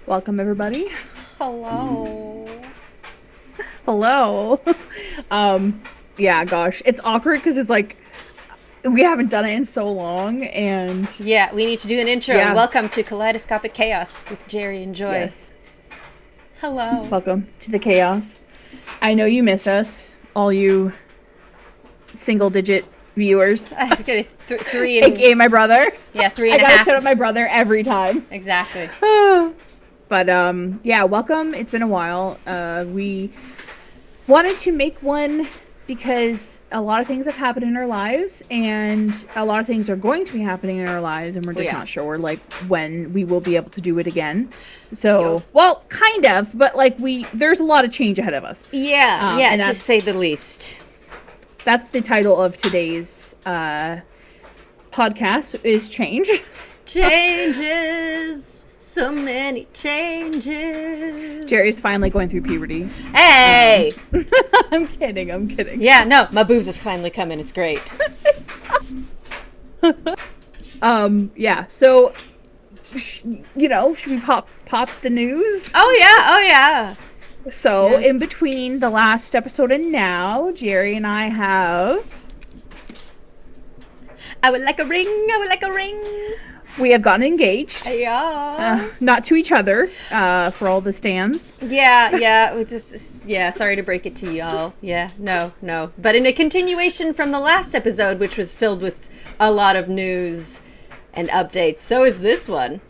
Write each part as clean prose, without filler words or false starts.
Welcome, everybody. Hello. Hello. Yeah, gosh, it's awkward because it's like we haven't done it in so long, and Yeah, we need to do an intro. Yeah. Welcome to Kaleidoscopic Chaos with Gerry and Joy. yes, Hello. welcome to the chaos. I know you missed us, all you single-digit viewers, I was gonna three and aka my brother. yeah, three I and a gotta half. shout out my brother every time. Exactly. But yeah, welcome. It's been a while. We wanted to make one because a lot of things have happened in our lives, and a lot of things are going to be happening in our lives, and we're just Yeah. not sure like when we will be able to do it again. So, Yep. well, kind of, but like there's a lot of change ahead of us. Yeah, and to that's- say the least. That's the title of today's podcast is change. Changes. So many changes. Jerry's finally going through puberty. Hey! I'm kidding. Yeah, no, my boobs have finally come in. It's great. Yeah, so should we pop the news? Oh yeah. So Yeah. in between the last episode and now, Jerry and I have I would like a ring. we have gotten engaged. Yeah. Not to each other, for all the stands. Yeah. Sorry to break it to y'all. Yeah, no. But in a continuation from the last episode, which was filled with a lot of news and updates, so is this one.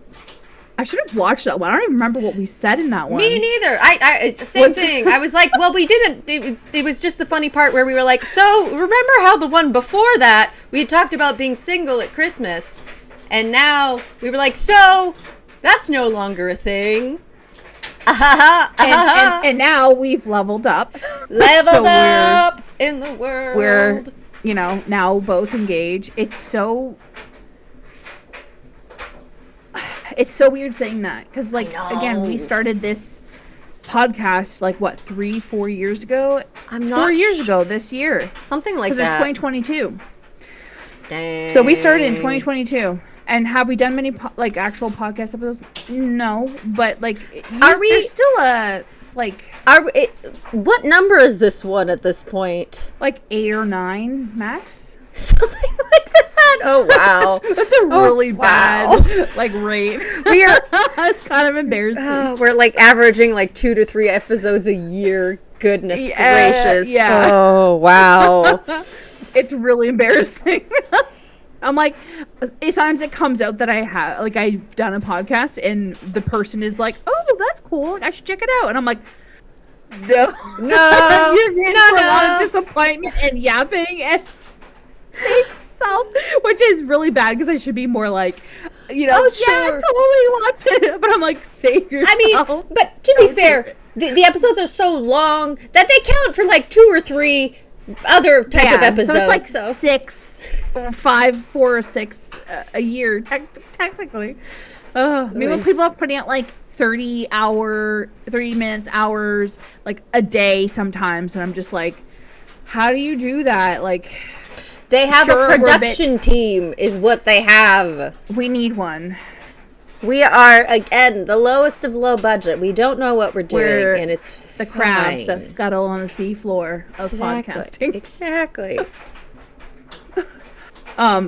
I should have watched that one. I don't even remember what we said in that one. Me neither. It's the same thing. I was like, well, we didn't. It was just the funny part where we were like, so remember how the one before that we had talked about being single at Christmas, and now we were like, so that's no longer a thing. And now we've leveled up. Leveled So up in the world. We're now both engaged. It's so weird saying that because like again, we started this podcast like what 3-4 years ago. I'm 4 not years ago this year something like because that. it's 2022. Dang. So we started in 2022. And have we done many actual podcast episodes? No, but like there's still a what number is this one at this point? like 8 or 9 max. Something like that. Oh wow. That's a really wow. bad rate. We are It's kind of embarrassing. we're like averaging like 2 to 3 episodes a year. Goodness gracious. Yeah. Oh wow. It's really embarrassing. I'm like, sometimes it comes out that I've done a podcast and the person is like, oh, that's cool. I should check it out. And I'm like, no. You're getting a lot of disappointment and yapping and self, which is really bad because I should be more like, yeah, sure. totally watch it. But I'm like, save yourself. I mean, but to be fair, the episodes are so long that they count for like 2 or 3 other type of episodes. So it's like 6 or 5, 4 or 6 a year, technically. Maybe people are putting out like 30 minutes, hours, like a day sometimes. And I'm just like, how do you do that? Like, they have a production team is what they have. We need one. We are, again, the lowest of low budget. We don't know what we're doing, and it's the crabs that scuttle on the seafloor of podcasting. Exactly.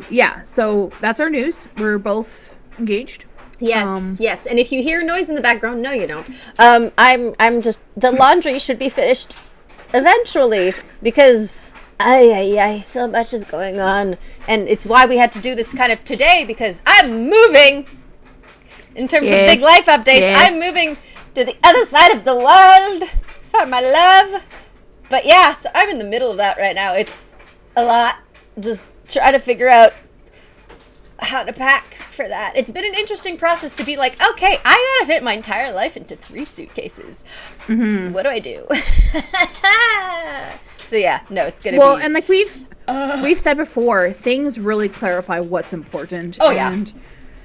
Yeah, so that's our news. We're both engaged. Yes. And if you hear noise in the background, no, you don't. I'm just, the laundry should be finished eventually because so much is going on, and it's why we had to do this kind of today because I'm moving. In terms of big life updates, I'm moving to the other side of the world for my love. But yeah, so I'm in the middle of that right now. It's a lot. Just trying to figure out how to pack for that. It's been an interesting process to be like, okay, I gotta fit my entire life into 3 suitcases. Mm-hmm. What do I do? So yeah, no, it's gonna be. Well, and like we've said before, things really clarify what's important. Oh yeah.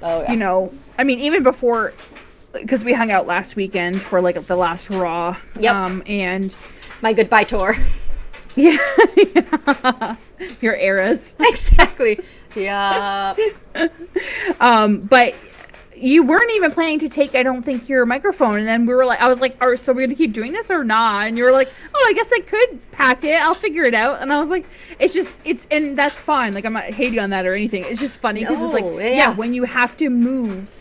I mean, even before, because we hung out last weekend for like the last Raw. Yep. And my goodbye tour. Yeah. Your eras. Exactly. Yeah. But you weren't even planning to take, I don't think, your microphone. And then I was like, so we're going to keep doing this or not? And you were like, oh, I guess I could pack it. I'll figure it out. And I was like, and that's fine. Like, I'm not hating on that or anything. It's just funny because it's like, yeah, when you have to move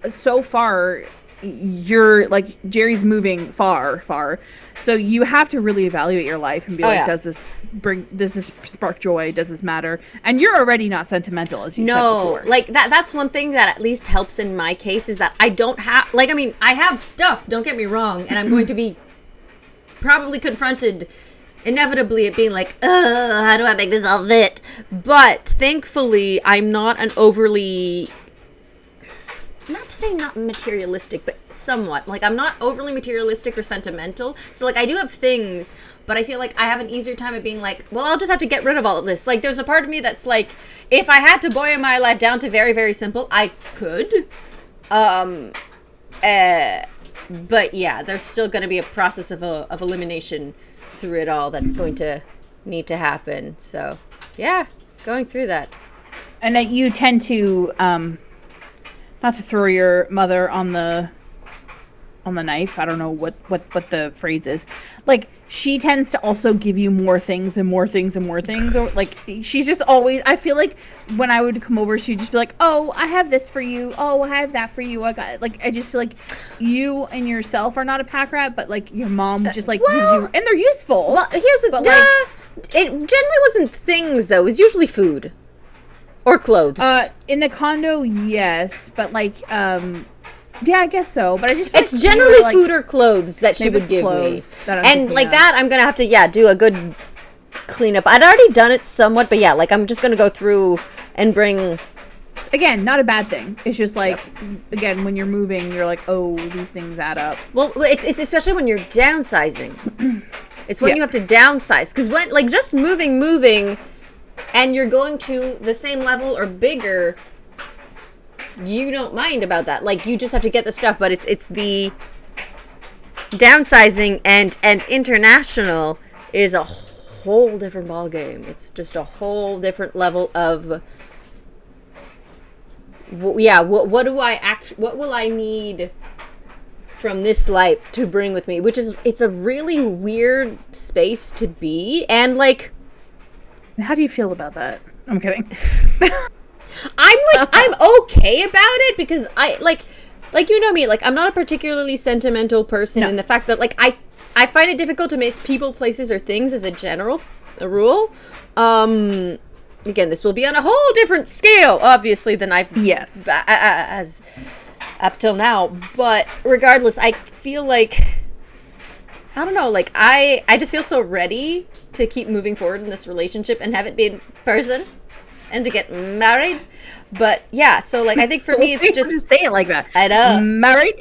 so far, you're like, Gerry's moving far. So you have to really evaluate your life and be does this spark joy? Does this matter? And you're already not sentimental, as you said before. Like that's one thing that at least helps in my case is that I don't have, like, I mean, I have stuff, don't get me wrong, and I'm going to be probably confronted inevitably at being like, how do I make this all fit? But thankfully, I'm not an overly, not to say not materialistic, but somewhat. Like, I'm not overly materialistic or sentimental. So, like, I do have things, but I feel like I have an easier time of being like, well, I'll just have to get rid of all of this. Like, there's a part of me that's like, if I had to boil my life down to very, very simple, I could. But yeah, there's still going to be a process of elimination through it all that's going to need to happen. So, yeah, going through that. And that you tend to, not to throw your mother on the knife. I don't know what the phrase is. Like, she tends to also give you more things and more things and more things. Or like, she's just always, I feel like when I would come over, she'd just be like, oh, I have this for you. Oh, I have that for you. I just feel like you and yourself are not a pack rat, but like your mom just like gives you, and they're useful. Well, it generally wasn't things though. It was usually food. Or clothes. In the condo, yes, but like, yeah, I guess so. But I just it's generally like, food or clothes that she would give me, and like that, I'm gonna have to do a good cleanup. I'd already done it somewhat, but yeah, like I'm just gonna go through and bring. Again, not a bad thing. It's just like, again, when you're moving, you're like, oh, these things add up. Well, it's especially when you're downsizing. It's when you have to downsize, because when like just moving. And you're going to the same level or bigger, you don't mind about that. Like, you just have to get the stuff, but it's the downsizing and international is a whole different ballgame. It's just a whole different level of, what will I need from this life to bring with me? Which is, it's a really weird space to be, and like, how do you feel about that? I'm kidding. I'm okay about it because I like you know me, like I'm not a particularly sentimental person in the fact that like I find it difficult to miss people, places, or things as a rule. Again, this will be on a whole different scale, obviously, than I've as up till now. But regardless, I feel like, I don't know, like I just feel so ready to keep moving forward in this relationship and have it be in person and to get married. But yeah, so like I think for me it's just say it like that. I know. Married.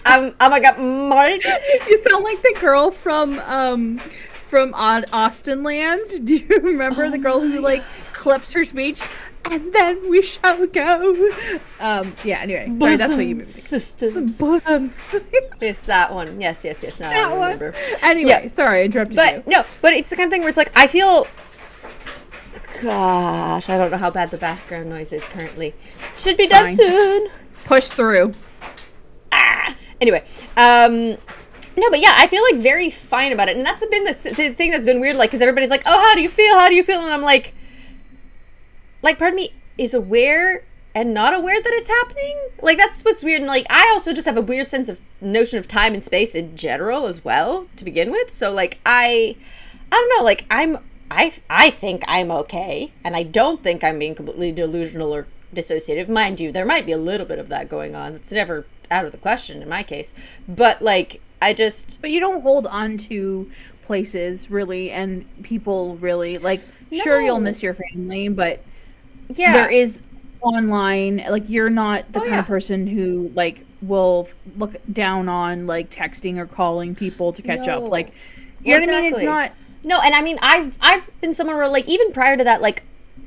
I'm gonna get married. You sound like the girl from Austin Land. Do you remember the girl who like clips her speech? And then we shall go. Yeah, anyway. Sorry, that's what you moved. Sisters. Yes, that one. Yes. Now I remember. Anyway, sorry, I interrupted you. No, but it's the kind of thing where it's like, I feel... Gosh, I don't know how bad the background noise is currently. Should be done soon. Push through. Anyway, no, but yeah, I feel like very fine about it. And that's been the thing that's been weird, like, because everybody's like, oh, how do you feel? And I'm like, part of me is aware and not aware that it's happening. Like, that's what's weird. And like, I also just have a weird sense of notion of time and space in general as well to begin with. So like, I don't know, like I think I'm okay. And I don't think I'm being completely delusional or dissociative. Mind you, there might be a little bit of that going on. It's never out of the question in my case. But like, But you don't hold on to places really and people really. Like, sure, you'll miss your family, but yeah, there is online, like, you're not the kind of person who like will look down on like texting or calling people to catch up. Like, you know what I mean? It's not. No, and I mean, I've been someone where like even prior to that, like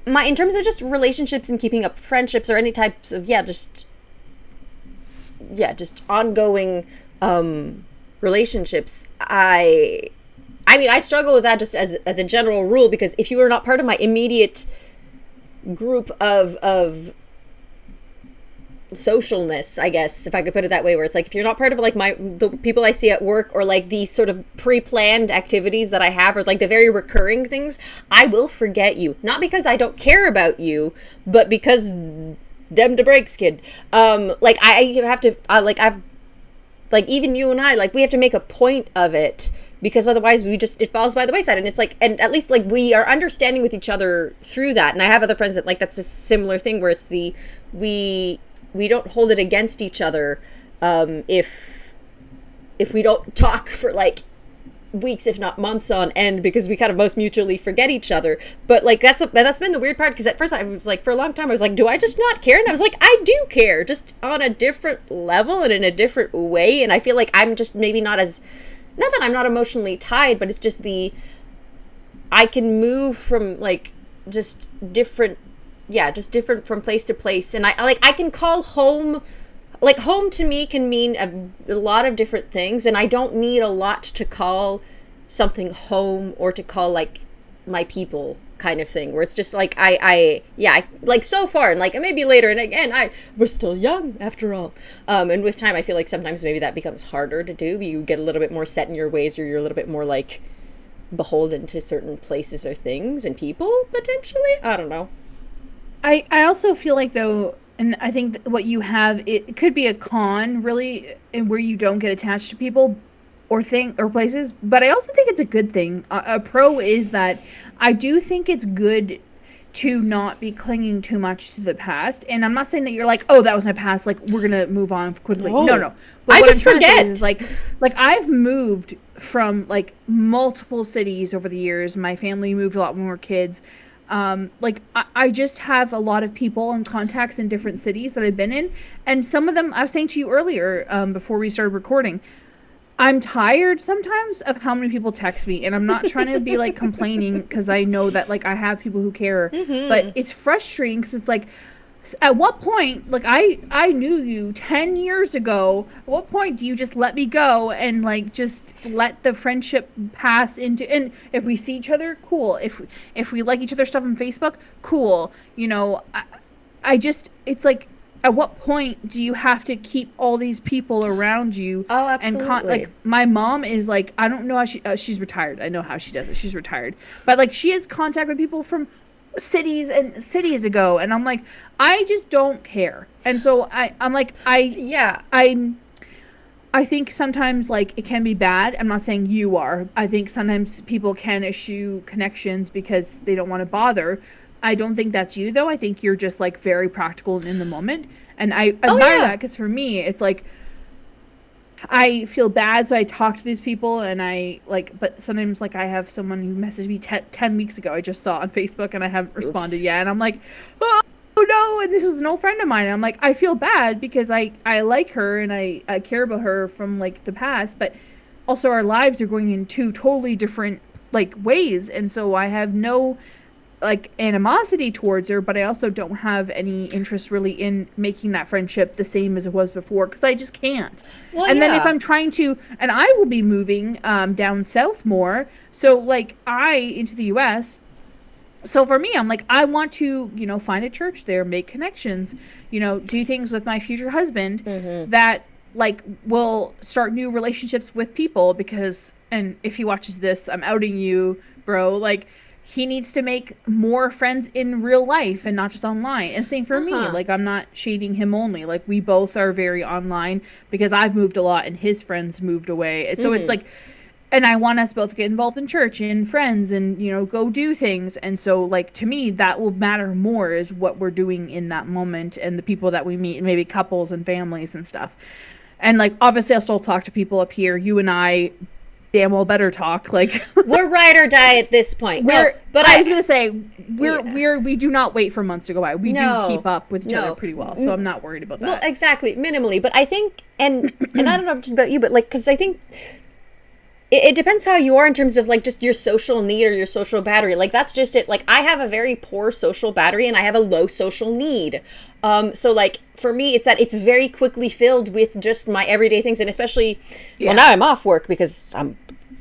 in terms of just relationships and keeping up friendships or any types of just ongoing relationships, I mean, I struggle with that just as a general rule, because if you are not part of my immediate group of socialness, I guess, if I could put it that way, where it's like, if you're not part of like the people I see at work, or like the sort of pre-planned activities that I have, or like the very recurring things, I will forget you. Not because I don't care about you, but because them to breaks, kid. Like I have to, like even you and I, like we have to make a point of it, because otherwise it falls by the wayside. And it's like, and at least like we are understanding with each other through that. And I have other friends that like, that's a similar thing where it's we don't hold it against each other if we don't talk for like weeks, if not months on end, because we kind of most mutually forget each other. But like that's been the weird part, because at first I was like, for a long time I was like, do I just not care? And I was like, I do care, just on a different level and in a different way. And I feel like I'm just maybe not that I'm not emotionally tied, but it's just I can move from like just different from place to place. And I can call home, like home to me can mean a lot of different things, and I don't need a lot to call something home, or to call like my people kind of thing, where it's just like I like so far, and like maybe later, and again we're still young after all, and with time I feel like sometimes maybe that becomes harder to do. You get a little bit more set in your ways, or you're a little bit more like beholden to certain places or things and people, potentially. I don't know. I also feel like, though, and I think what you have, it could be a con, really, where you don't get attached to people or places, but I also think it's a good thing. A pro is that I do think it's good to not be clinging too much to the past. And I'm not saying that you're like, oh, that was my past, like we're gonna move on quickly. No. But I just forget. Is like I've moved from like multiple cities over the years. My family moved a lot when we were kids. I just have a lot of people and contacts in different cities that I've been in, and some of them I was saying to you earlier, before we started recording, I'm tired sometimes of how many people text me, and I'm not trying to be like complaining, because I know that like I have people who care, but it's frustrating, because it's like, at what point, like I knew you 10 years ago, at what point do you just let me go and like just let the friendship pass into, and if we see each other, cool, if we like each other's stuff on Facebook, cool, you know, I just, it's like, at what point do you have to keep all these people around you? Oh, absolutely. And like my mom is like, I don't know how she's retired. I know how she does it. She's retired, but like she has contact with people from cities and cities ago, and I'm like, I just don't care. And so I'm like, I think sometimes like it can be bad. I'm not saying you are. I think sometimes people can eschew connections because they don't want to bother. I don't think that's you, though. I think you're just like very practical and in the moment, and I admire that, because for me it's like I feel bad, so I talk to these people, and I like, but sometimes like I have someone who messaged me 10 weeks ago, I just saw on Facebook, and I haven't responded yet, and I'm like, oh no, and this was an old friend of mine, and I'm like, I feel bad because I like her, and I care about her from like the past, but also our lives are going in two totally different like ways, and so I have no like animosity towards her, but I also don't have any interest really in making that friendship the same as it was before, because I just can't. Well, and then if I'm trying to, and I will be moving down south more, so like into the US, so for me, I'm like, I want to, you know, find a church there, make connections, you know, do things with my future husband that like will start new relationships with people, because, and if he watches this, I'm outing you, bro, like he needs to make more friends in real life and not just online. And same for me. Like, I'm not shading him only. Like, we both are very online because I've moved a lot and his friends moved away. And so it's like, and I want us both to get involved in church and friends and, you know, go do things. And so, like, to me, that will matter more is what we're doing in that moment and the people that we meet, and maybe couples and families and stuff. And, like, obviously I'll still talk to people up here. You and I damn well better talk, like we're ride or die at this point. But I was gonna say we do not wait for months to go by. We do keep up with each other pretty well, so I'm not worried about that. Well, exactly, minimally. But I think, and I don't know about you, but like, because I think it depends how you are in terms of like just your social need or your social battery. Like that's just it. Like I have a very poor social battery and I have a low social need. So like for me, it's that it's very quickly filled with just my everyday things, and especially well now I'm off work because I'm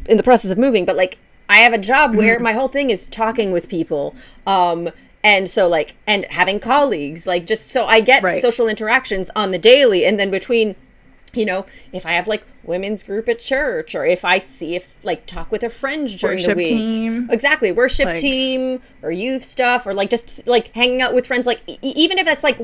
in the process of moving. But like I have a job where my whole thing is talking with people. And so like, and having colleagues, like just so I get Right. social interactions on the daily. And then between, you know, if I have like women's group at church, or if I see if like talk with a friend during Worship the week. team. Exactly. Worship Like- team or youth stuff, or like just like hanging out with friends. Like even if that's like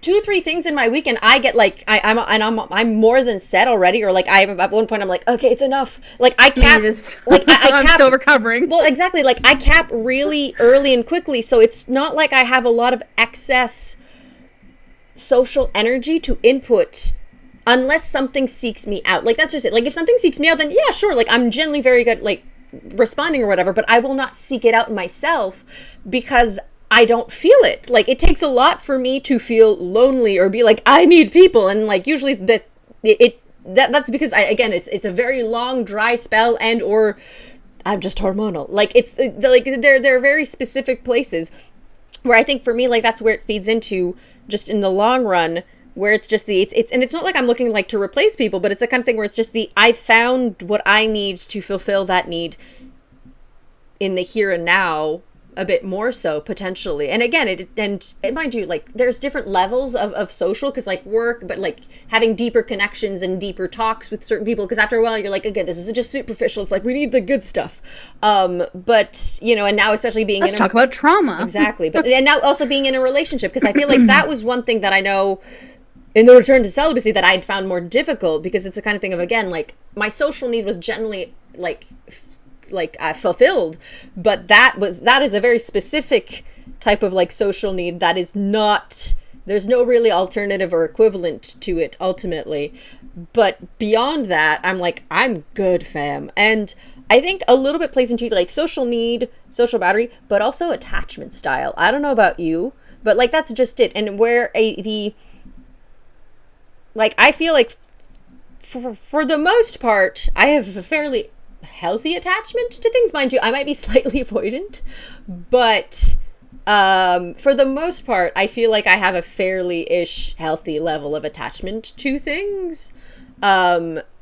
2-3 things in my week, and I get like I'm more than set already, or like at one point I'm like, okay, it's enough. Like I cap, like I I'm cap, still recovering. well, exactly. Like I cap really early and quickly, so it's not like I have a lot of excess social energy to input unless something seeks me out. Like that's just it. Like if something seeks me out, then yeah, sure. Like I'm generally very good like responding or whatever, but I will not seek it out myself because I don't feel it. Like it takes a lot for me to feel lonely or be like I need people, and like usually that's because again it's a very long dry spell, and or I'm just hormonal. Like it's like they're very specific places where I think for me like that's where it feeds into just in the long run, where it's just it's and it's not like I'm looking like to replace people, but it's the kind of thing where it's just I found what I need to fulfill that need in the here and now a bit more so potentially. And again, and mind you, like there's different levels of social, because like work, but like having deeper connections and deeper talks with certain people, because after a while you're like, okay, this is just superficial. It's like we need the good stuff. But you know, and now especially being Let's talk about trauma. Exactly. But and now also being in a relationship, because I feel like that was one thing that I know in the return to celibacy that I'd found more difficult, because it's the kind of thing of, again, like my social need was generally like fulfilled, but that is a very specific type of like social need that is not, there's no really alternative or equivalent to it ultimately. But beyond that, I'm like, I'm good, fam. And I think a little bit plays into like social need, social battery, but also attachment style. I don't know about you, but like that's just it. And where like I feel like for the most part I have a fairly healthy attachment to things. Mind you, I might be slightly avoidant, but for the most part I feel like I have a fairly ish healthy level of attachment to things,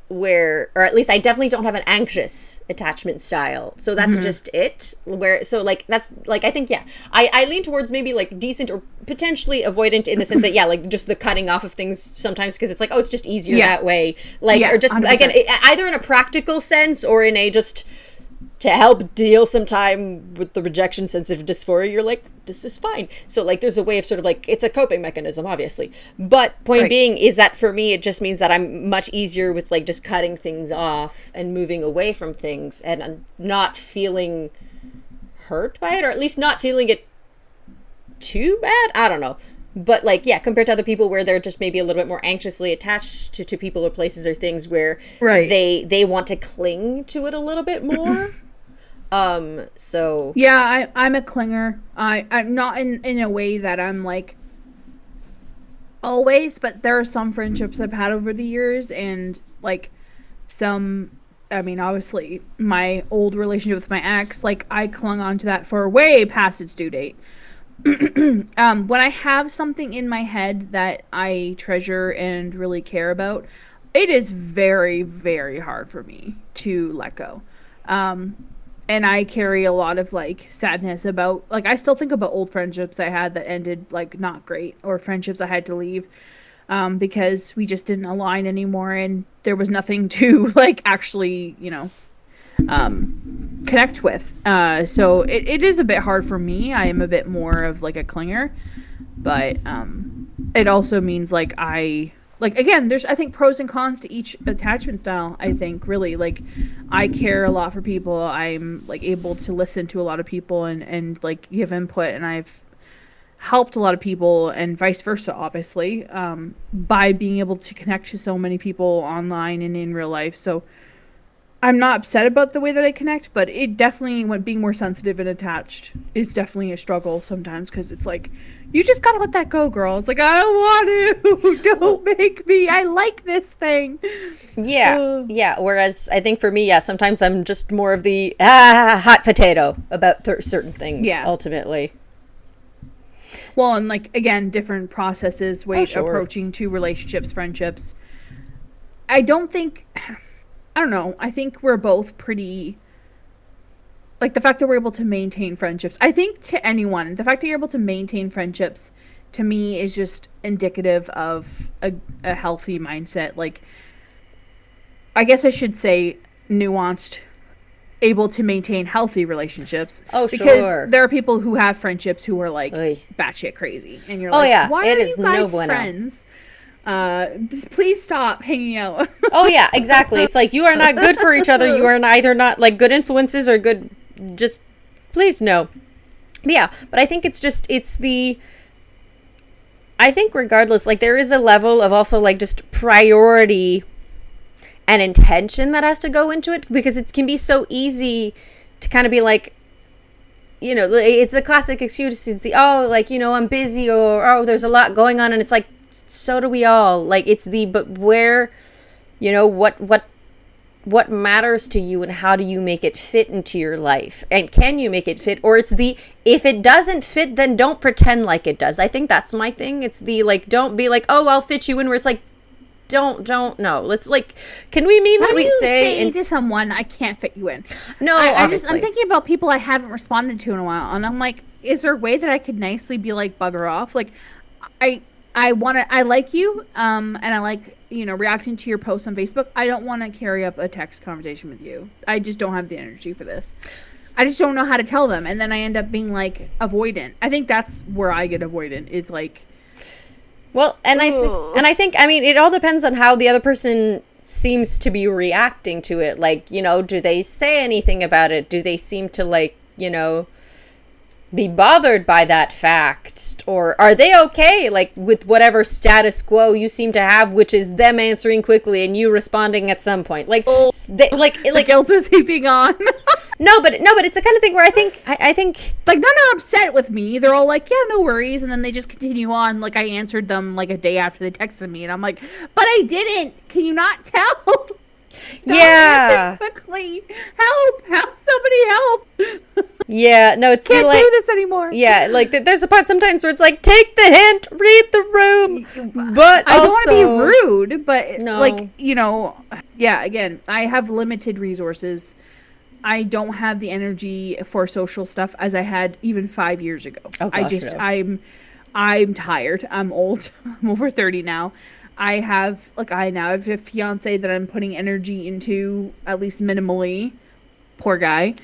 where, or at least I definitely don't have an anxious attachment style. So that's just it. Where, so like, that's like, I think, yeah, I lean towards maybe like decent or potentially avoidant in the sense that, yeah, like just the cutting off of things sometimes, because it's like, oh, it's just easier that way. Like, or just, 100%. again, either in a practical sense or in a just to help deal sometime with the rejection sensitive dysphoria, you're like, this is fine. So like there's a way of sort of like, it's a coping mechanism, obviously. But point being is that for me, it just means that I'm much easier with like just cutting things off and moving away from things, and I'm not feeling hurt by it, or at least not feeling it too bad. I don't know. But like, yeah, compared to other people where they're just maybe a little bit more anxiously attached to people or places or things where they want to cling to it a little bit more. So yeah, I'm a clinger. I'm not in a way that I'm like always, but there are some friendships I've had over the years, and like some, I mean, obviously my old relationship with my ex, like I clung on to that for way past its due date. When I have something in my head that I treasure and really care about, it is very, very hard for me to let go. And I carry a lot of like sadness about, like, I still think about old friendships I had that ended like not great, or friendships I had to leave because we just didn't align anymore, and there was nothing to like actually, you know, connect with. So it is a bit hard for me. I am a bit more of like a clinger, but it also means like again, there's, I think, pros and cons to each attachment style. I think really, like, I care a lot for people. I'm like able to listen to a lot of people and like give input, and I've helped a lot of people, and vice versa, obviously, by being able to connect to so many people online and in real life. So I'm not upset about the way that I connect, but it definitely, when being more sensitive and attached is definitely a struggle sometimes, because it's like, you just gotta let that go, girl. It's like, I don't want to. Don't make me. I like this thing. Yeah, yeah. Whereas I think for me, yeah, sometimes I'm just more of the hot potato about certain things. Yeah. Ultimately. Well, and like, again, different processes, approaching to relationships, friendships. I don't know. I think we're both pretty like the fact that we're able to maintain friendships. I think to anyone, the fact that you're able to maintain friendships to me is just indicative of a healthy mindset. Like, I guess I should say nuanced, able to maintain healthy relationships. Oh, because sure. there are people who have friendships who are like Oy. batshit crazy, and you're Oh, like, yeah. why It are is you guys no bueno. friends? Just please stop hanging out. Oh yeah, exactly. It's like, you are not good for each other. You are either not like good influences or good, just please no. But yeah, but I think I think regardless, like there is a level of also like just priority and intention that has to go into it, because it can be so easy to kind of be like, it's a classic excuse. It's the, oh, like, I'm busy, or, oh, there's a lot going on. And it's like, so do we all. Like, it's the, but where, what matters to you, and how do you make it fit into your life? And can you make it fit? Or it's the, if it doesn't fit, then don't pretend like it does. I think that's my thing. It's the, like, don't be like, oh, I'll fit you in, where it's like, don't no. Let's, like, can we mean what we say to someone, I can't fit you in? No, I'm thinking about people I haven't responded to in a while, and I'm like, is there a way that I could nicely be like, bugger off? Like, I like you, and I like, reacting to your posts on Facebook. I don't want to carry up a text conversation with you. I just don't have the energy for this. I just don't know how to tell them, and then I end up being like avoidant. I think that's where I get avoidant, is like, well, and I think, I mean, it all depends on how the other person seems to be reacting to it. Like, do they say anything about it? Do they seem to, like, be bothered by that fact? Or are they okay, like, with whatever status quo you seem to have, which is them answering quickly and you responding at some point? Like, the guilt is heaping on. No, but it's the kind of thing where I think like, none are upset with me. They're all like, yeah, no worries, and then they just continue on. Like, I answered them like a day after they texted me, and I'm like, but I didn't. Can you not tell? Yeah. Quickly, help! Somebody help! Yeah, no, it's can't like, do this anymore. Yeah, like there's a part sometimes where it's like, take the hint, read the room, but I also, don't want to be rude, but no. like, yeah. Again, I have limited resources. I don't have the energy for social stuff as I had even 5 years ago. Oh, gosh, no. I'm tired. I'm old. I'm over 30 now. I now have a fiance that I'm putting energy into, at least minimally. Poor guy.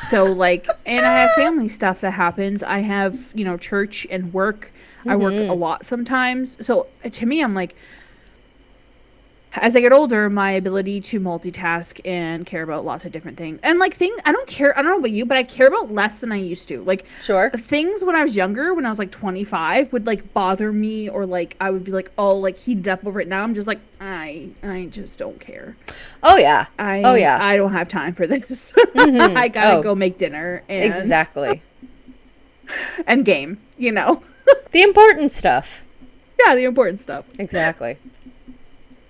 So, like, and I have family stuff that happens. I have, church and work. I work a lot sometimes. So to me, I'm like, as I get older, my ability to multitask and care about lots of different things, and like I don't know about you, but I care about less than I used to. Like, sure, things when I was younger, when I was like 25, would like bother me, or like I would be like, oh, like heated up over it. Now I'm just like, I just don't care. Oh yeah. I don't have time for this. I gotta go make dinner and exactly and game. The important stuff. Yeah, the important stuff. Exactly.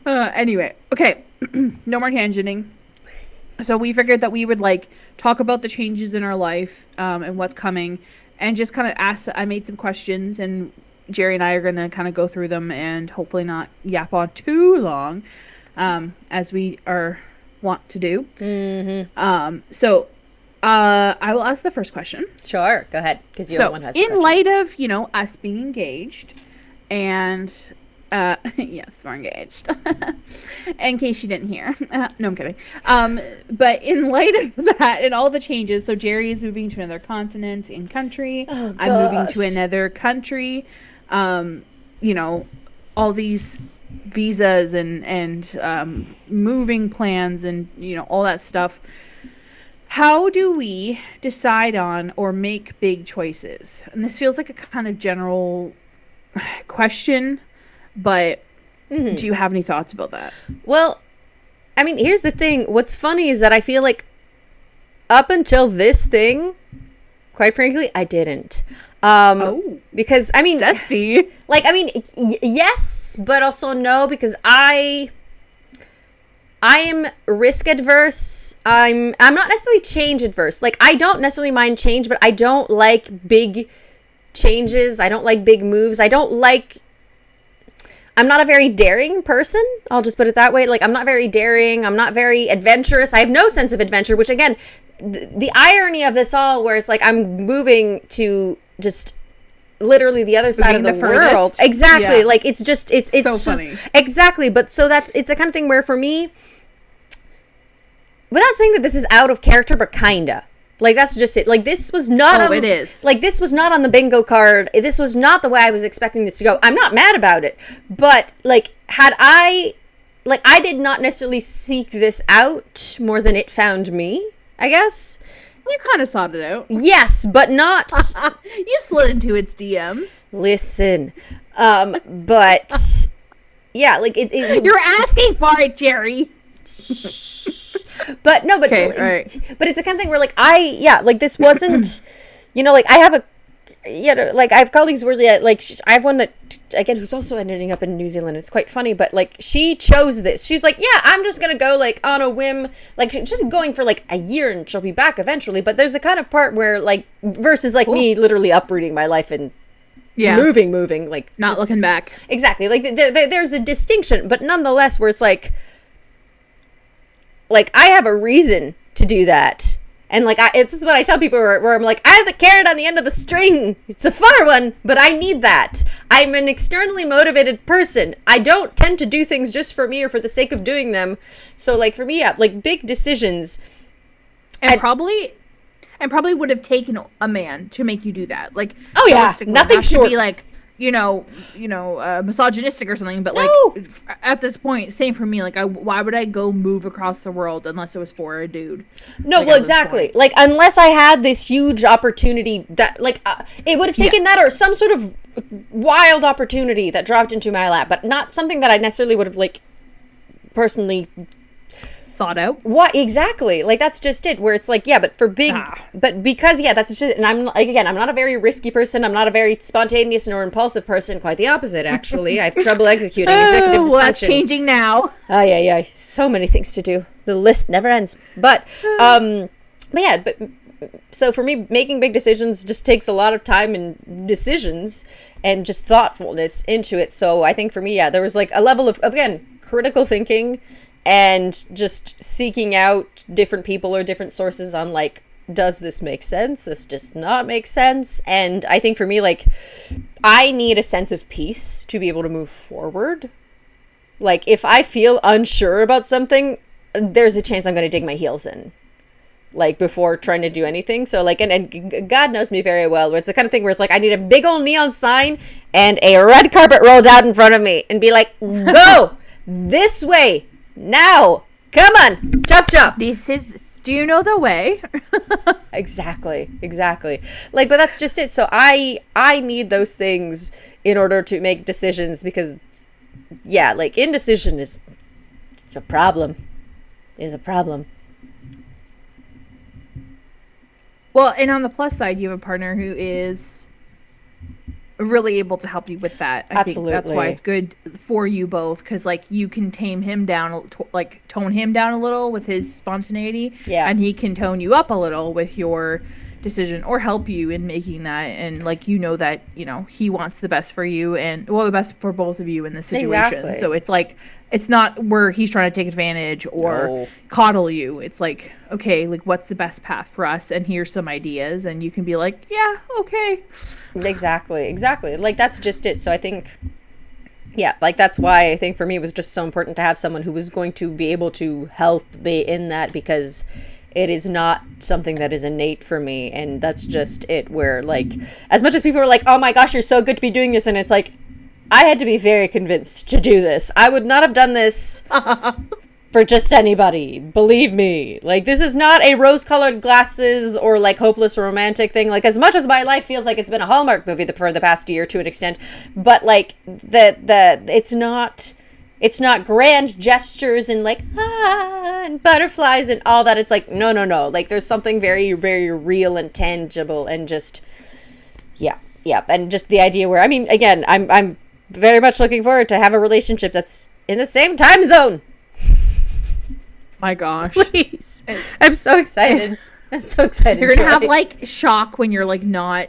Anyway, okay, no more tangenting. So we figured that we would like talk about the changes in our life, and what's coming, and just kind of I made some questions, and Gerry and I are going to kind of go through them and hopefully not yap on too long, as we want to do. Mm-hmm. So I will ask the first question. Sure, go ahead, because you're the one who has the in light of, us being engaged, and yes, we're engaged. In case you didn't hear. No, I'm kidding. But in light of that and all the changes, so Gerry is moving to another continent and country. Oh, I'm moving to another country. All these visas and moving plans and, all that stuff. How do we decide on or make big choices? And this feels like a kind of general question, but do you have any thoughts about that? Well, I mean, here's the thing. What's funny is that I feel like up until this thing, quite frankly, I didn't. Because, I mean... Zesty. Like, I mean, yes, but also no, because I am risk adverse. I'm not necessarily change adverse. Like, I don't necessarily mind change, but I don't like big changes. I don't like big moves. I'm not a very daring person. I'll just put it that way. Like, I'm not very daring. I'm not very adventurous. I have no sense of adventure, which again, the irony of this all, where it's like I'm moving to just literally the other side of the world. Exactly. Yeah. Like it's so funny. Exactly. But so it's the kind of thing where for me, without saying that this is out of character, but kinda. Like, that's just it. Like, this was not... it is. Like, this was not on the bingo card. This was not the way I was expecting this to go. I'm not mad about it. But, like, had I... Like, I did not necessarily seek this out more than it found me, I guess. You kind of sought it out. Yes, but not... You slid into its DMs. Listen. But... Yeah, like, You're asking for it, Gerry. But no, but okay, right. But it's a kind of thing where like like this wasn't, like I have like I have colleagues where like I have one that again who's also ending up in New Zealand. It's quite funny, but like she chose this. She's like, yeah, I'm just gonna go like on a whim, like just going for like a year and she'll be back eventually. But there's a kind of part where like versus like me literally uprooting my life and moving like not looking back. Exactly, like there's a distinction, but nonetheless, where it's like I have a reason to do that. And, like, this is what I tell people where I'm like, I have the carrot on the end of the string. It's a far one, but I need that. I'm an externally motivated person. I don't tend to do things just for me or for the sake of doing them. So, like, for me, like, big decisions. And probably would have taken a man to make you do that. Like, oh, yeah. Nothing short. To be, like, misogynistic or something, but like at this point, same for me. Like, why would I go move across the world unless it was for a dude? No, like, well, exactly. Like, unless I had this huge opportunity that, like, it would have taken that or some sort of wild opportunity that dropped into my lap, but not something that I necessarily would have like personally sought out. What exactly? Like, that's just it. Where it's like, yeah, but for big, but because that's just it. And I'm like, again, I'm not a very risky person. I'm not a very spontaneous nor impulsive person. Quite the opposite, actually. I have trouble executing executive dysfunction. Well, that's changing now. Oh yeah. So many things to do. The list never ends. But so for me, making big decisions just takes a lot of time and decisions and just thoughtfulness into it. So I think for me, there was like a level of, again, critical thinking and just seeking out different people or different sources on like, does this make sense? This does not make sense. And I think for me, like, I need a sense of peace to be able to move forward. Like, if I feel unsure about something, there's a chance I'm going to dig my heels in, like, before trying to do anything. So, like, and God knows me very well, where it's the kind of thing where it's like, I need a big old neon sign and a red carpet rolled out in front of me and be like, go this way. Now, come on, chop. Do you know the way? Exactly. Like, but that's just it. So I need those things in order to make decisions because, like, indecision is a problem. Well, and on the plus side, you have a partner who is really able to help you with that. I Absolutely. think that's why it's good for you both, because like you can tone him down a little with his spontaneity, and he can tone you up a little with your decision or help you in making that. And like, that he wants the best for you and the best for both of you in this situation. Exactly. So it's like, it's not where he's trying to take advantage or coddle you. It's like, okay, like, what's the best path for us? And here's some ideas. And you can be like, yeah, okay. Exactly. Like, that's just it. So I think, like, that's why I think for me it was just so important to have someone who was going to be able to help me in that, because it is not something that is innate for me. And that's just it, where, like, as much as people are like, oh my gosh, you're so good to be doing this. And it's like, I had to be very convinced to do this. I would not have done this for just anybody. Believe me. Like, this is not a rose-colored glasses or, like, hopeless romantic thing. Like, as much as my life feels like it's been a Hallmark movie for the past year to an extent, but, like, it's not grand gestures and, like, and butterflies and all that. It's like, no. Like, there's something very, very real and tangible and just, and just the idea where, I mean, again, I'm very much looking forward to have a relationship that's in the same time zone. My gosh. Please. I'm so excited. You're going to have like shock when you're like not,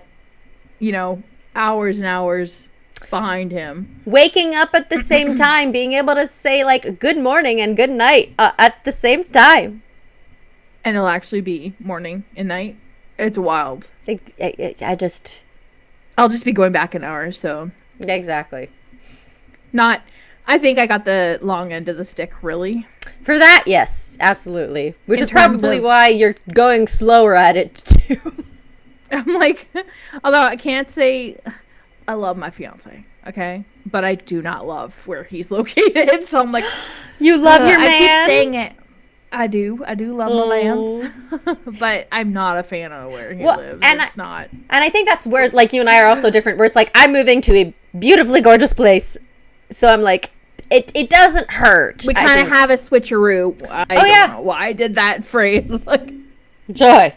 hours and hours behind him. Waking up at the same time, being able to say like good morning and good night at the same time. and it'll actually be morning and night. It's wild. I just... I'll just be going back an hour, so... Exactly. Not... I think I got the long end of the stick, really. For that, yes, absolutely. Which In is probably terms of- why you're going slower at it, too. I'm like... Although I can't say... I love my fiance, okay? But I do not love where he's located, so I'm like... You love your man? I keep saying it. I do love my man. But I'm not a fan of where he lives. And it's not. And I think that's where, like, you and I are also different, where it's like, I'm moving to a beautifully gorgeous place. So I'm like, it doesn't hurt. We kind of have a switcheroo. I don't know why I did that phrase. Like, Joy.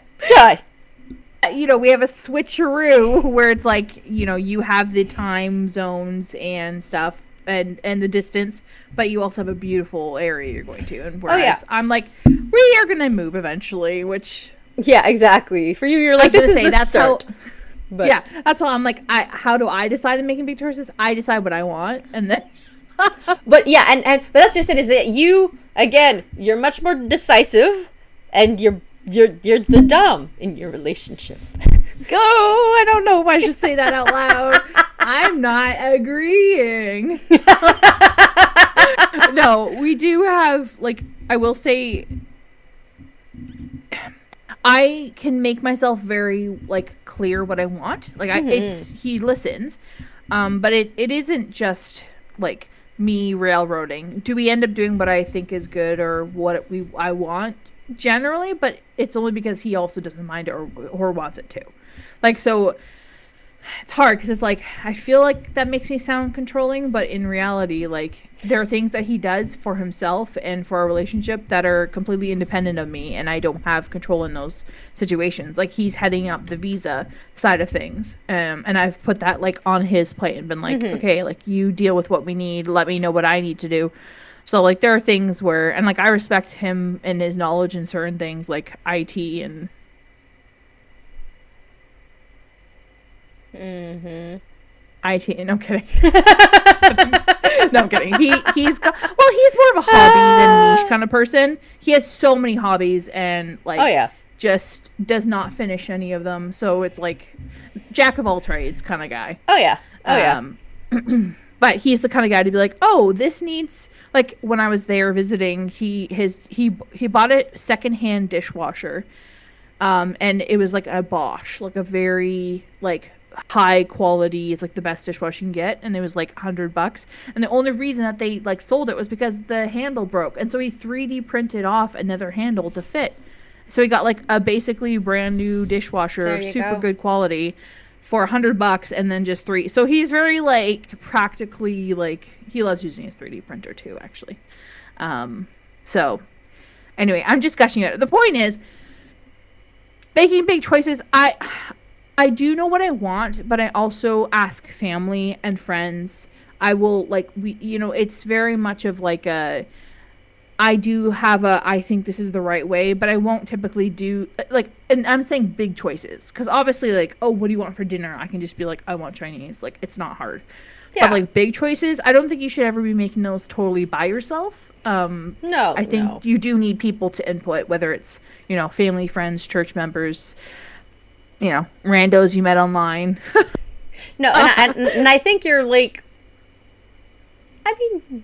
you know, we have a switcheroo where it's like, you know, you have the time zones and stuff and the distance, but you also have a beautiful area you're going to. And whereas I'm like, we are going to move eventually, which... Yeah, exactly. For you, you're like, this is the start. But yeah, that's why I'm like, how do I decide in making big choices? I decide what I want, and then... But yeah, but that's just it, is that you, again, you're much more decisive, and you're the dom in your relationship. I don't know if I should say that out loud. I'm not agreeing. No, we do have, like, I will say, I can make myself very, like, clear what I want. Like, he listens. But it isn't just, like, me railroading. Do we end up doing what I think is good or what I want? Generally, but it's only because he also doesn't mind it or wants it too. Like, so it's hard because it's like, I feel like that makes me sound controlling, but in reality, like, there are things that he does for himself and for our relationship that are completely independent of me, and I don't have control in those situations. Like, he's heading up the visa side of things, and I've put that, like, on his plate and been like, okay, like, you deal with what we need, let me know what I need to do. So, like, there are things where, and, like, I respect him and his knowledge in certain things, like IT and... IT, no, I'm kidding. No, I'm kidding. He's more of a hobbies and niche kind of person. He has so many hobbies and, like, just does not finish any of them. So it's like jack of all trades kind of guy. But he's the kind of guy to be like, oh, this needs, like, when I was there visiting, he bought a secondhand dishwasher, and it was like a Bosch, like a very, like, high quality, it's like the best dishwasher you can get, and it was like $100, and the only reason that they, like, sold it was because the handle broke, and so he 3D printed off another handle to fit. So he got, like, a basically brand new dishwasher, super good quality, for $100, and then just three. So he's very, like, practically, like, he loves using his 3D printer too, actually. So anyway, I'm just gushing it. The point is, making big choices. I do know what I want, but I also ask family and friends. I will, like, it's very much of, like, I do have I think this is the right way, but I won't typically do, like, and I'm saying big choices, because obviously, like, oh, what do you want for dinner? I can just be like, I want Chinese. Like, it's not hard. Yeah. But, like, big choices, I don't think you should ever be making those totally by yourself. No. I think you do need people to input, whether it's, family, friends, church members, randos you met online. No, and I think you're, like, I mean,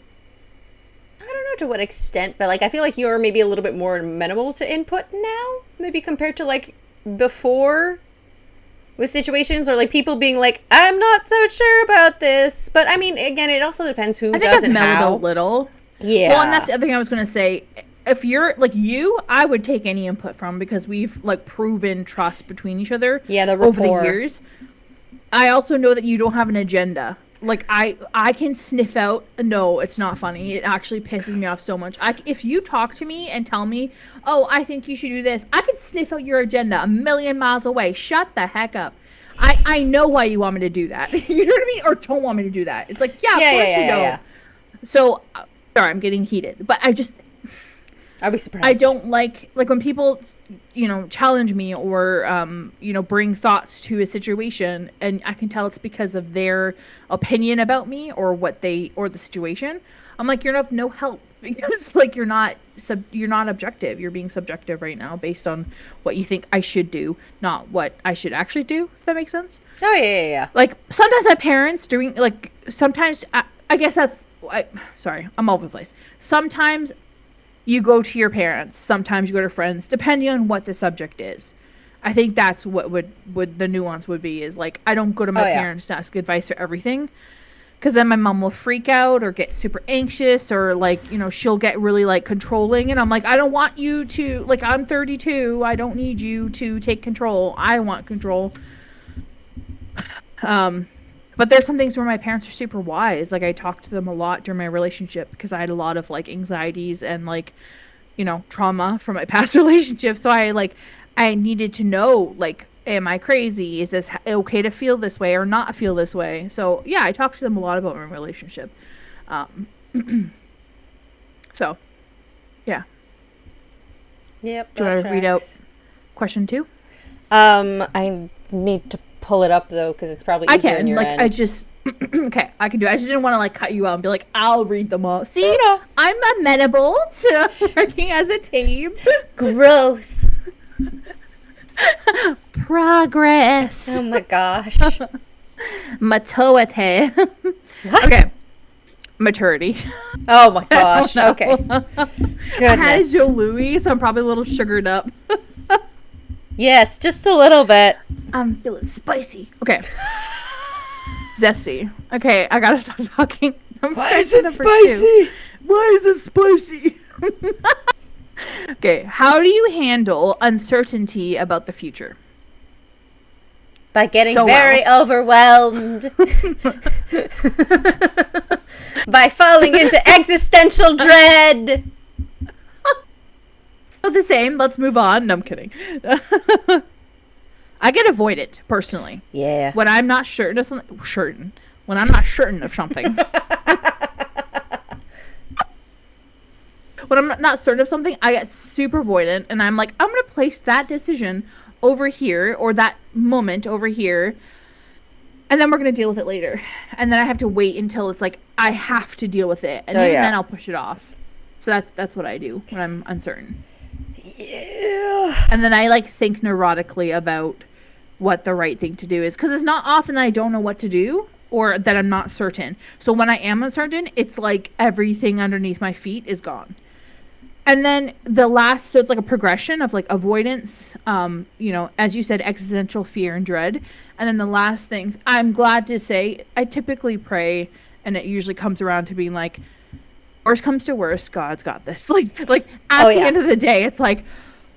I don't know to what extent, but, like, I feel like you're maybe a little bit more amenable to input now, maybe compared to, like, before, with situations, or, like, people being like, I'm not so sure about this. But I mean, again, it also depends who does and how. I think I've mellowed a little. Yeah. Well, and that's the other thing I was going to say. If you're, like, I would take any input from, because we've, like, proven trust between each other over the years. I also know that you don't have an agenda. Like, I can sniff out, no, it's not funny. It actually pisses me off so much. If you talk to me and tell me, oh, I think you should do this, I can sniff out your agenda a million miles away. Shut the heck up. I know why you want me to do that. You know what I mean? Or don't want me to do that. It's like, of course you don't. Yeah. So, sorry, I'm getting heated. But I'll be surprised. I don't like when people, challenge me or, bring thoughts to a situation, and I can tell it's because of their opinion about me or or the situation. I'm like, you're of no help because like you're not objective. You're being subjective right now based on what you think I should do, not what I should actually do, if that makes sense. Oh yeah. Like sometimes my parents doing, like, sometimes I guess that's sorry, I'm all over the place. Sometimes you go to your parents, sometimes you go to friends, depending on what the subject is. I think that's what would the nuance would be, is like I don't go to my parents to ask advice for everything. Because then my mom will freak out or get super anxious, or like, you know, she'll get really like controlling. And I'm like, I don't want you to, like, I'm 32. I don't need you to take control. I want control. But there's some things where my parents are super wise. Like I talked to them a lot during my relationship because I had a lot of like anxieties and like, you know, trauma from my past relationship. So I needed to know, like, am I crazy? Is this okay to feel this way or not feel this way? So yeah, I talked to them a lot about my relationship. So yeah. Yep. Do you want to read out question 2? I need to pull it up though, because it's probably easier on your end. I just okay, I can do it. I just didn't want to like cut you out and be like, I'll read them all. See, I'm amenable to working as a team. Growth. Progress. Oh my gosh. Maturity. What? Okay. Maturity. Oh my gosh. Okay. Goodness. I had Joe Louis, so I'm probably a little sugared up. Yes, just a little bit. I'm feeling spicy. Okay. Zesty. Okay, I gotta stop talking. Why is it spicy? Why is it spicy? Okay, how do you handle uncertainty about the future? By getting very overwhelmed. By falling into existential dread. Oh, the same. Let's move on. No, I'm kidding. I get avoidant, personally. Yeah. When I'm not certain of something. When I'm not certain of something. When I'm not certain of something, I get super avoidant, and I'm like, I'm going to place that decision over here, or that moment over here, and then we're going to deal with it later. And then I have to wait until it's like, I have to deal with it, and then I'll push it off. So that's what I do when I'm uncertain. Yeah. And then I like think neurotically about what the right thing to do is, because it's not often that I don't know what to do, or that I'm not certain. So when I am uncertain, it's like everything underneath my feet is gone. And then so it's like a progression of like avoidance, you know, as you said, existential fear and dread. And then the last thing, I'm glad to say, I typically pray, and it usually comes around to being like, worst comes to worst, God's got this. Like at the end of the day, it's like,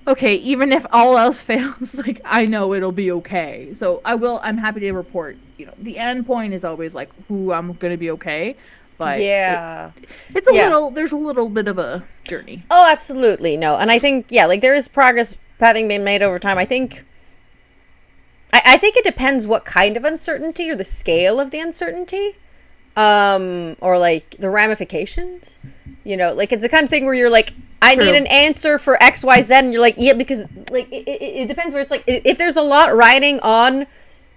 okay, even if all else fails, like I know it'll be okay. So I'm happy to report, you know, the end point is always like, I'm going to be okay. But it's there's a little bit of a journey. Oh, absolutely. No. And I think, like there is progress having been made over time. I think it depends what kind of uncertainty or the scale of the uncertainty, or like the ramifications, you know, like it's the kind of thing where you're like, I need an answer for X, Y, Z. And you're like, yeah, because like, it depends where it's like, if there's a lot riding on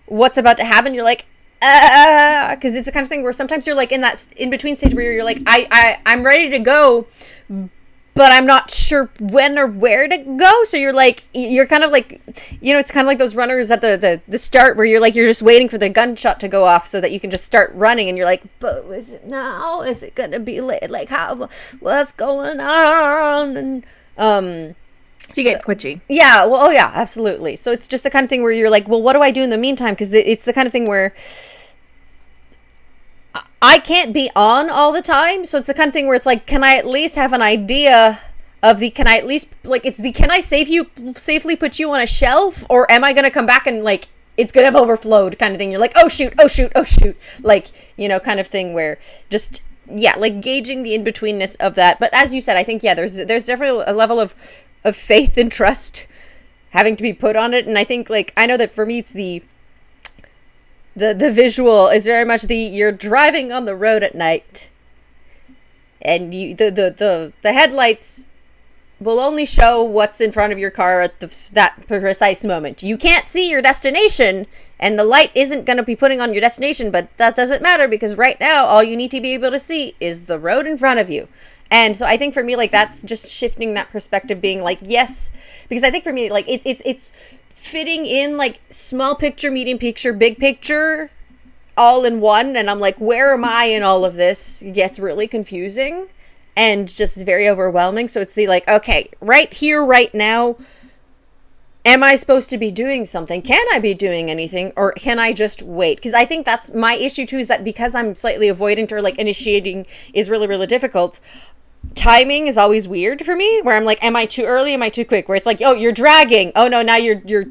what's about to happen, you're like, because it's the kind of thing where sometimes you're like in that in-between stage where you're like, I'm ready to go, but I'm not sure when or where to go. So you're like, you're kind of like, you know, it's kind of like those runners at the start where you're like, you're just waiting for the gunshot to go off so that you can just start running. And you're like, but is it now? Is it going to be late? Like, what's going on? And, so you get twitchy. Yeah. Well, yeah, absolutely. So it's just the kind of thing where you're like, well, what do I do in the meantime? Because it's the kind of thing where I can't be on all the time. So it's the kind of thing where it's like, can I at least have an idea of can I at least, like, can I safely put you on a shelf? Or am I going to come back and like, it's going to have overflowed kind of thing. You're like, oh shoot. Like, you know, kind of thing where just, like gauging the in-betweenness of that. But as you said, I think, there's definitely a level of faith and trust having to be put on it. And I think, like, I know that for me, it's the visual is very much you're driving on the road at night, and the headlights will only show what's in front of your car at that precise moment. You can't see your destination, and the light isn't going to be putting on your destination, but that doesn't matter because right now all you need to be able to see is the road in front of you. And so I think for me, like, that's just shifting that perspective, being like, yes, because I think for me, like, it's fitting in, like, small picture, medium picture, big picture, all in one. And I'm like, where am I in all of this? It gets really confusing and just very overwhelming. So it's the like, okay, right here, right now, am I supposed to be doing something? Can I be doing anything? Or can I just wait? Because I think that's my issue too, is that because I'm slightly avoidant, or like initiating is really, really difficult, timing is always weird for me, where I'm like, am I too early? Am I too quick? Where it's like, oh, you're dragging. Oh no, now you're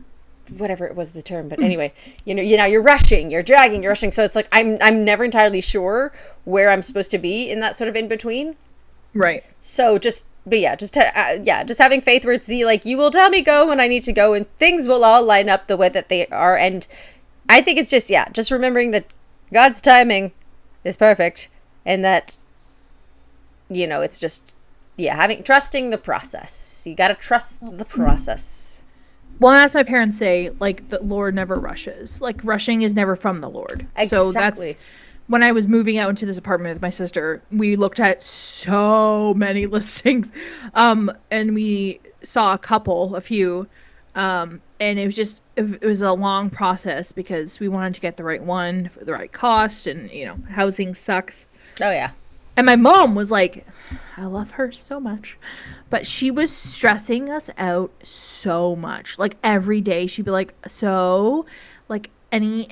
whatever it was the term, but anyway, you know, you're rushing, you're dragging, you're rushing. So it's like, I'm never entirely sure where I'm supposed to be in that sort of in between. Right. So just having faith where it's the, like, you will tell me go when I need to go, and things will all line up the way that they are. And I think it's just remembering that God's timing is perfect, and that, you know, it's just, trusting the process. You got to trust the process. Well, as my parents say, like, the Lord never rushes. Like, rushing is never from the Lord. Exactly. So that's, when I was moving out into this apartment with my sister, we looked at so many listings, and we saw a few, and it was a long process because we wanted to get the right one for the right cost, and, you know, housing sucks. Oh yeah. And my mom was like, I love her so much, but she was stressing us out so much. Like, every day she'd be like, so, like, any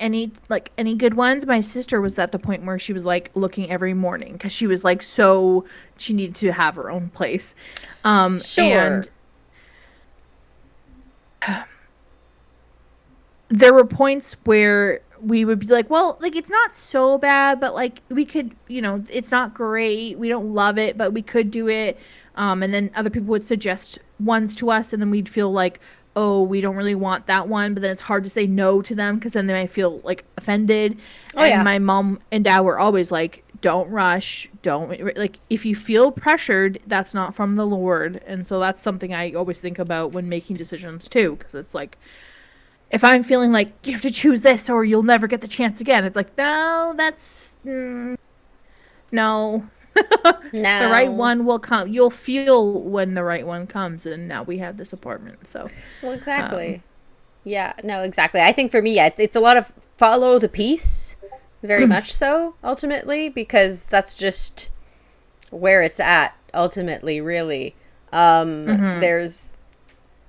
good ones? My sister was at the point where she was like looking every morning because she was like, so she needed to have her own place. Sure. And there were points where we would be like, well, like, it's not so bad, but like, we could, you know, it's not great, we don't love it, but we could do it. And then other people would suggest ones to us, and then we'd feel like, oh, we don't really want that one, but then it's hard to say no to them because then they might feel like offended. My mom and dad were always like, don't rush, don't, like, if you feel pressured, that's not from the Lord. And so that's something I always think about when making decisions too, because it's like, if I'm feeling like you have to choose this or you'll never get the chance again, it's like, no, that's no. No. The right one will come. You'll feel when the right one comes, and now we have this apartment. So, well, exactly. Exactly. I think for me, it's a lot of follow the peace, very much so, ultimately, because that's just where it's at, ultimately, really. There's,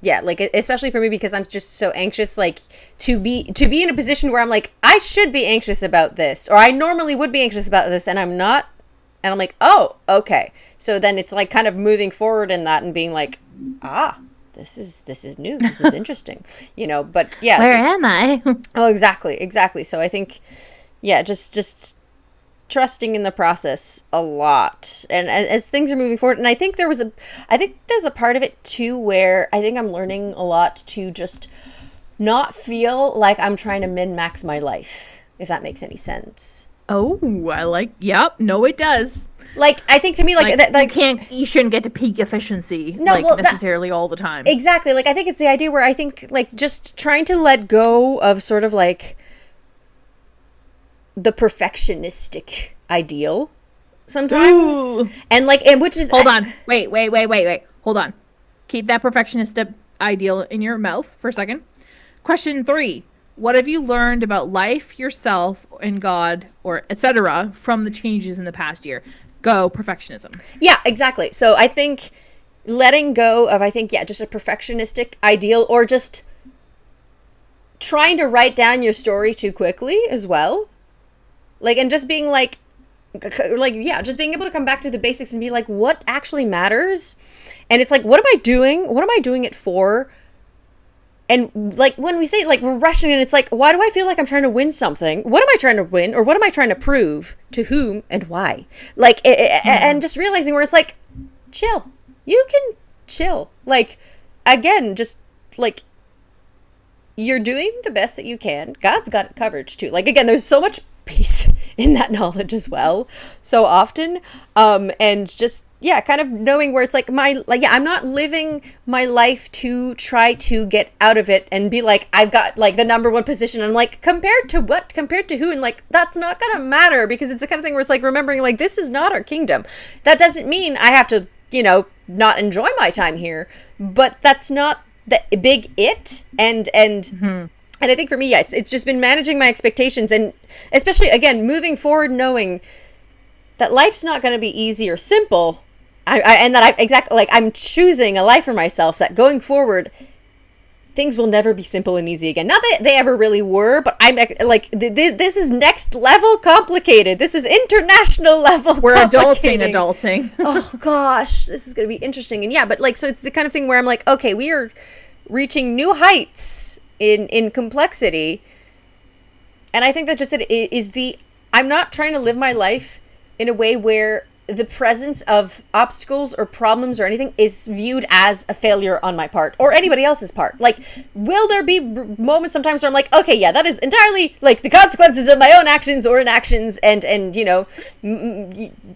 like, especially for me, because I'm just so anxious, like, to be in a position where I'm like, I should be anxious about this, or I normally would be anxious about this, and I'm not. And I'm like, oh, okay. So then it's like kind of moving forward in that and being like, this is new. This is interesting, you know, but yeah. Where am I? Oh, exactly. So I think, just trusting in the process a lot. And as things are moving forward, and I think there's a part of it too, where I think I'm learning a lot to just not feel like I'm trying to min-max my life, if that makes any sense. Oh, yep. No, it does. Like, I think to me, you shouldn't get to peak efficiency, necessarily all the time. Exactly. Like, I think it's the idea where I think, like, just trying to let go of sort of like the perfectionistic ideal sometimes. Ooh. And which is, hold on. Wait. Hold on. Keep that perfectionist ideal in your mouth for a second. Question 3. What have you learned about life, yourself, and God, or etc., from the changes in the past year? Go, perfectionism. Yeah, exactly. So I think letting go of, just a perfectionistic ideal, or just trying to write down your story too quickly as well. Like, and just being just being able to come back to the basics and be like, what actually matters? And it's like, what am I doing? What am I doing it for? And, like, when we say, like, we're rushing, and it's like, why do I feel like I'm trying to win something? What am I trying to win? Or what am I trying to prove? To whom and why? Like, and just realizing where it's like, chill. You can chill. Like, again, just, like, you're doing the best that you can. God's got it covered, too. Like, again, there's so much peace in that knowledge as well so often. And just, yeah, kind of knowing where it's like I'm not living my life to try to get out of it and be like, I've got like the number one position. I'm like, compared to what? Compared to who? And like, that's not going to matter, because it's the kind of thing where it's like remembering like, this is not our kingdom. That doesn't mean I have to, not enjoy my time here, but that's not the big it. And I think for me, yeah, it's just been managing my expectations, and especially, again, moving forward, knowing that life's not going to be easy or simple. I'm choosing a life for myself that going forward, things will never be simple and easy again. Not that they ever really were, but I'm like, this is next level complicated. This is international level. We're adulting. Oh gosh, this is going to be interesting. And yeah, but like, so it's the kind of thing where I'm like, okay, we are reaching new heights in complexity. And I think that just I'm not trying to live my life in a way where the presence of obstacles or problems or anything is viewed as a failure on my part or anybody else's part. Like, will there be moments sometimes where I'm like, okay, yeah, that is entirely like the consequences of my own actions or inactions, and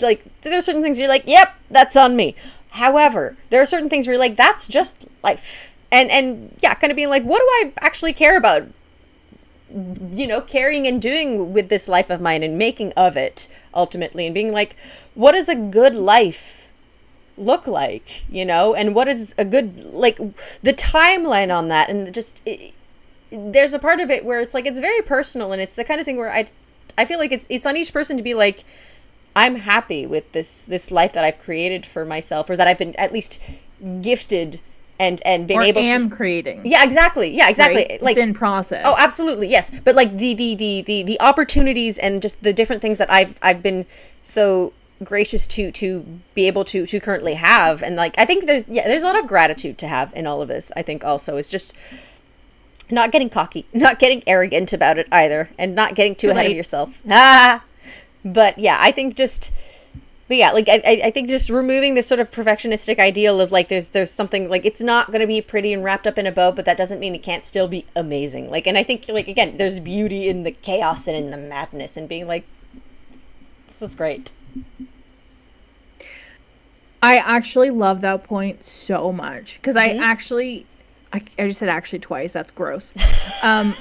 like there are certain things where you're like, yep, that's on me. However, there are certain things where you're like, that's just life. And yeah, kind of being like, what do I actually care about? Carrying and doing with this life of mine and making of it ultimately, and being like, what does a good life look like, and what is a good, like, the timeline on that. And just there's a part of it where it's like, it's very personal, and it's the kind of thing where I feel like it's on each person to be like, I'm happy with this life that I've created for myself, or that I've been at least gifted and being able to am creating. Yeah, exactly. Right? Like, it's in process. Oh, absolutely. Yes. But like the opportunities and just the different things that I've been so gracious to be able to currently have. And like, I think there's a lot of gratitude to have in all of this. I think also is just not getting cocky, not getting arrogant about it either, and not getting too ahead of yourself. But yeah, I think just, but yeah, like I think just removing this sort of perfectionistic ideal of like there's something like, it's not going to be pretty and wrapped up in a bow, but that doesn't mean it can't still be amazing. Like, and I think like, again, there's beauty in the chaos and in the madness, and being like, this is great. I actually love that point so much, because I just said actually twice. That's gross. I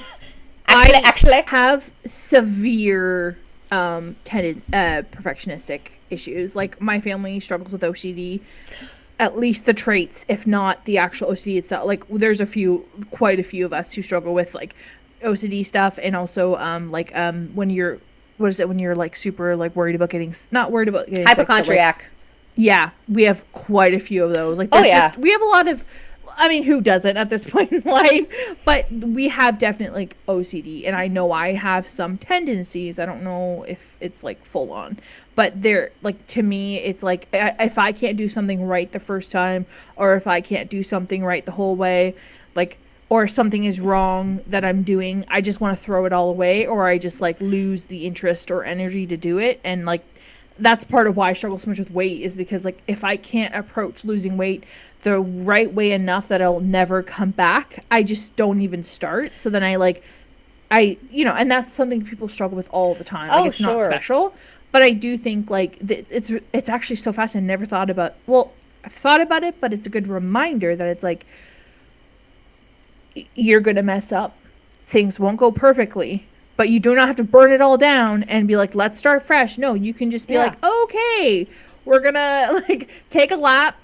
have severe perfectionistic issues. Like, my family struggles with OCD, at least the traits, if not the actual OCD itself. Like, there's quite a few of us who struggle with like OCD stuff, and also when you're like super like worried about getting hypochondriac. Sick, yeah, we have quite a few of those. Like, we have a lot of, I mean, who doesn't at this point in life? But we have definitely like OCD, and I know I have some tendencies. I don't know if it's like full on, but they're like, to me, it's like, if I can't do something right the first time, or if I can't do something right the whole way, like, or something is wrong that I'm doing, I just want to throw it all away, or I just like lose the interest or energy to do it. And like, that's part of why I struggle so much with weight, is because like, if I can't approach losing weight the right way enough that I'll never come back, I just don't even start. So then and that's something people struggle with all the time. Like, it's not special, but I do think like it's actually so fast. I never thought about, well, I've thought about it, but it's a good reminder that it's like, you're gonna mess up, things won't go perfectly, but you do not have to burn it all down and be like, let's start fresh. No, you can just be like, okay, we're gonna like take a lap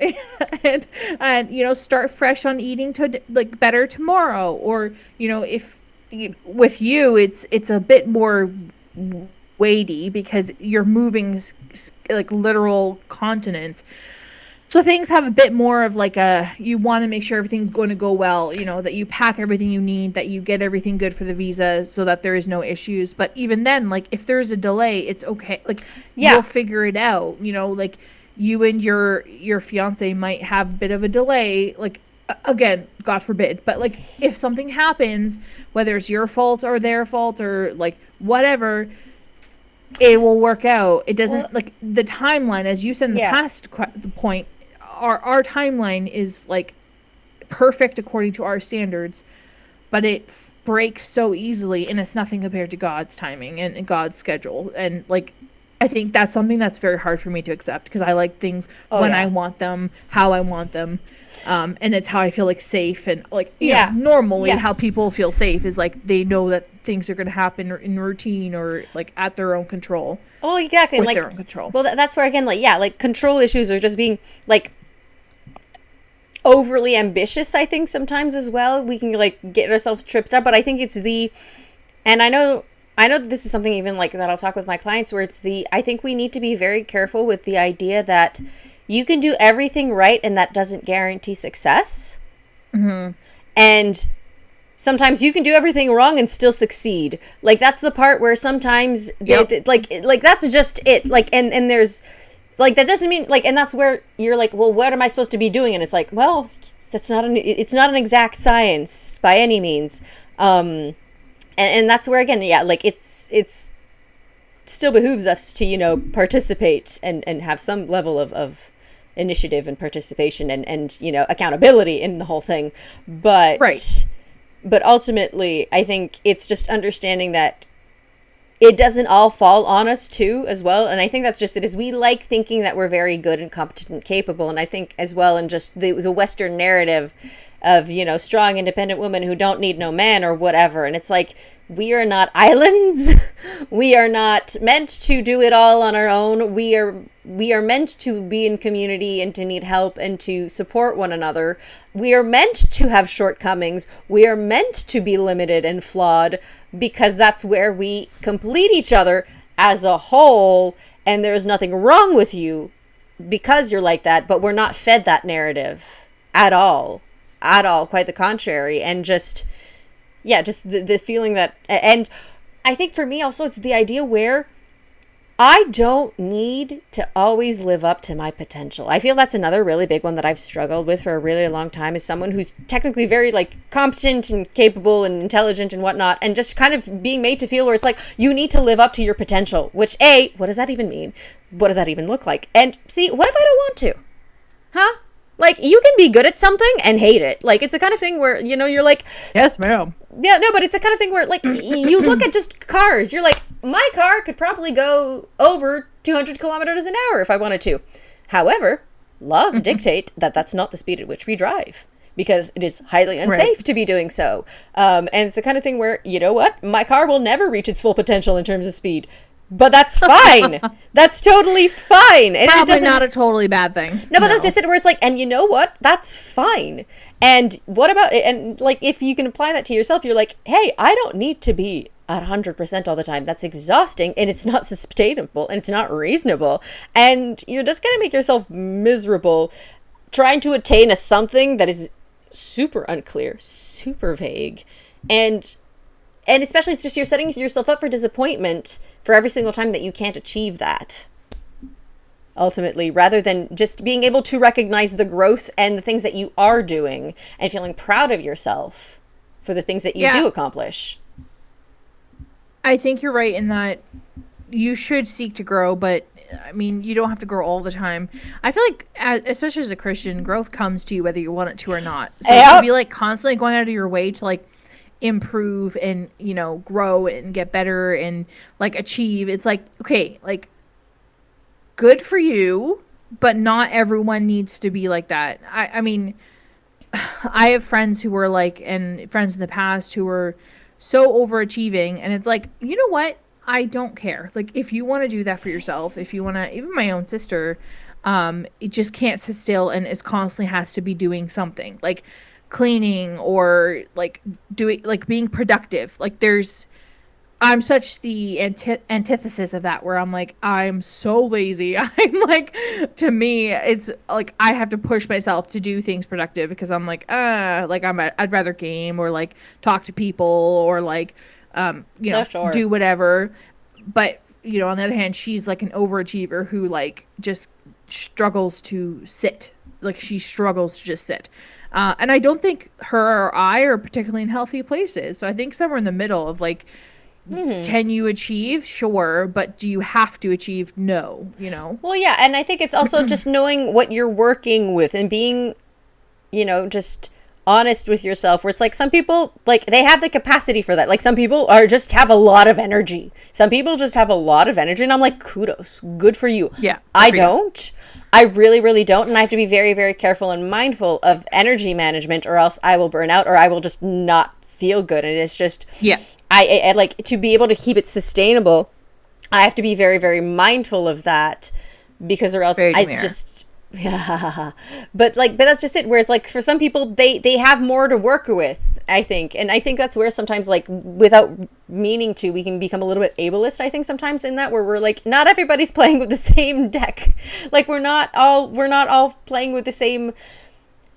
and start fresh on eating to like better tomorrow. Or if with you it's a bit more weighty, because you're moving like literal continents. So things have a bit more of like you want to make sure everything's going to go well, that you pack everything you need, that you get everything good for the visa so that there is no issues. But even then, like, if there's a delay, it's okay. Like, you'll figure it out, like you and your fiance might have a bit of a delay, like, again, God forbid. But like, if something happens, whether it's your fault or their fault or like whatever, it will work out. It doesn't, like, the timeline, as you said in the past point, our timeline is like perfect according to our standards, but it breaks so easily, and it's nothing compared to God's timing and God's schedule. And like, I think that's something that's very hard for me to accept, because I like things when I want them, how I want them. And it's how I feel like safe, and like, normally how people feel safe is like they know that things are going to happen in routine or like at their own control. Oh, exactly. With like their own control. Well, that's where again, like, like control issues are just being like overly ambitious. I think sometimes as well, we can like get ourselves tripped up, but I think it's and I know that this is something even like that I'll talk with my clients, where it's I think we need to be very careful with the idea that you can do everything right and that doesn't guarantee success. Mm-hmm. And sometimes you can do everything wrong and still succeed. Like, that's the part where sometimes like that's just it. Like, and there's like, that doesn't mean like, and that's where you're like, well, what am I supposed to be doing? And it's like, well, it's not an exact science by any means. And that's where, again, like it's still behooves us to, participate and have some level of initiative and participation and accountability in the whole thing. But but ultimately, I think it's just understanding that it doesn't all fall on us too as well. And I think that's just it, is we like thinking that we're very good and competent and capable. And I think as well, in just the Western narrative of, strong, independent women who don't need no man or whatever. And it's like, we are not islands. We are not meant to do it all on our own. We are meant to be in community and to need help and to support one another. We are meant to have shortcomings. We are meant to be limited and flawed, because that's where we complete each other as a whole. And there is nothing wrong with you because you're like that, but we're not fed that narrative at all. Quite the contrary. And just the feeling that, and I think for me also, it's the idea where I don't need to always live up to my potential. I feel that's another really big one that I've struggled with for a really long time, as someone who's technically very like competent and capable and intelligent and whatnot, and just kind of being made to feel where it's like, you need to live up to your potential, which what does that even mean? What does that even look like? And see, what if I don't want to? Huh? Like, you can be good at something and hate it. Like, it's the kind of thing where, you're like... Yes, ma'am. Yeah, no, but it's the kind of thing where, like, you look at just cars. You're like, my car could probably go over 200 kilometers an hour if I wanted to. However, laws dictate that that's not the speed at which we drive, because it is highly unsafe to be doing so. And it's the kind of thing where, you know what? My car will never reach its full potential in terms of speed. But that's fine. That's totally fine. And probably not a totally bad thing. No, but that's just it, where it's like, and you know what? That's fine. And what about it? And like, if you can apply that to yourself, you're like, hey, I don't need to be 100% all the time. That's exhausting, and it's not sustainable, and it's not reasonable. And you're just going to make yourself miserable trying to attain a something that is super unclear, super vague. And especially, it's just, you're setting yourself up for disappointment for every single time that you can't achieve that, ultimately, rather than just being able to recognize the growth and the things that you are doing and feeling proud of yourself for the things that you do accomplish. I think you're right in that you should seek to grow, but I mean, you don't have to grow all the time. I feel like, especially as a Christian, growth comes to you whether you want it to or not. So to be like constantly going out of your way to like improve and grow and get better and like achieve, it's like, okay, like, good for you, but not everyone needs to be like that. I mean, I have friends who were like, and friends in the past who were so overachieving, and it's like, you know what, I don't care. Like, if you want to do that for yourself, if you want to, even my own sister, it just can't sit still and is constantly has to be doing something like cleaning or like doing, like being productive. Like, I'm such the antithesis of that, where I'm like, I'm so lazy. I'm like, to me, it's like I have to push myself to do things productive, because I'm like, I'd rather game or like talk to people or like, do whatever. But, on the other hand, she's like an overachiever who like just struggles to sit. Like, she struggles to just sit. And I don't think her or I are particularly in healthy places. So I think somewhere in the middle of like, can you achieve? Sure. But do you have to achieve? No, Well, yeah. And I think it's also just knowing what you're working with and being, just honest with yourself, where it's like some people, like, they have the capacity for that. Like, some people are just have a lot of energy. Some people just have a lot of energy, and I'm like, kudos, good for you. Yeah, I don't. I really, really don't, and I have to be very, very careful and mindful of energy management, or else I will burn out, or I will just not feel good. And it's just, yeah, I like to be able to keep it sustainable. I have to be very, very mindful of that, because or else it's just, yeah. But that's just it. Whereas, like, for some people, they have more to work with, I think. And I think that's where sometimes, like, without meaning to, we can become a little bit ableist, I think, sometimes, in that, where we're like, not everybody's playing with the same deck. Like, we're not all playing with the same,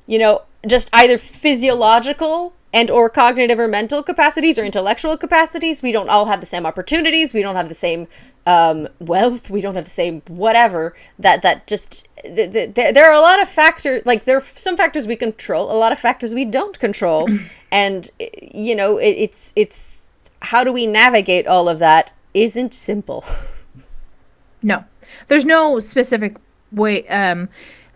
you know, just either physiological and or cognitive or mental capacities or intellectual capacities. We don't all have the same opportunities. We don't have the same wealth. We don't have the same whatever. That just, there are a lot of factors. Like, there are some factors we control, a lot of factors we don't control. And, you know, it's how do we navigate all of that isn't simple. No, there's no specific way,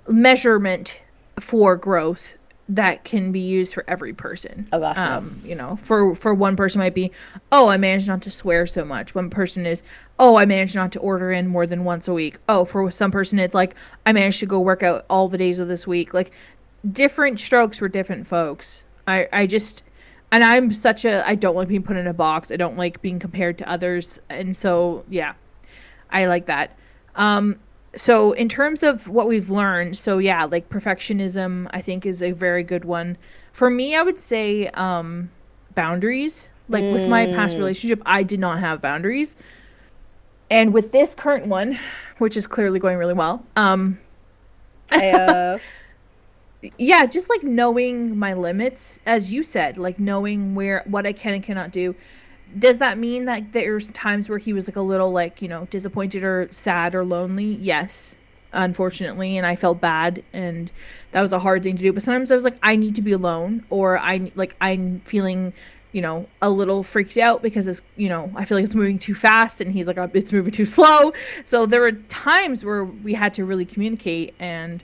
measurement for growth that can be used for every person. Oh, gosh, no. You know, for one person might be, oh, I managed not to swear so much. One person is, oh, I managed not to order in more than once a week. Oh, for some person it's like, I managed to go work out all the days of this week. Like, different strokes for different folks. I just, and I don't like being put in a box. I don't like being compared to others. And so, yeah, I like that. So in terms of what we've learned, so yeah, like, perfectionism, I think, is a very good one. For me, I would say boundaries. Like, with my past relationship, I did not have boundaries. And with this current one, which is clearly going really well, yeah, just, like, knowing my limits, as you said, like, knowing what I can and cannot do. Does that mean that there's times where he was, like, a little, like, you know, disappointed or sad or lonely? Yes, unfortunately. And I felt bad, and that was a hard thing to do. But sometimes I was like, I need to be alone, or I'm feeling, you know, a little freaked out because it's, you know, I feel like it's moving too fast, and he's like, it's moving too slow. So there were times where we had to really communicate, and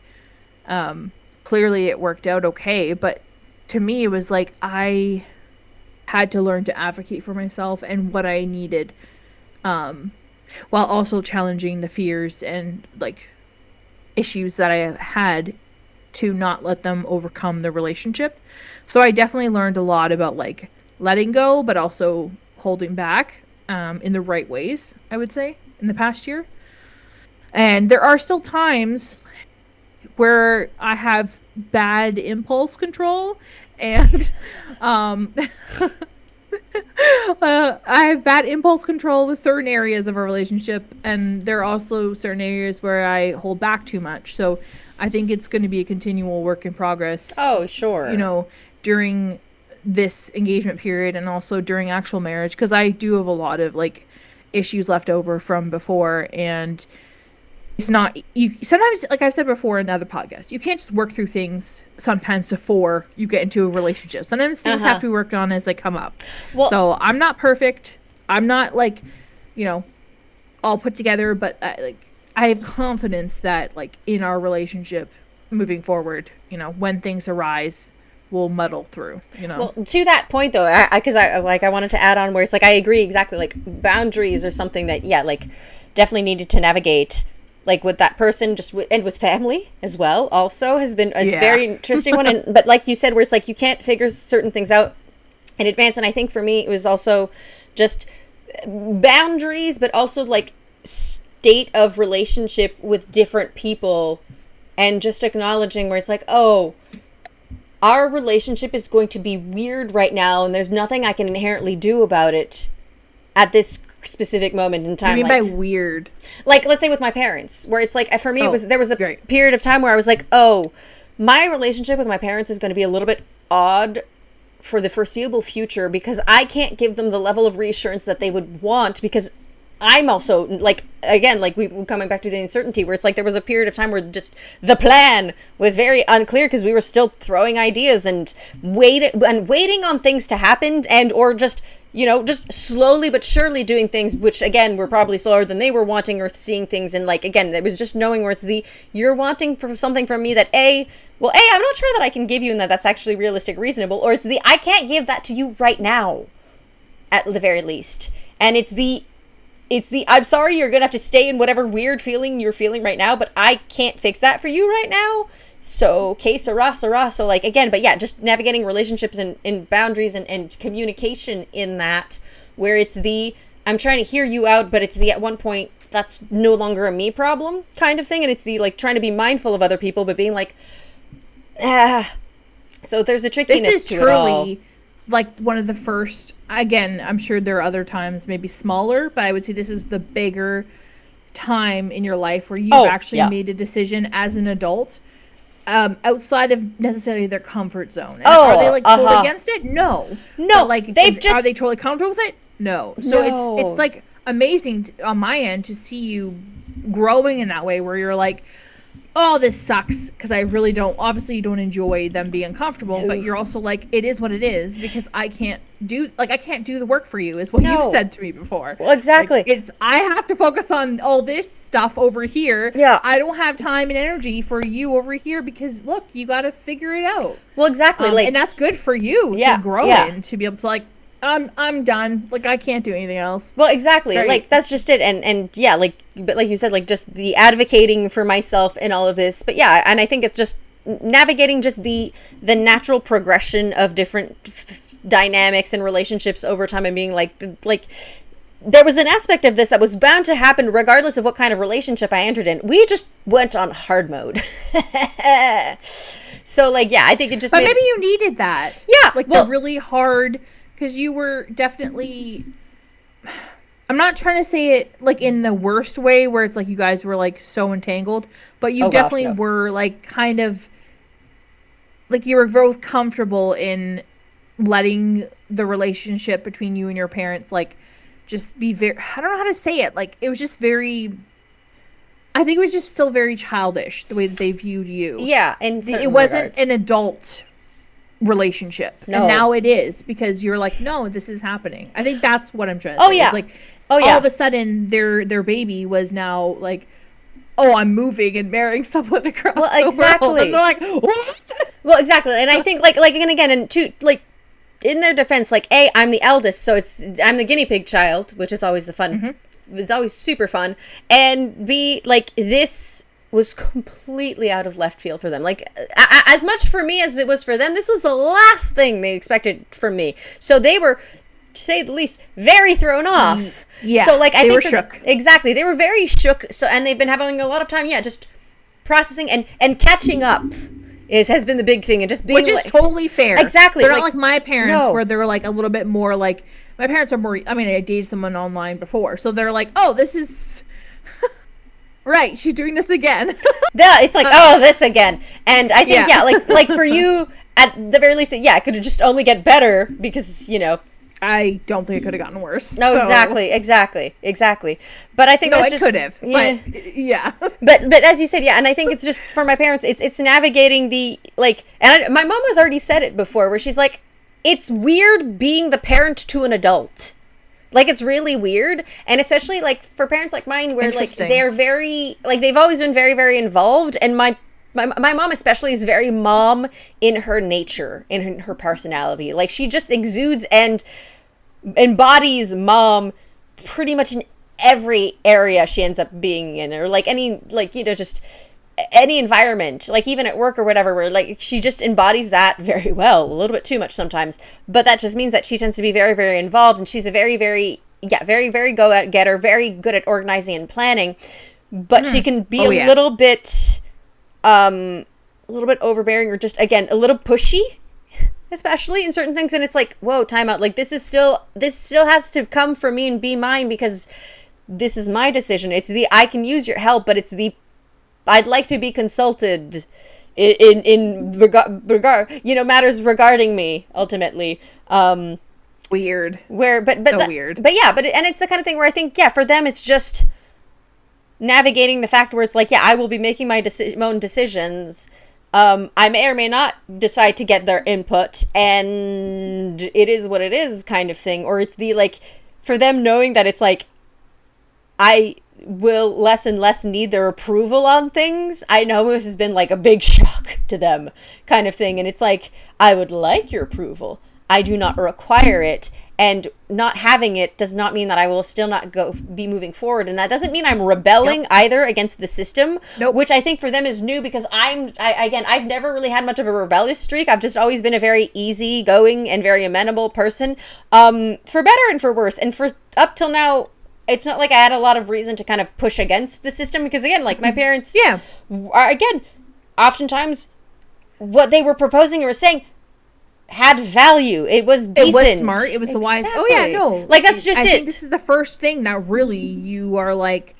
clearly it worked out okay. But to me, it was like, I had to learn to advocate for myself and what I needed, while also challenging the fears and, like, issues that I had, to not let them overcome the relationship. So I definitely learned a lot about, like, letting go, but also holding back in the right ways, I would say, in the past year. And there are still times where I have bad impulse control, and I have bad impulse control with certain areas of a relationship, and there are also certain areas where I hold back too much. So I think it's going to be a continual work in progress. Oh, sure. You know, during this engagement period, and also during actual marriage, because I do have a lot of, like, issues left over from before, and it's not, you sometimes, like I said before in another podcast, you can't just work through things sometimes before you get into a relationship. Sometimes things have to be worked on as they come up. Well, so I'm not perfect. I'm not, like, you know, all put together, but I have confidence that, like, in our relationship moving forward, you know, when things arise, we'll muddle through, you know. Well, to that point though, because I wanted to add on where it's like, I agree exactly, like, boundaries are something that, yeah, like, definitely needed to navigate, like, with that person, and with family as well, also has been a very interesting one. And but like you said, where it's like, you can't figure certain things out in advance. And I think for me, it was also just boundaries, but also, like, state of relationship with different people, and just acknowledging where it's like, oh, our relationship is going to be weird right now, and there's nothing I can inherently do about it at this specific moment in time. What do you mean by weird? Like, let's say with my parents, where it's like, for me, there was a period of time where I was like, oh, my relationship with my parents is going to be a little bit odd for the foreseeable future, because I can't give them the level of reassurance that they would want, because I'm also, like, again, like, we coming back to the uncertainty, where it's like, there was a period of time where just the plan was very unclear, because we were still throwing ideas and waiting on things to happen, and or just, you know, just slowly but surely doing things, which, again, were probably slower than they were wanting, or seeing things. And, like, again, it was just knowing where it's you're wanting for something from me that, A, well, A, I'm not sure that I can give you and that that's actually realistic, reasonable, or it's the, I can't give that to you right now, at the very least. And it's the, I'm sorry, you're going to have to stay in whatever weird feeling you're feeling right now, but I can't fix that for you right now. So, que sera, sera. So, like, again, but yeah, just navigating relationships and boundaries and communication in that, where it's the, I'm trying to hear you out, but it's the, at one point, that's no longer a me problem kind of thing. And it's the, like, trying to be mindful of other people, but being like, so there's a trickiness to it all. This is truly like one of the first, again, I'm sure there are other times maybe smaller, but I would say this is the bigger time in your life where you've actually made a decision as an adult outside of necessarily their comfort zone. And are they like totally against it? No. But, like, are they totally comfortable with it? No. So it's like amazing on my end to see you growing in that way where you're like, oh, this sucks, because I really don't, obviously you don't enjoy them being uncomfortable, but you're also like, it is what it is, because I can't do the work for you, is what you've said to me before. Well, exactly. Like, I have to focus on all this stuff over here. Yeah. I don't have time and energy for you over here, because look, you got to figure it out. Well, exactly. And that's good for you to grow in, to be able to like, I'm done. Like, I can't do anything else. Well, exactly. Like, that's just it. And yeah, like, but like you said, like, just the advocating for myself in all of this. But yeah, and I think it's just navigating just the natural progression of different dynamics and relationships over time, and being like there was an aspect of this that was bound to happen regardless of what kind of relationship I entered in. We just went on hard mode. So, like, yeah, I think it just But maybe you needed that. Yeah. Like, the really hard, because you were definitely, I'm not trying to say it like in the worst way where it's like you guys were like so entangled, but you definitely were like kind of like you were both comfortable in letting the relationship between you and your parents like just be very, I don't know how to say it, like it was just very, I think it was just still very childish the way that they viewed you. Yeah, and it wasn't an adult relationship. No. And now it is, because you're like, no, this is happening. I think that's what I'm trying to say. Yeah. It's like, all of a sudden their baby was now like, oh, I'm moving and marrying someone across the world. And they're like, what? Well, exactly. And I think like and again, and to like in their defense, like, A, I'm the eldest, so I'm the guinea pig child, which is always the fun. Mm-hmm. It's always super fun. And B, like, this was completely out of left field for them. Like, as much for me as it was for them, this was the last thing they expected from me. So they were, to say the least, very thrown off. Yeah. So, like, I think were shook. Exactly. They were very shook. So, and they've been having a lot of time, just processing and catching up has been the big thing. And just being, which is totally fair. Exactly. They're not like my parents, where they're like a little bit more like, my parents are more, I mean, I dated someone online before, so they're like, oh, this is right, she's doing this again. It's like, oh, this again. And I think, like for you, at the very least, it could have just only get better, because, I don't think it could have gotten worse. No, so. Exactly. But I think no, that's it could have. But yeah. But as you said, and I think it's just for my parents, it's navigating the like, and my mom has already said it before, where she's like, it's weird being the parent to an adult. Like, it's really weird. And especially like for parents like mine, where like they're very, like, they've always been very, very involved. And my mom especially is very mom in her nature, in her personality. Like, she just exudes and embodies mom pretty much in every area she ends up being in, or like any, like, just any environment, like even at work or whatever, where like she just embodies that very well, a little bit too much sometimes, but that just means that she tends to be very, very involved, and she's a very, very very go-getter, very good at organizing and planning, but she can be a little bit overbearing, or just, again, a little pushy, especially in certain things. And it's like, whoa, time out. Like, this still has to come from me and be mine, because this is my decision. It's the, I can use your help, but it's the, I'd like to be consulted in regard, matters regarding me, ultimately. Weird. Where, but so weird. But yeah, and it's the kind of thing where I think, for them, it's just navigating the fact where it's like, I will be making my own decisions. I may or may not decide to get their input, and it is what it is kind of thing. Or it's the, like, for them knowing that it's like, will less and less need their approval on things, I know this has been like a big shock to them kind of thing. And it's like, I would like your approval. I do not require it. And not having it does not mean that I will still not be moving forward. And that doesn't mean I'm rebelling either against the system, which I think for them is new, because I've never really had much of a rebellious streak. I've just always been a very easygoing and very amenable person, for better and for worse. And for up till now, it's not like I had a lot of reason to kind of push against the system, because again, like my parents are, again, oftentimes what they were proposing or saying had value. It was decent. It was smart. It was the wise. Oh yeah, no. Like that's just I it. think this is the first thing that really you are like,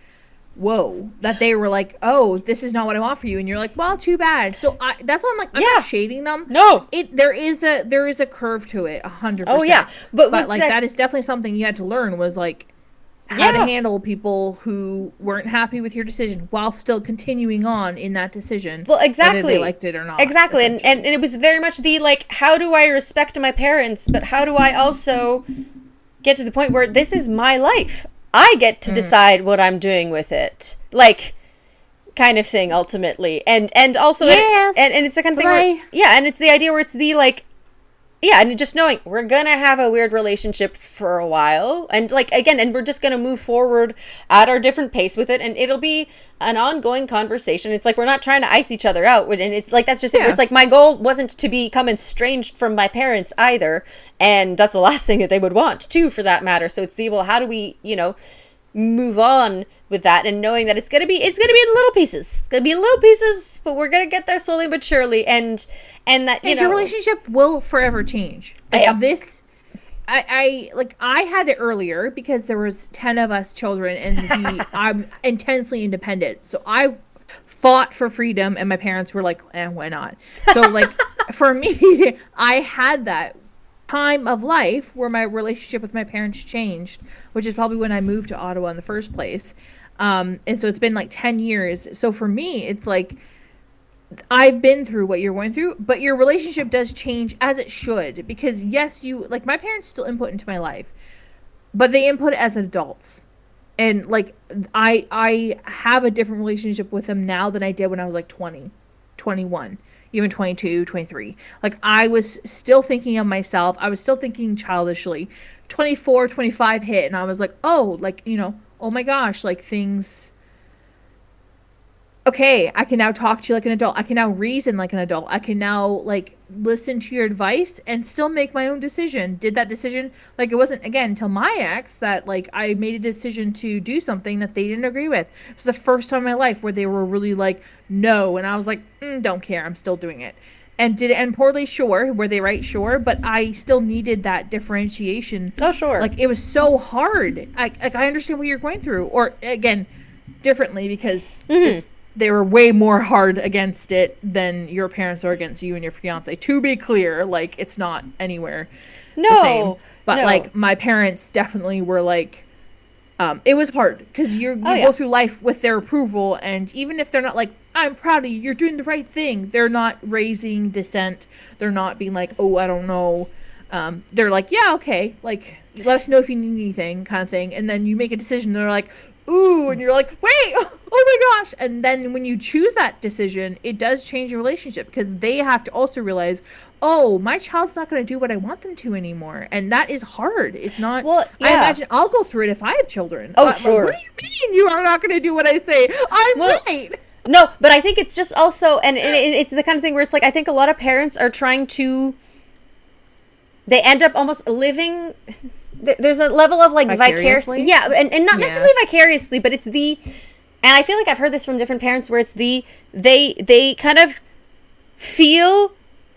whoa, that they were like, oh, this is not what I want for you, and you're like, well, too bad. So that's why I'm like, I'm not shading them. No, there is a curve to it, 100%. Oh yeah, but like that is definitely something you had to learn, was like how to handle people who weren't happy with your decision while still continuing on in that decision. Well, exactly. Whether they liked it or not. Exactly. And it was very much the, like, how do I respect my parents, but how do I also get to the point where this is my life? I get to decide what I'm doing with it. Like, kind of thing, ultimately. And also, yes, and it's the kind of thing where, and it's the idea where it's the, like, and just knowing we're gonna have a weird relationship for a while, and like again, and we're just gonna move forward at our different pace with it, and it'll be an ongoing conversation. It's like we're not trying to ice each other out, and it's like that's just it. It's like my goal wasn't to become estranged from my parents either, and that's the last thing that they would want too, for that matter. So it's the, well, how do we, move on with that, and knowing that it's gonna be in little pieces. It's gonna be in little pieces, but we're gonna get there slowly but surely, and that your relationship will forever change. Like this, I had it earlier because there was 10 of us children, and I'm intensely independent, so I fought for freedom, and my parents were like, why not? So like for me, I had that time of life where my relationship with my parents changed, which is probably when I moved to Ottawa in the first place. And so it's been like 10 years. So for me, it's like I've been through what you're going through, but your relationship does change, as it should, because yes, like my parents still input into my life, but they input as adults. And like I have a different relationship with them now than I did when I was like 20, 21. Even 22, 23. Like, I was still thinking of myself. I was still thinking childishly. 24, 25 hit, and I was like, oh, like, oh my gosh, like, things... Okay, I can now talk to you like an adult. I can now reason like an adult. I can now, like, listen to your advice and still make my own decision. Did that decision... Like, it wasn't, again, until my ex that, like, I made a decision to do something that they didn't agree with. It was the first time in my life where they were really like, no. And I was like, don't care. I'm still doing it. And did it end poorly? Sure. Were they right? Sure. But I still needed that differentiation. Oh, sure. Like, it was so hard. I understand what you're going through. Or, again, differently, because... They were way more hard against it than your parents are against you and your fiance. To be clear, like, it's not anywhere the same. But, like, my parents definitely were, like, it was hard. Because you go through life with their approval. And even if they're not like, I'm proud of you, you're doing the right thing, they're not raising dissent. They're not being like, oh, I don't know. They're like, yeah, okay. Like, let us know if you need anything, kind of thing. And then you make a decision. They're like, ooh, and you're like, wait, oh my gosh. And then when you choose that decision, it does change your relationship, because they have to also realize, oh, my child's not going to do what I want them to anymore. And that is hard. It's not, I imagine I'll go through it if I have children. Oh, sure. Like, what do you mean you are not going to do what I say? I'm right. No, but I think it's just also, and it's the kind of thing where it's like, I think a lot of parents are trying to, they end up almost living... There's a level of like vicariously, and not necessarily vicariously, but it's the, and I feel like I've heard this from different parents where it's the they kind of feel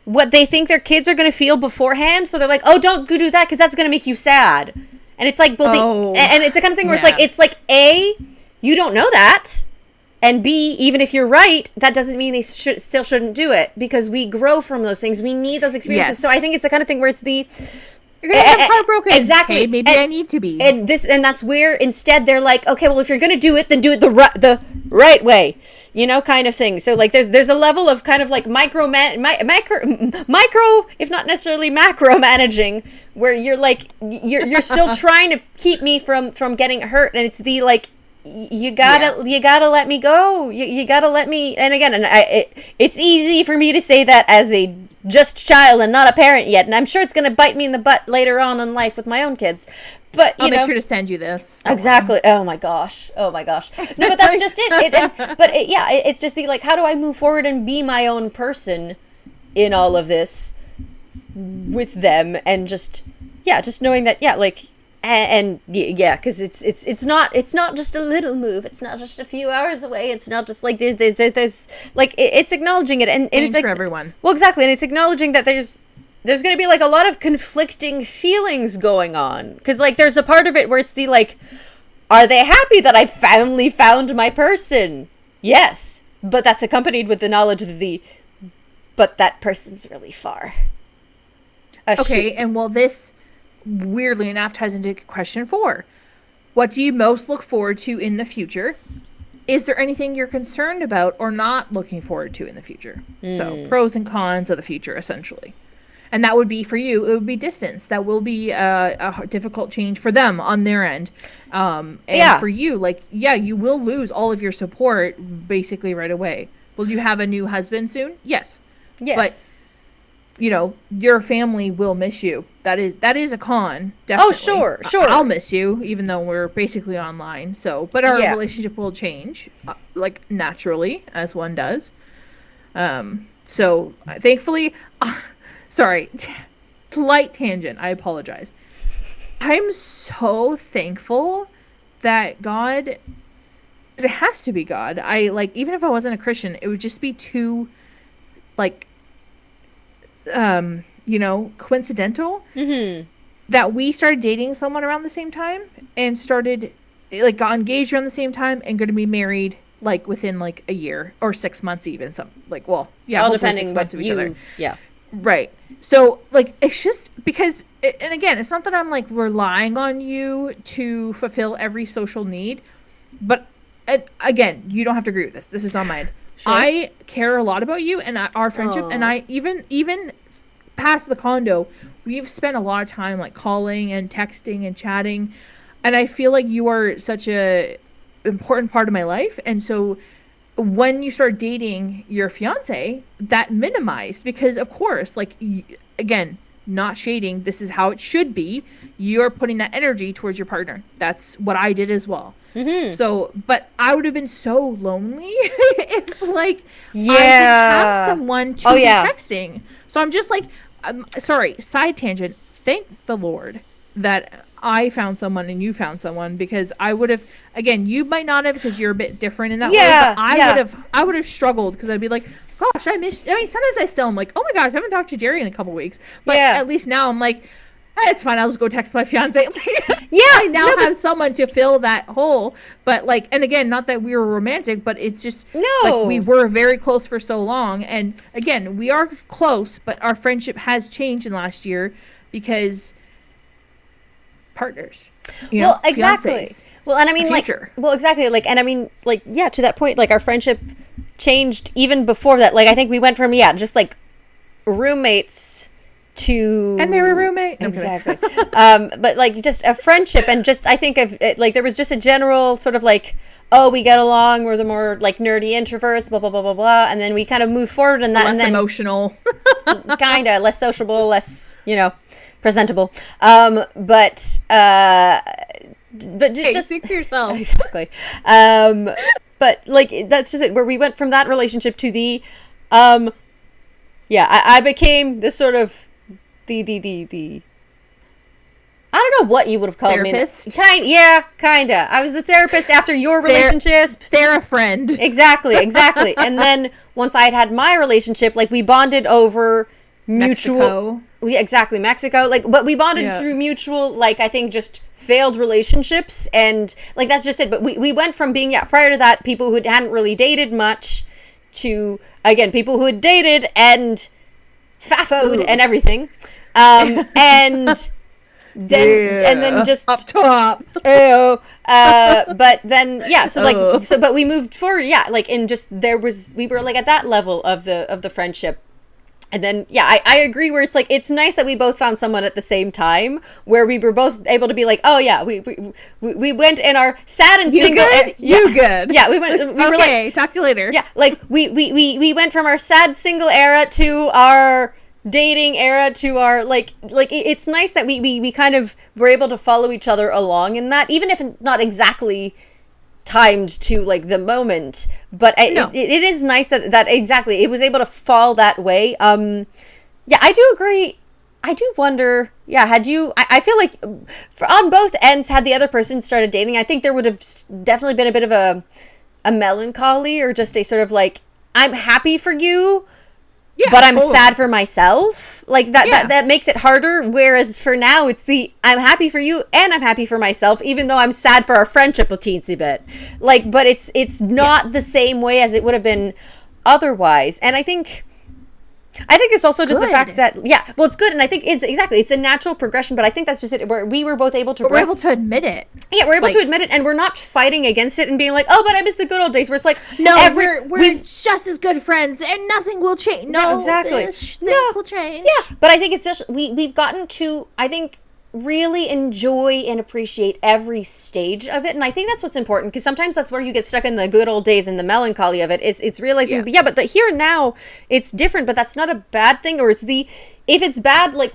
what they think their kids are going to feel beforehand, so they're like, oh, don't go do that because that's going to make you sad, and it's like, well, and it's the kind of thing where it's like A, you don't know that, and B, even if you're right, that doesn't mean they still shouldn't do it, because we grow from those things, we need those experiences. So I think it's the kind of thing where it's the, you're gonna get heartbroken. Exactly. Okay, maybe I need to be. And that's where instead they're like, okay, well, if you're gonna do it, then do it the right way, kind of thing. So like, there's a level of kind of like micro, if not necessarily macro managing, where you're like, you're still trying to keep me from getting hurt, and it's the like, you gotta let me go. You gotta let me. And again, it's easy for me to say that as a just child and not a parent yet, and I'm sure it's gonna bite me in the butt later on in life with my own kids. But I'll make sure to send you this. Exactly. Oh my gosh. No, but that's just it. It's just the, like, how do I move forward and be my own person in all of this with them, and just knowing that, because it's not just a little move. It's not just a few hours away. It's not just like there's like, it's acknowledging it, and it's like, for everyone. Well, exactly, and it's acknowledging that there's going to be like a lot of conflicting feelings going on, because like there's a part of it where it's the like, are they happy that I finally found my person? Yes, but that's accompanied with the knowledge of but that person's really far. Okay, and well, this weirdly enough ties into question 4. What do you most look forward to in the future? Is there anything you're concerned about or not looking forward to in the future? So pros and cons of the future, essentially. And that would be, for you, it would be distance. That will be a difficult change for them on their end. For you, like, you will lose all of your support basically right away. Will you have a new husband soon? Yes. But, your family will miss you. That is a con, definitely. Oh, sure. I'll miss you, even though we're basically online. But our relationship will change, like, naturally, as one does. Thankfully... Sorry, slight tangent. I apologize. I'm so thankful that God, because it has to be God. Even if I wasn't a Christian, it would just be too, coincidental that we started dating someone around the same time and got engaged around the same time and going to be married within a year or 6 months even. All depending 6 months of each other. Yeah. Right. So, it's just because, and again, it's not that I'm, relying on you to fulfill every social need, but, again, you don't have to agree with this. This is on my end. Sure. I care a lot about you and our friendship, and I, even past the condo, we've spent a lot of time, calling and texting and chatting, and I feel like you are such a important part of my life, and so... when you start dating your fiance, that minimized, because of course, again, not shading, this is how it should be. You're putting that energy towards your partner. That's what I did as well. So, but I would have been so lonely if I didn't have someone to be texting. So I'm just sorry, side tangent. Thank the Lord that I found someone and you found someone, because I would have, again, you might not have, because you're a bit different in that way, but I would have struggled, because I'd be like, gosh, sometimes I still am like, oh my gosh, I haven't talked to Gerry in a couple weeks, but at least now I'm like, it's fine, I'll just go text my fiance. I now have someone to fill that hole, but and again, not that we were romantic, but it's just we were very close for so long, and again, we are close, but our friendship has changed in the last year because partners, exactly. Fiancés, well, and I mean, exactly, and I mean, to that point, our friendship changed even before that. I think we went from just roommates to, and they were roommates, exactly. But just a friendship, and just I think of it, there was just a general sort of we get along, we're the more nerdy introverts, blah blah blah blah blah, and then we kind of move forward in that, less and then emotional, kind of less sociable, less presentable, but just speak for yourself. Exactly. But that's just it, where we went from that relationship to the I became this sort of the I don't know what you would have called therapist? Me. Kinda. I was the therapist after your relationship. They're a friend. Exactly. And then once I had my relationship, we bonded over mutual. Mexico. But we bonded through mutual, I think just failed relationships, and that's just it. But we went from being prior to that people who hadn't really dated much to, again, people who had dated and fafoed and everything, and then just up top. But then but we moved forward, in just we were at that level of the friendship. And then, yeah, I agree where it's like, it's nice that we both found someone at the same time where we were both able to be like, oh yeah, we went in our sad and single. Good? You good? Yeah, we went, we were like, talk to you later. yeah, like we went from our sad single era to our dating era to our like it's nice that we kind of were able to follow each other along in that, even if not exactly timed to like the moment, but it is nice that exactly it was able to fall that way. Yeah, I do agree. I do wonder, yeah, I feel like on both ends, had the other person started dating, I think there would have definitely been a bit of a melancholy, or just a sort of like, I'm happy for you, but I'm sad for myself. Like that makes it harder. Whereas for now, it's I'm happy for you and I'm happy for myself, even though I'm sad for our friendship a teensy bit. Like, but it's not the same way as it would have been otherwise. And I think it's also just the fact that, well, it's good. And I think it's a natural progression, but I think that's just it, where we were both able to, we're able to admit it. Yeah, we're able to admit it, and we're not fighting against it and being like, oh, but I miss the good old days, where it's like, no, we're just as good friends and nothing will change. No, exactly. Things will change. Yeah, but I think it's just, we've gotten to, I think, really enjoy and appreciate every stage of it, and I think that's what's important, because sometimes that's where you get stuck in the good old days and the melancholy of it. It's realizing, but the here and now, it's different, but that's not a bad thing. Or it's if it's bad, like,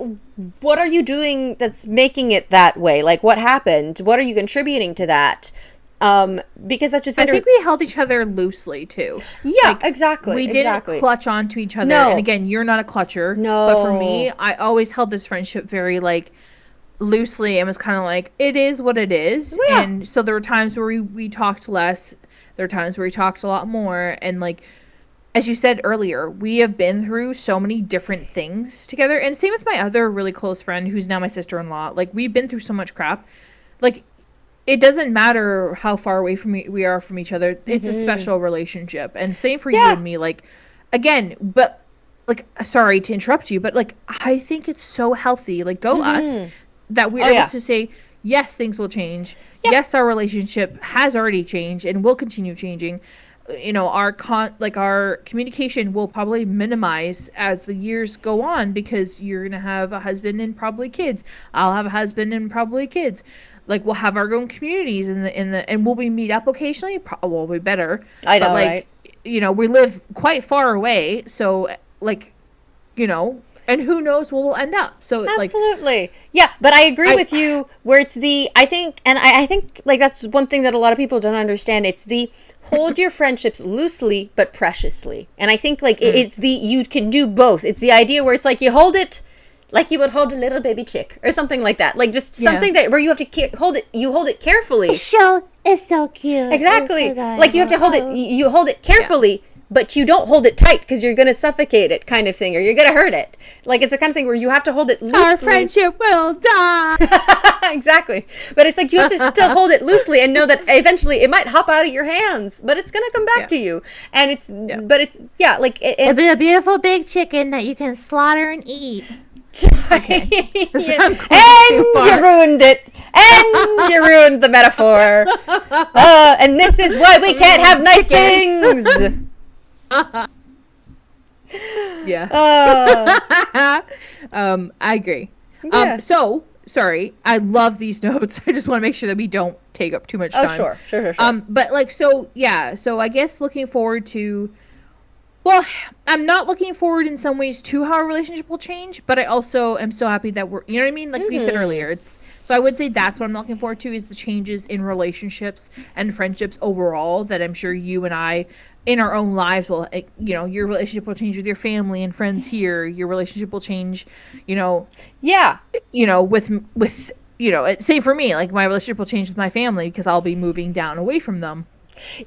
what are you doing that's making it that way? Like, what happened? What are you contributing to that? Because that's just, I think we held each other loosely too. Yeah, like, exactly. We didn't clutch onto each other. No. And again, you're not a clutcher. No. But for me, I always held this friendship very like loosely, and was kind of like, it is what it is. Yeah. And so there were times where we talked less, there were times where we talked a lot more, and like, as you said earlier, we have been through so many different things together. And same with my other really close friend, who's now my sister-in-law. Like, we've been through so much crap. Like, it doesn't matter how far away from we are from each other. It's a special relationship. And same for you and me. Like, again, but like, sorry to interrupt you, but like, I think it's so healthy, like, go us, that we're able to say, yes, things will change. Yeah. Yes, our relationship has already changed and will continue changing. You know, our communication will probably minimize as the years go on, because you're going to have a husband and probably kids. I'll have a husband and probably kids. Like, we'll have our own communities and will we meet up occasionally? Well, we better. I know, but, like, right? You know, we live quite far away. So, like, you know, and who knows where we'll end up. So absolutely. Like, yeah, but I agree with you where it's I think like that's one thing that a lot of people don't understand. It's hold your friendships loosely but preciously. And I think like it's you can do both. It's the idea where it's like you hold it like you would hold a little baby chick or something like that. Like just something that where you have to hold it carefully. It's so cute. Exactly. Like you have to hold it. You hold it carefully. Yeah. But you don't hold it tight, because you're going to suffocate it, kind of thing, or you're going to hurt it. Like, it's a kind of thing where you have to hold it loosely. Our friendship will die. Exactly. But it's like you have to still hold it loosely and know that eventually it might hop out of your hands, but it's going to come back to you. And it's, but it's, like... It'll be a beautiful big chicken that you can slaughter and eat. Okay. And you ruined it. And you ruined the metaphor. And this is why we can't have nice things. Yeah. I agree. Yeah. So sorry, I love these notes. I just want to make sure that we don't take up too much time. Oh, sure. But like, so I guess looking forward to, well, I'm not looking forward in some ways to how our relationship will change, but I also am so happy that we're, you know what I mean? Like you said earlier, so I would say that's what I'm looking forward to, is the changes in relationships and friendships overall, that I'm sure you and I in our own lives will, you know, your relationship will change with your family and friends here. Your relationship will change, you know. Yeah. You know, with, you know, same for me, like my relationship will change with my family, because I'll be moving down away from them.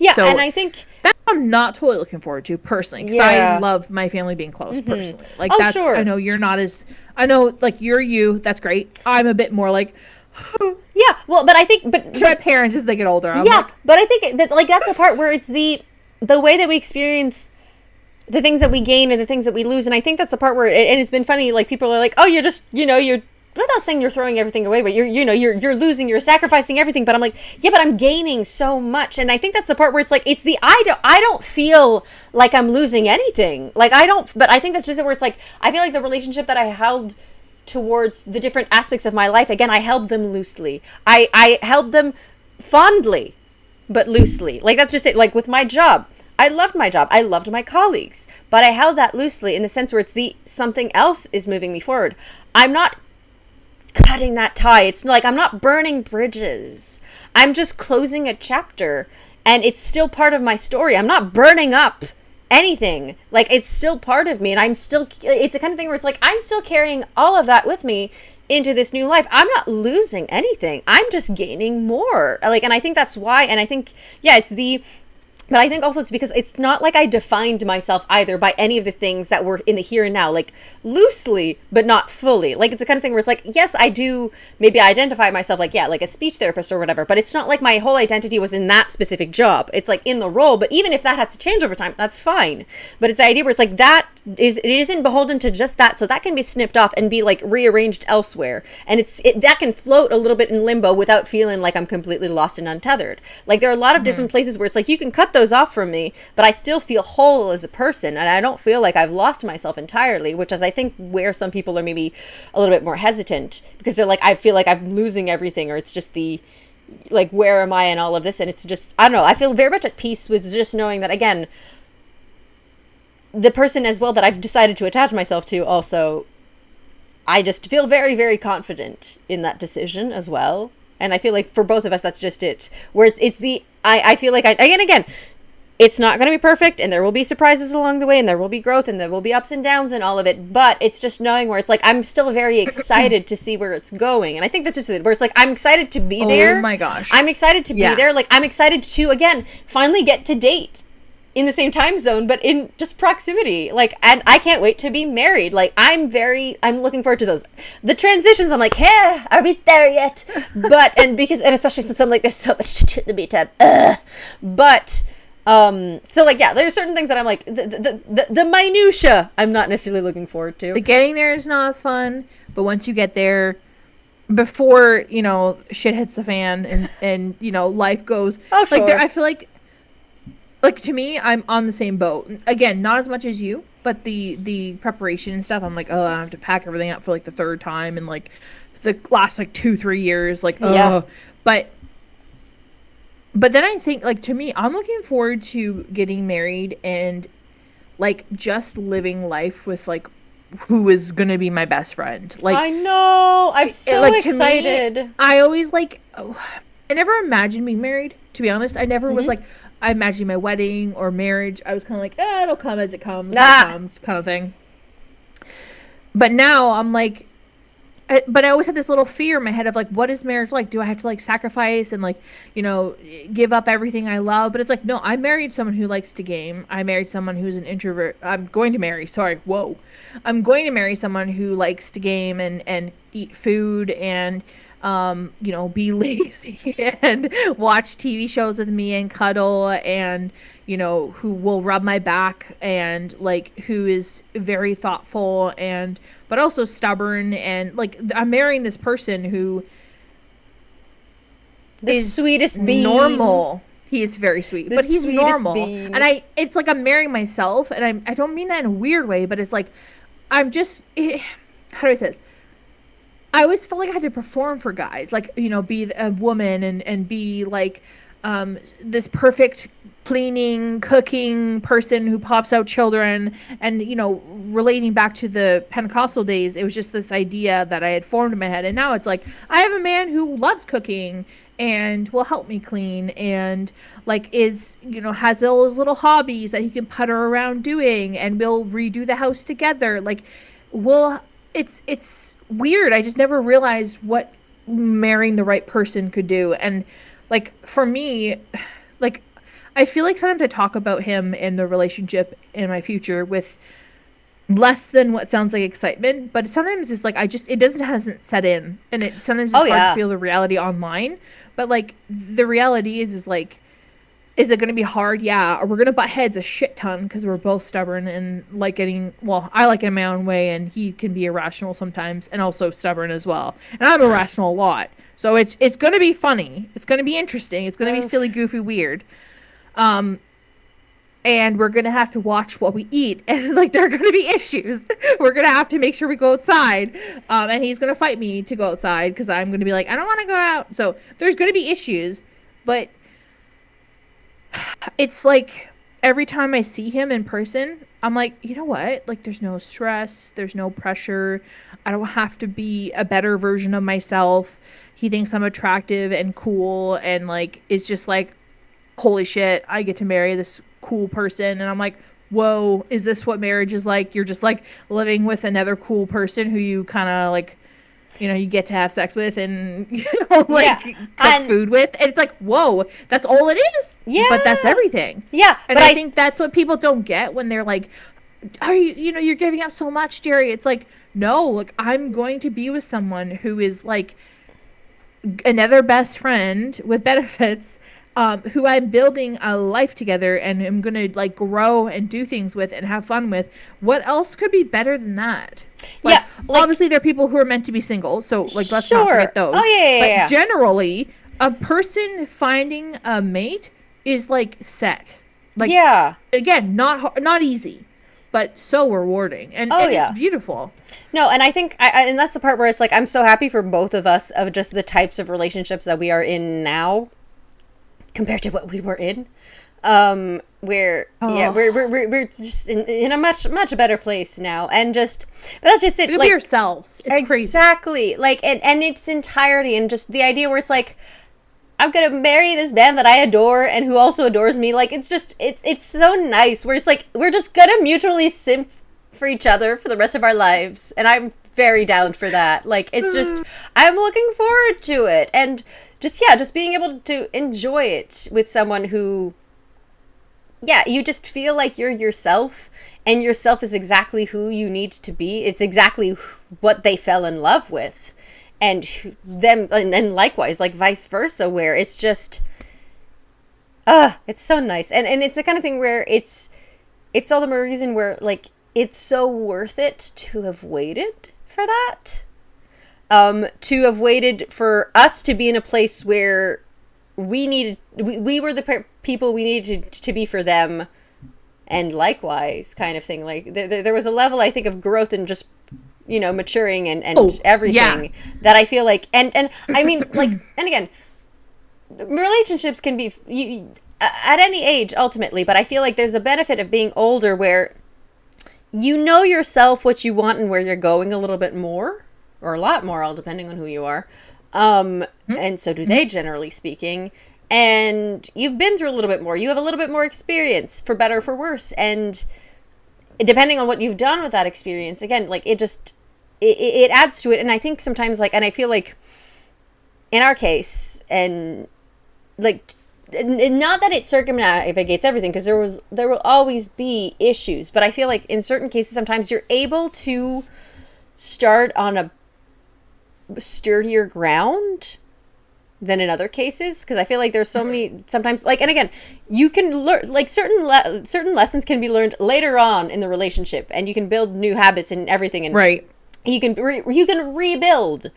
Yeah, so and I think that's what I'm not totally looking forward to personally, because I love my family being close personally. Like that's, I know you're not as, I know like you're you, that's great. I'm a bit more like, yeah, well, but I think, but my parents as they get older. I'm yeah, like, but I think that like that's the part where it's the way that we experience the things that we gain and the things that we lose, and I think that's the part where and it's been funny. Like people are like, oh, you're just, you know, you're without saying you're throwing everything away, but you're losing, you're sacrificing everything. But I'm like, yeah, but I'm gaining so much. And I think that's the part where it's like, it's the, I don't feel like I'm losing anything. Like but I think that's just where it's like, I feel like the relationship that I held towards the different aspects of my life, again, I held them loosely. I held them fondly, but loosely. Like, that's just it. Like with my job, I loved my job. I loved my colleagues, but I held that loosely in the sense where it's something else is moving me forward. I'm not cutting that tie. It's like, I'm not burning bridges. I'm just closing a chapter, and it's still part of my story. I'm not burning up anything. Like, it's still part of me, and it's a kind of thing where it's like, I'm still carrying all of that with me into this new life. I'm not losing anything. I'm just gaining more. Like, and I think that's why, and I think, yeah, but I think also it's because it's not like I defined myself either by any of the things that were in the here and now, like loosely, but not fully. Like, it's the kind of thing where it's like, yes, I do maybe identify myself like, yeah, like a speech therapist or whatever, but it's not like my whole identity was in that specific job. It's like in the role, but even if that has to change over time, that's fine. But it's the idea where it's like, it isn't beholden to just that. So that can be snipped off and be like rearranged elsewhere. And that can float a little bit in limbo without feeling like I'm completely lost and untethered. Like, there are a lot of different places where it's like, you can cut those off from me, but I still feel whole as a person, and I don't feel like I've lost myself entirely, which is, I think, where some people are maybe a little bit more hesitant, because they're like, I feel like I'm losing everything, or it's just the, like, where am I in all of this? And it's just, I don't know, I feel very much at peace with just knowing that, again, the person as well that I've decided to attach myself to also, I just feel very, very confident in that decision as well. And I feel like for both of us, that's just it. Where I feel like again, it's not going to be perfect, and there will be surprises along the way, and there will be growth, and there will be ups and downs and all of it. But it's just knowing where it's like, I'm still very excited to see where it's going. And I think that's just it, where it's like, I'm excited to be there. Oh my gosh. I'm excited to be there. Like, I'm excited to, again, finally get to date in the same time zone, but in just proximity. Like, and I can't wait to be married. Like, I'm looking forward to those. The transitions, I'm like, hey, are we there yet? But, and especially since I'm like, there's so much to do in the meantime. But, so like, yeah, there's certain things that I'm like, the minutia I'm not necessarily looking forward to. The getting there is not fun, but once you get there, before, shit hits the fan and life goes. Oh, sure. Like, I feel like, to me, I'm on the same boat. Again, not as much as you, but the preparation and stuff, I'm like, oh, I have to pack everything up for like the third time in like the last like 2-3 years. Like, oh, yeah. But then I think, like, to me, I'm looking forward to getting married and like just living life with like who is gonna be my best friend. Like, I know, I'm so excited. Me, I always like, I never imagined being married, to be honest. I never was like, I imagined my wedding or marriage. I was kind of like, it'll come as it comes, it comes, kind of thing. But now I'm like, but I always had this little fear in my head of like, what is marriage like? Do I have to like sacrifice and like, give up everything I love? But it's like, no, I married someone who likes to game. I married someone who's an introvert. I'm going to marry someone who likes to game and eat food and be lazy and watch TV shows with me and cuddle and, who will rub my back and like, who is very thoughtful but also stubborn. And like, I'm marrying this person who is sweetest being. Normal. He is very sweet, but he's normal. Being. And it's like, I'm marrying myself, and I don't mean that in a weird way, but it's like, how do I say this? I always felt like I had to perform for guys, like, be a woman and be like this perfect cleaning, cooking person who pops out children. And, relating back to the Pentecostal days, it was just this idea that I had formed in my head. And now it's like, I have a man who loves cooking and will help me clean and like has all his little hobbies that he can putter around doing, and we'll redo the house together. Like, it's weird. I just never realized what marrying the right person could do. And like, for me, like, I feel like sometimes I talk about him and the relationship in my future with less than what sounds like excitement, but sometimes it's like, hasn't set in, and sometimes it's hard to feel the reality online. But like, the reality is like, Is it going to be hard? Yeah. Or we're going to butt heads a shit ton because we're both stubborn and like getting, well, I like it in my own way, and he can be irrational sometimes and also stubborn as well. And I'm irrational a lot. So it's going to be funny. It's going to be interesting. It's going to be silly, goofy, weird. And we're going to have to watch what we eat. And, like, there are going to be issues. We're going to have to make sure we go outside. And he's going to fight me to go outside because I'm going to be like, I don't want to go out. So there's going to be issues. But it's like every time I see him in person, I'm like, you know what? Like, there's no stress. There's no pressure. I don't have to be a better version of myself. He thinks I'm attractive and cool. And, like, it's just like, holy shit, I get to marry this cool person. And I'm like, whoa, is this what marriage is like? You're just like living with another cool person who you kind of like, you know, you get to have sex with and, you know, like cook food with. And it's like, whoa, that's all it is. Yeah. But that's everything. Yeah. And I think that's what people don't get when they're like, are you, you know, you're giving up so much, Gerry. It's like, no, like I'm going to be with someone who is like another best friend with benefits, who I'm building a life together and I'm going to like grow and do things with and have fun with. What else could be better than that? Like, obviously there are people who are meant to be single. So like, let's not forget those. Oh yeah. But generally a person finding a mate is like set. Like, again, not easy, but so rewarding. And it's beautiful. No, and I think, and that's the part where it's like, I'm so happy for both of us of just the types of relationships that we are in now compared to what we were in, we're just in a much better place now, and just, but that's just it. Like, be yourselves. It's exactly crazy. Like, and its entirety, and just the idea where it's like, I'm gonna marry this man that I adore and who also adores me. Like, it's just, it's so nice. Where it's like, we're just gonna mutually simp for each other for the rest of our lives, and I'm very down for that. Like, it's just, I'm looking forward to it, and just being able to enjoy it with someone who, you just feel like you're yourself, and yourself is exactly who you need to be. It's exactly what they fell in love with, and them, and likewise, like vice versa, where it's just, it's so nice. And it's the kind of thing where it's all the more reason where, like, it's so worth it to have waited for that. To have waited for us to be in a place where we were the people we needed to be for them, and likewise kind of thing. Like there was a level, I think, of growth and just, you know, maturing and everything that I feel like, and I mean, like, and again, relationships can be at any age ultimately, but I feel like there's a benefit of being older where you know yourself, what you want, and where you're going a little bit more. Or a lot more, all depending on who you are. And so do they, generally speaking. And you've been through a little bit more. You have a little bit more experience, for better or for worse. And depending on what you've done with that experience, again, like, it just, it adds to it. And I think sometimes, like, and I feel like in our case, and like, not that it circumnavigates everything, because there will always be issues. But I feel like in certain cases, sometimes you're able to start on a sturdier ground than in other cases, because I feel like there's so many sometimes, like, and again, you can learn, like, certain lessons can be learned later on in the relationship, and you can build new habits and everything, and you can rebuild.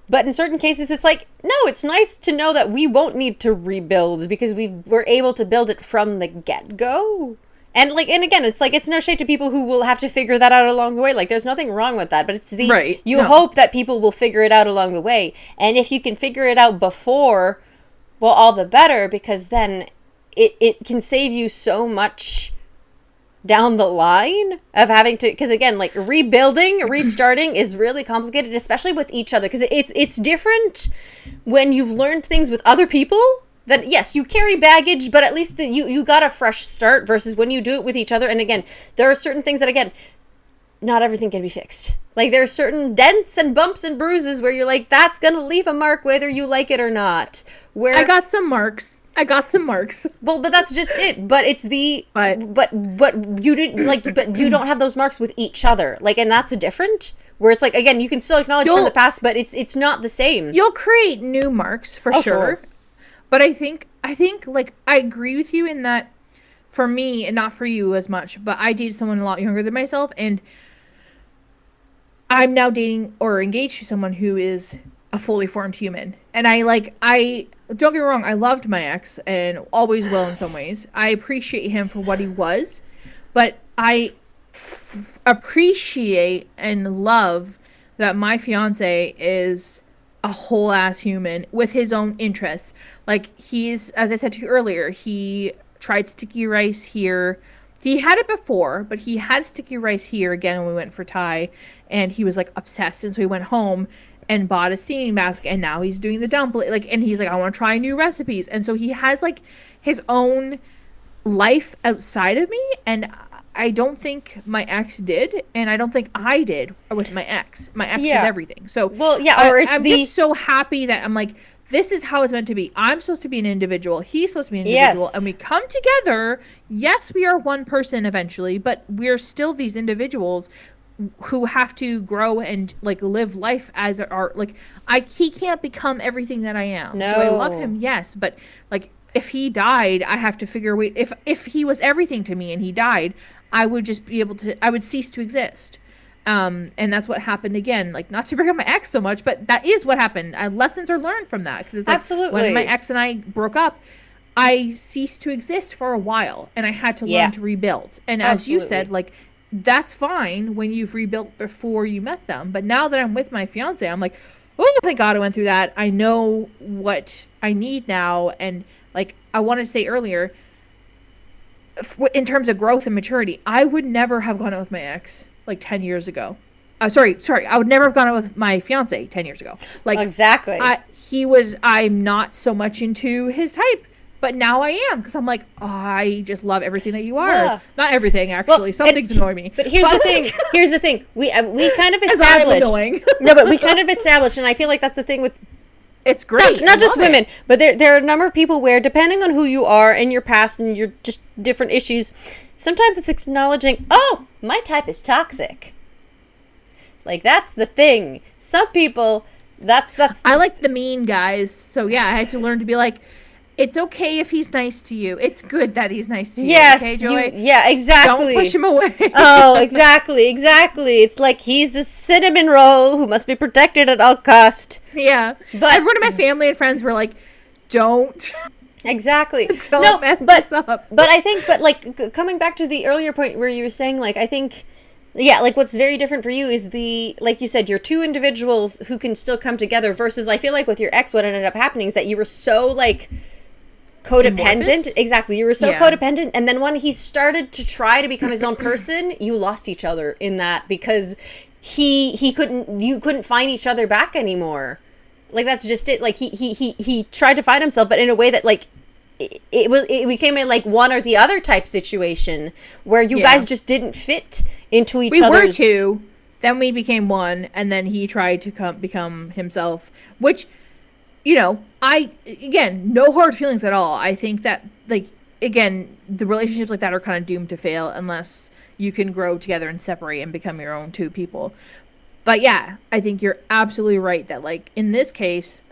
But in certain cases, it's like, no, it's nice to know that we won't need to rebuild because we're able to build it from the get-go. And like, and again, it's like, it's no shade to people who will have to figure that out along the way. Like, there's nothing wrong with that, but it's hope that people will figure it out along the way. And if you can figure it out before, well, all the better, because then it can save you so much down the line of having to, because again, like, restarting is really complicated, especially with each other, because it's different when you've learned things with other people. That, yes, you carry baggage, but at least you got a fresh start, versus when you do it with each other. And again, there are certain things that, again, not everything can be fixed. Like, there are certain dents and bumps and bruises where you're like, that's going to leave a mark whether you like it or not. Where I got some marks. Well, but that's just it. But it's but you didn't, like, but you don't have those marks with each other. Like, and that's different. Where it's like, again, you can still acknowledge from the past, but it's not the same. You'll create new marks for sure. But I think like I agree with you in that for me and not for you as much, but I dated someone a lot younger than myself, and I'm now dating or engaged to someone who is a fully formed human. And I don't get me wrong, I loved my ex and always will in some ways. I appreciate him for what he was, but I appreciate and love that my fiance is a whole ass human with his own interests. Like, he's, as I said to you earlier, he tried sticky rice here. He had it before, but he had sticky rice here again when we went for Thai, and he was like obsessed. And so he went home and bought a steaming mask, and now he's doing the dumpling. Like, and he's like, I want to try new recipes. And so he has like his own life outside of me, and I don't think my ex did, and I don't think I did with my ex. My ex was everything. So well, yeah, or I'm just so happy that I'm like, this is how it's meant to be. I'm supposed to be an individual. He's supposed to be an individual. And we come together. Yes, we are one person eventually, but we're still these individuals who have to grow and like live life as our, like, he can't become everything that I am. No. Do I love him? Yes. But like, if he died, I have to figure a way, if he was everything to me and he died, I would just be able to, I would cease to exist. And that's what happened again. Like, not to bring up my ex so much, but that is what happened. Lessons are learned from that. Because it's like, absolutely, when my ex and I broke up, I ceased to exist for a while, and I had to learn to rebuild. And as you said, like, that's fine when you've rebuilt before you met them. But now that I'm with my fiance, I'm like, oh, thank God I went through that. I know what I need now. And like I want to say earlier, in terms of growth and maturity, I would never have gone out with my ex like 10 years ago. Sorry. I would never have gone out with my fiance 10 years ago. Like, exactly. I'm not so much into his type, but now I am, because I'm like, oh, I just love everything that you are. Yeah. Not everything, actually. Well, some things annoy me. But here's the thing. We kind of established. Annoying. No, but we kind of established, and I feel like that's the thing with. It's great. Not just women, but there are a number of people where, depending on who you are and your past and your just different issues, sometimes it's acknowledging, oh, my type is toxic. Like, that's the thing. Some people, that's. I like the mean guys, so yeah, I had to learn to be like, it's okay if he's nice to you. It's good that he's nice to you. Yes, okay, Joy? Yeah, exactly. Don't push him away. Oh, exactly. It's like he's a cinnamon roll who must be protected at all cost. Yeah, but everyone in my family and friends were like, "Don't." Exactly. Don't mess this up. But I think, like, coming back to the earlier point where you were saying, like, I think, yeah, like, what's very different for you is like you said, you're two individuals who can still come together, versus I feel like with your ex, what ended up happening is that you were so, like, codependent. Amorphous? Exactly. You were so codependent, and then when he started to try to become his own person, you lost each other in that, because you couldn't find each other back anymore. Like, that's just it. Like, he tried to find himself, but in a way that, like, it became a, like, one or the other type situation where you guys just didn't fit into each other. We were two, then we became one, and then he tried to become himself, which, you know, again, no hard feelings at all. I think that, like, again, the relationships like that are kind of doomed to fail unless you can grow together and separate and become your own two people. But yeah, I think you're absolutely right that, like, in this case,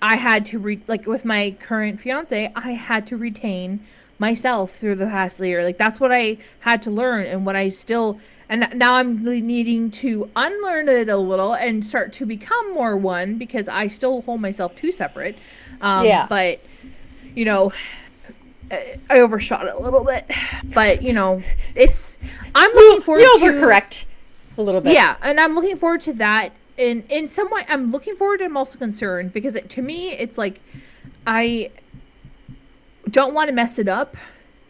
I had to like, with my current fiance, I had to retain myself through the past year. Like, that's what I had to learn, and what I still, and now I'm really needing to unlearn it a little and start to become more one, because I still hold myself too separate. But, you know, I overshot it a little bit. But, you know, I'm looking forward to... You overcorrect a little bit. Yeah, and I'm looking forward to that. In some way, I'm looking forward, and I'm also concerned, because to me, it's like, I don't want to mess it up.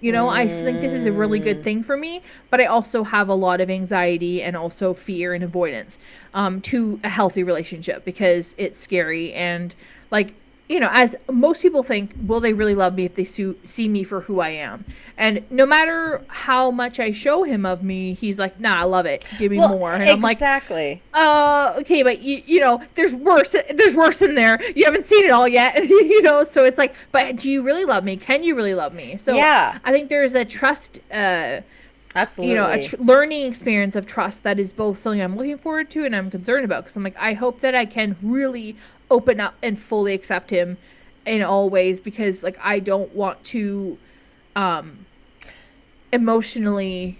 You know, I think this is a really good thing for me, but I also have a lot of anxiety and also fear and avoidance to a healthy relationship, because it's scary. And, like, you know, as most people think, will they really love me if they see me for who I am? And no matter how much I show him of me, he's like, nah, I love it. Give me more. And I'm like, exactly. Okay, but you know, there's worse in there. You haven't seen it all yet. You know, so it's like, but do you really love me? Can you really love me? So yeah, I think there's a trust, absolutely, you know, a learning experience of trust that is both something I'm looking forward to and I'm concerned about, because I'm like, I hope that I can really open up and fully accept him in all ways, because like I don't want to emotionally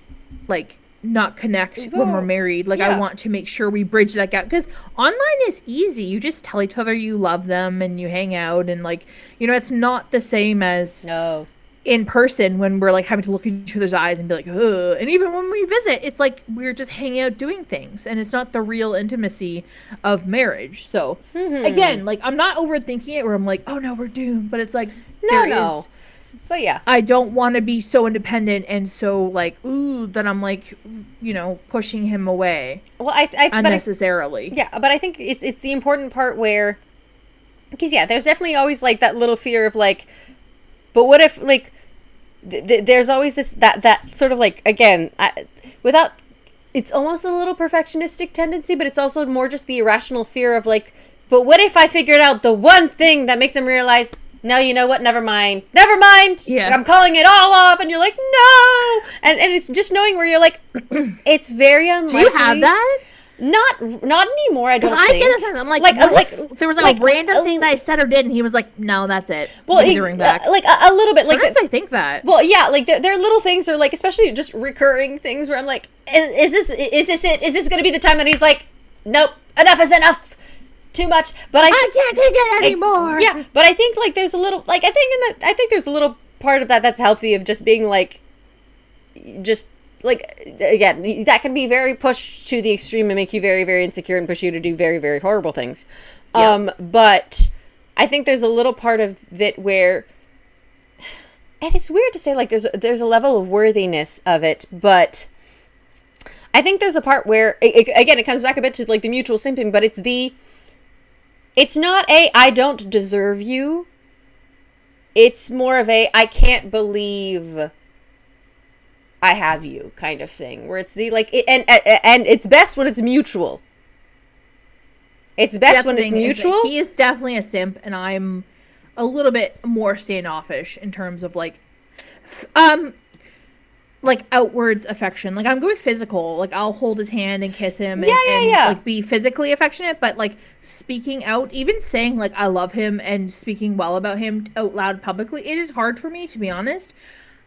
like not connect when we're married. Like I want to make sure we bridge that gap, because online is easy. You just tell each other you love them and you hang out, and like, you know, it's not the same as in person when we're like having to look at each other's eyes and be like, ugh. And even when we visit, it's like we're just hanging out doing things, and it's not the real intimacy of marriage. So again, like I'm not overthinking it where I'm like, oh no, we're doomed, but it's like no. But yeah, I don't want to be so independent and so like, ooh, that I'm like, you know, pushing him away. Well, I unnecessarily. But I think it's the important part where, because there's definitely always like that little fear of like, but what if like, there's always this that sort of like, again, without, it's almost a little perfectionistic tendency, but it's also more just the irrational fear of like, but what if I figured out the one thing that makes him realize, no, you know what? Never mind. Yeah. I'm calling it all off. And you're like, no. And it's just knowing where you're like, it's very unlikely. Do you have that? Not anymore, I don't think. I get a sense. I'm like there was like a random thing that I said or did, and he was like, no, that's it. Well, like a little bit. Sometimes I think that. Well, yeah, like there are little things, or like especially just recurring things where I'm like, is this it? Is this going to be the time that he's like, nope, enough is enough. Too much, but I can't take it anymore. Yeah, but I think like there's a little like I think there's a little part of that that's healthy, of just being like, just like, again, that can be very pushed to the extreme and make you very, very insecure and push you to do very, very horrible things. But I think there's a little part of it where, and it's weird to say like there's a level of worthiness of it, but I think there's a part where again it comes back a bit to like the mutual simping, but it's not I don't deserve you. It's more of I can't believe I have you kind of thing, where it's the like, and it's best when it's mutual. It's best when it's mutual. He is definitely a simp, and I'm a little bit more standoffish in terms of like outwards affection. Like I'm good with physical. Like I'll hold his hand and kiss him and like be physically affectionate, but like speaking out, even saying like I love him and speaking well about him out loud publicly, it is hard for me, to be honest.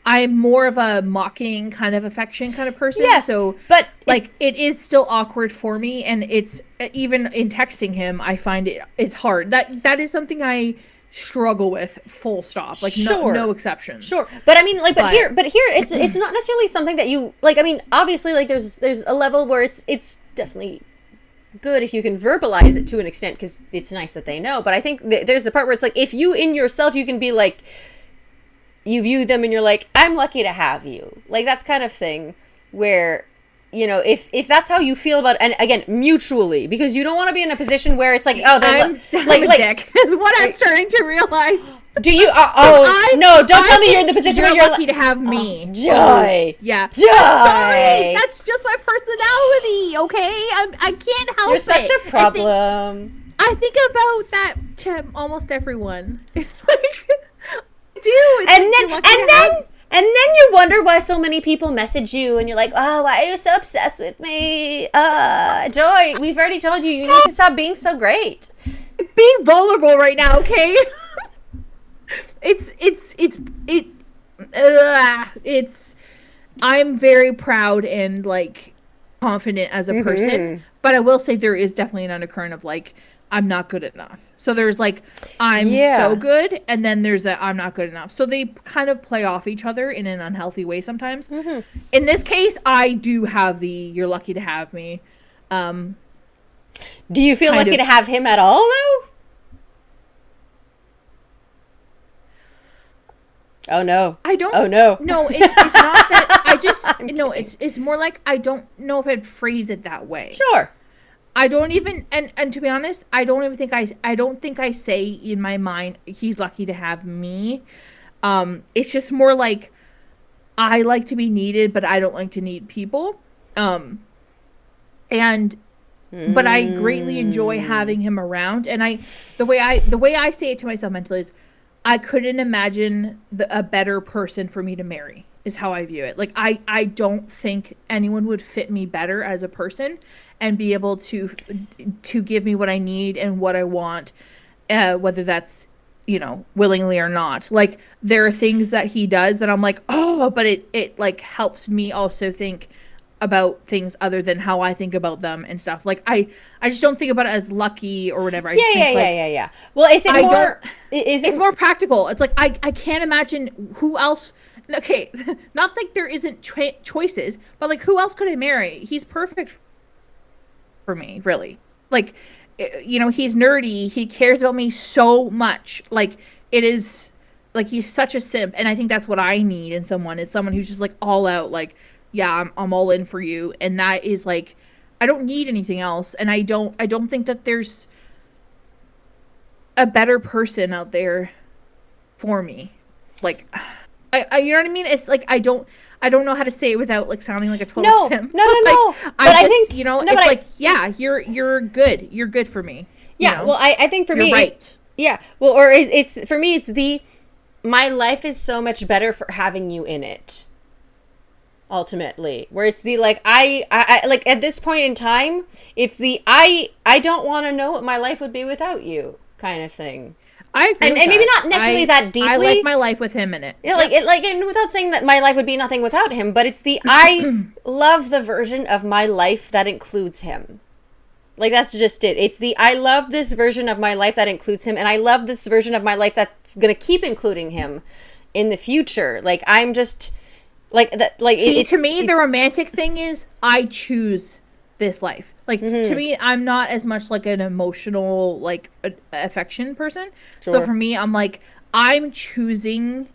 I'm more of a mocking kind of affection kind of person. Yes, so but like it is still awkward for me, and it's even in texting him, I find it's hard. That is something I struggle with, full stop. Like no exceptions. Sure. But I mean like but here it's not necessarily something that you like. I mean, obviously like there's a level where it's definitely good if you can verbalize it to an extent, because it's nice that they know. But I think there's a part where it's like, if you in yourself you can be like, you view them and you're like, I'm lucky to have you. Like that's kind of thing where, you know, if that's how you feel about, and again, mutually, because you don't want to be in a position where it's like, oh, I'm a dick is what I'm starting to realize. Do you? No! Don't tell me you're in the position where you're lucky to have me. Joy. Yeah. Joy. I'm sorry. That's just my personality. Okay, I can't help it. You're such a problem. I think about that to almost everyone. It's like I do. And then you wonder why so many people message you, and you're like, oh, why are you so obsessed with me? Joy, we've already told you need to stop being so great. Being vulnerable right now, okay? I'm very proud and like confident as a person, but I will say there is definitely an undercurrent of like, I'm not good enough. So there's like, I'm so good, and then there's that I'm not good enough. So they kind of play off each other in an unhealthy way sometimes. In this case, I do have the you're lucky to have me. Do you feel lucky to have him at all, though? Oh no! I don't. Oh no! No, it's not that. I just no. It's more like I don't know if I'd phrase it that way. Sure. I don't even and to be honest, I don't think I say in my mind he's lucky to have me. It's just more like I like to be needed, but I don't like to need people. But I greatly enjoy having him around, and the way I say it to myself mentally is, I couldn't imagine a better person for me to marry, is how I view it. Like, I don't think anyone would fit me better as a person and be able to give me what I need and what I want, whether that's you know, willingly or not. Like, there are things that he does that I'm like, oh, but it like helps me also think about things other than how I think about them and stuff. Like, I just don't think about it as lucky or whatever. I just think, Yeah. Well, is it more? It's more practical. It's like I can't imagine who else. Okay, not like there isn't choices, but like, who else could I marry? He's perfect for me, really. Like, you know, he's nerdy. He cares about me so much. Like, it is like, he's such a simp, and I think that's what I need in someone. Is someone who's just like all out. Like, yeah, I'm all in for you, and that is like, I don't need anything else, and I don't think that there's a better person out there for me. Like, I you know what I mean? It's like, I don't know how to say it without like sounding like a total simp. No. Like, I think, you know, it's like, yeah, you're good. You're good for me. Yeah. You know? Well, I think for me, right. Yeah. Well, or it's for me, it's my life is so much better for having you in it. Ultimately, where it's the like, I like, at this point in time, it's the I don't want to know what my life would be without you kind of thing. I agree, and maybe not necessarily that deeply. I like my life with him in it. Yeah, and without saying that my life would be nothing without him, but it's the I love the version of my life that includes him. Like, that's just it. It's the I love this version of my life that includes him, and I love this version of my life that's gonna keep including him in the future. Like, I'm just like that. Like, see, to me, the romantic thing is I choose this life. Like, to me, I'm not as much like an emotional, like, affection person. Sure. So for me, I'm like, I'm choosing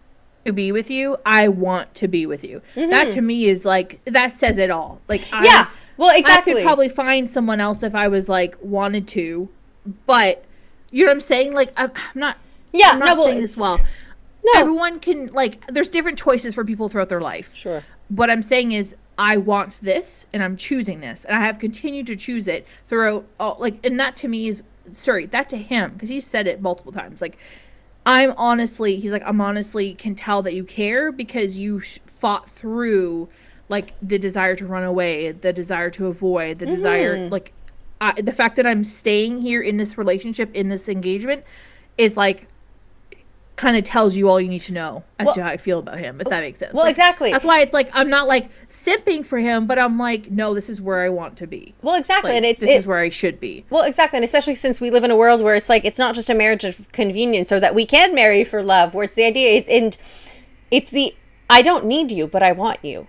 to be with you. I want to be with you. That to me is like, that says it all. Like, yeah, well, exactly. I could probably find someone else if I was like wanted to, but you know what I'm saying? Like, I'm not. Yeah, I'm not saying this well. No, everyone can, like, there's different choices for people throughout their life. Sure. What I'm saying is, I want this, and I'm choosing this, and I have continued to choose it throughout all, like, and that to me is, sorry, that to him, because he said it multiple times, like, I'm honestly can tell that you care because you fought through, like, the desire to run away, the desire to avoid, the desire, like, the fact that I'm staying here in this relationship, in this engagement, is, like, kind of tells you all you need to know as to how I feel about him, if that makes sense. Well, like, exactly. That's why it's like, I'm not like simping for him, but I'm like, no, this is where I want to be. Well, exactly. Like, and this is where I should be. Well, exactly. And especially since we live in a world where it's like, it's not just a marriage of convenience, or that we can marry for love, where it's the idea, it's the, I don't need you, but I want you.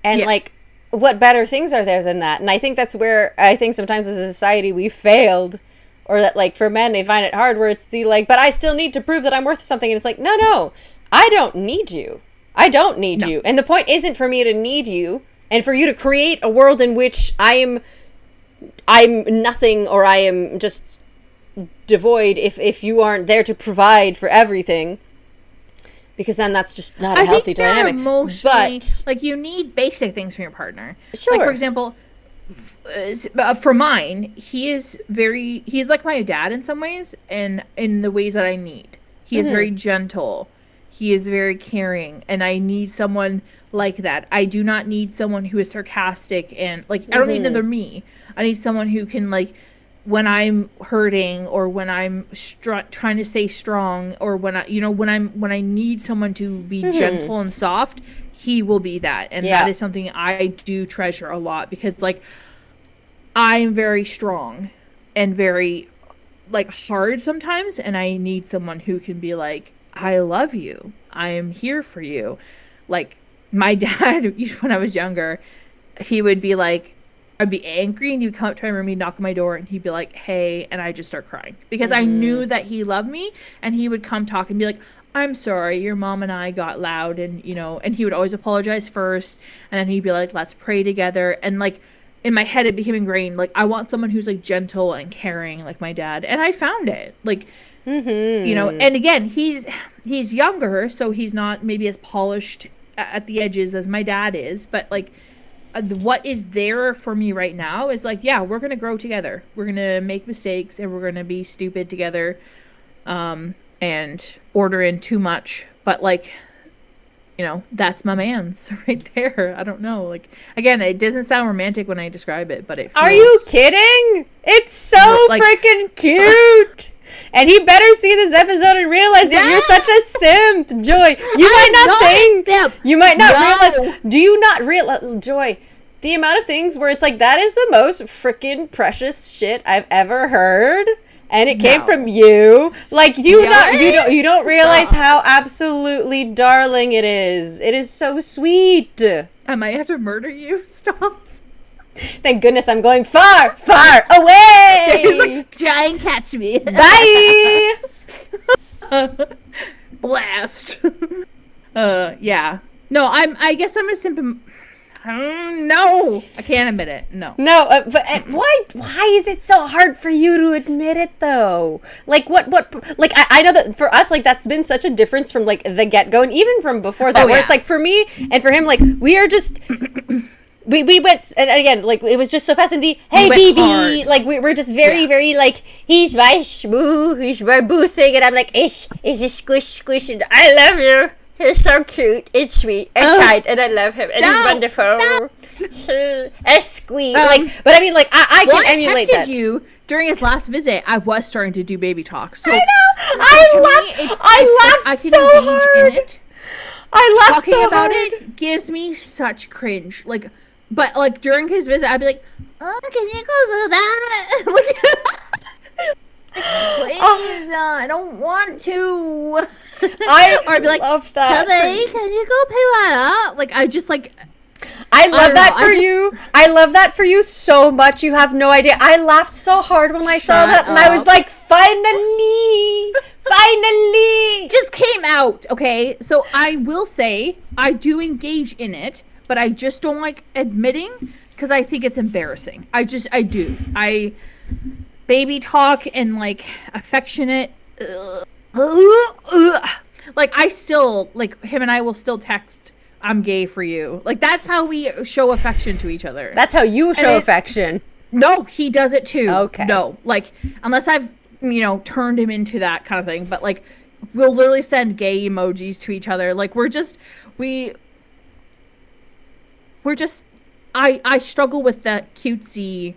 And like, what better things are there than that? And I think that's where I think sometimes as a society we failed. Or that, like, for men, they find it hard where it's the, like, but I still need to prove that I'm worth something. And it's like, no, I don't need you. I don't need you. And the point isn't for me to need you and for you to create a world in which I'm nothing, or I am just devoid if you aren't there to provide for everything. Because then that's just not a healthy dynamic. But, like, you need basic things from your partner. Sure. Like, for example, for mine, he's like my dad in some ways, and in the ways that I need. He is very gentle. He is very caring, and I need someone like that. I do not need someone who is sarcastic and, like, I don't need another me. I need someone who can, like, when I'm hurting, or when I'm trying to stay strong, or when I need someone to be gentle and soft, he will be that. And that is something I do treasure a lot, because, like, I'm very strong and very, like, hard sometimes, and I need someone who can be like, I love you. I am here for you. Like, my dad, when I was younger, he would be like, I'd be angry, and he'd come up to my room, he'd knock on my door, and he'd be like, hey, and I'd just start crying. Because I knew that he loved me, and he would come talk and be like, I'm sorry, your mom and I got loud, and, you know, and he would always apologize first, and then he'd be like, let's pray together, and, like, in my head, it became ingrained. Like, I want someone who's, like, gentle and caring, like my dad. And I found it. Like, you know, and again, he's younger, so he's not maybe as polished at the edges as my dad is. But, like, what is there for me right now is, like, yeah, we're going to grow together. We're going to make mistakes, and we're going to be stupid together, and order in too much. But, like, you know, that's my man's right there. I don't know. Like, again, it doesn't sound romantic when I describe it, but it feels... Are you kidding? It's so, like, freaking cute. And he better see this episode and realize that you're such a simp, Joy. You might not realize. Do you not realize, Joy, the amount of things where it's like, that is the most freaking precious shit I've ever heard. And it came from you. Like, you don't realize how absolutely darling it is. It is so sweet. I might have to murder you. Stop. Thank goodness I'm going far, far away. Like, try and catch me. Bye. Blast. Yeah. No, I guess I'm a simp. No, I can't admit it. No. No, but why is it so hard for you to admit it though? Like what like I know that for us, like, that's been such a difference from like the get-go, and even from before that, where it's like for me and for him, like, we are just we went, and again, like, it was just so fast, and hey baby, like, we're just very like, he's my shmoo, he's my boo thing, and I'm like, is a squish, and I love you. He's so cute and sweet and kind, and I love him, and he's wonderful. A squeeze, like, but I mean, like, I can emulate that. You during his last visit, I was starting to do baby talk. So I know, I laughed so hard. I laughed so hard. Talking about it gives me such cringe. Like, but like during his visit, I'd be like, "Oh, can you go do that?" Please, I don't want to. Or I'd be like, love that. Tubby, can you go pick that up? Like, I just like. I love that for you. I love that for you so much. You have no idea. I laughed so hard when I saw that, and I was like, finally, just came out. Okay, so I will say I do engage in it, but I just don't like admitting because I think it's embarrassing. I do. Baby talk and like affectionate. Like, I still, like, him and I will still text, "I'm gay for you." Like, that's how we show affection to each other. That's how you show affection. No, he does it too. Okay. No, like, unless I've, turned him into that kind of thing. But, like, we'll literally send gay emojis to each other. Like, I struggle with the cutesy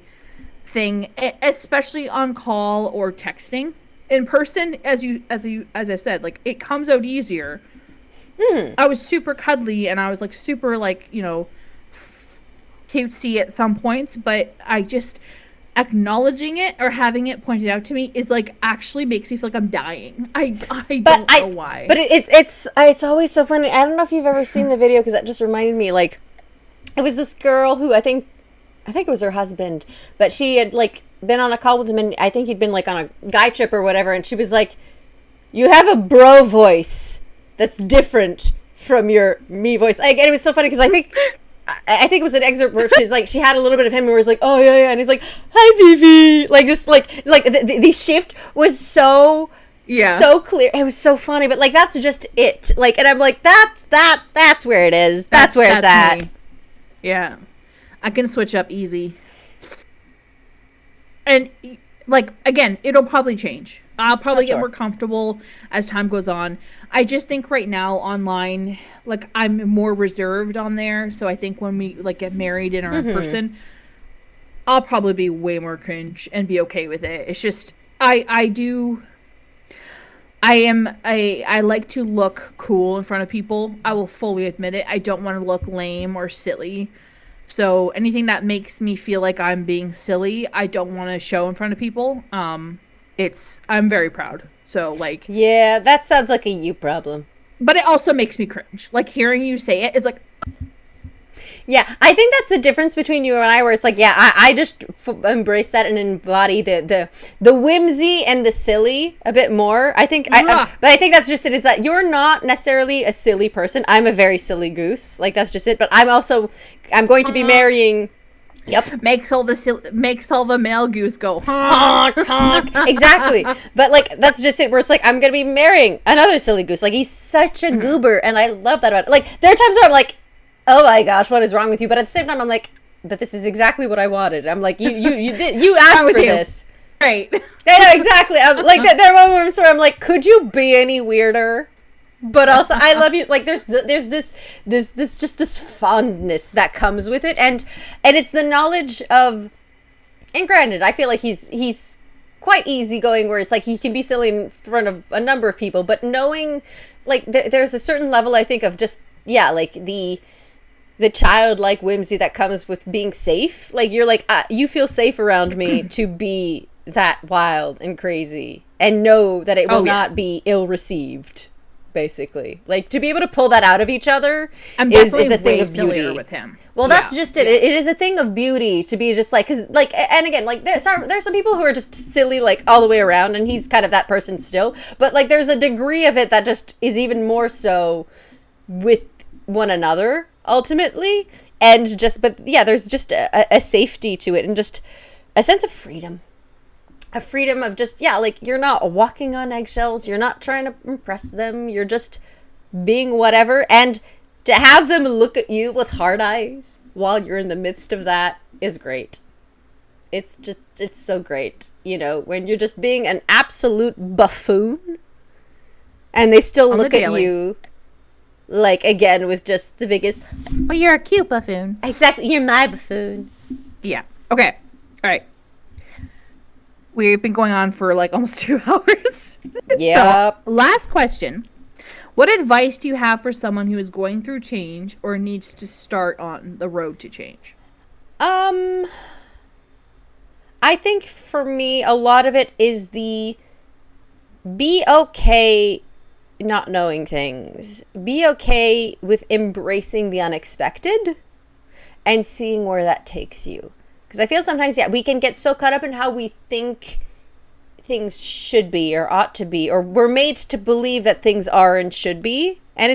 thing, especially on call or texting. In person, as I said, like, it comes out easier. I was super cuddly, and I was like super, like, cutesy at some points, but I just acknowledging it or having it pointed out to me is like actually makes me feel like I'm dying. I don't know why. But it's always so funny. I don't know if you've ever seen the video, because that just reminded me, like, it was this girl who I think it was her husband, but she had like been on a call with him, and I think he'd been like on a guy trip or whatever, and she was like, "You have a bro voice that's different from your me voice." Like, and it was so funny because I think it was an excerpt where she's like, she had a little bit of him who was like, "Oh yeah," and he's like, "Hi, baby," like, just like the shift was so clear. It was so funny, but like, that's just it. Like, and I'm like, that's where it is. That's where it's at. Me. Yeah, I can switch up easy. And, like, again, it'll probably change. I'll probably get more comfortable as time goes on. I just think right now online, like, I'm more reserved on there. So I think when we, like, get married and are in person, I'll probably be way more cringe and be okay with it. It's just, I like to look cool in front of people. I will fully admit it. I don't want to look lame or silly. So anything that makes me feel like I'm being silly, I don't want to show in front of people. I'm very proud. So, like, yeah, that sounds like a you problem. But it also makes me cringe. Like, hearing you say it is like, yeah, I think that's the difference between you and I, where it's like, yeah, I just embrace that and embody the whimsy and the silly a bit more. I think, but I think that's just it, is that you're not necessarily a silly person. I'm a very silly goose. Like, that's just it. But I'm going to be marrying. Yep. Makes all the male goose go honk, honk. Exactly. But like, that's just it, where it's like, I'm gonna be marrying another silly goose. Like, he's such a goober, and I love that about it. Like, there are times where I'm like, oh my gosh, what is wrong with you? But at the same time, I'm like, but this is exactly what I wanted. I'm like, you asked for this. Right. I know, exactly. I'm like, there are moments where I'm like, could you be any weirder? But also, I love you. Like, there's this fondness that comes with it, and it's the knowledge of. And granted, I feel like he's quite easygoing where it's like he can be silly in front of a number of people, but knowing like there's a certain level I think of just like the childlike whimsy that comes with being safe. Like you're like you feel safe around me to be that wild and crazy and know that it will not be ill received. Basically, like to be able to pull that out of each other is a thing of beauty with him. Well, that's just it. It is a thing of beauty to be just like, because like, and again, like there's some people who are just silly like all the way around, and he's kind of that person still. But like, there's a degree of it that just is even more so with one another ultimately, and just there's just a safety to it and just a sense of freedom. A freedom of just, like, you're not walking on eggshells. You're not trying to impress them. You're just being whatever. And to have them look at you with hard eyes while you're in the midst of that is great. It's so great. You know, when you're just being an absolute buffoon and they still look at you, like, again, with just the biggest... Well, you're a cute buffoon. Exactly. You're my buffoon. Yeah. Okay. All right. We've been going on for like almost 2 hours. Yeah. So, last question. What advice do you have for someone who is going through change or needs to start on the road to change? I think for me, a lot of it is the be okay not knowing things. Be okay with embracing the unexpected and seeing where that takes you. Because I feel sometimes, we can get so caught up in how we think things should be or ought to be, or we're made to believe that things are and should be. And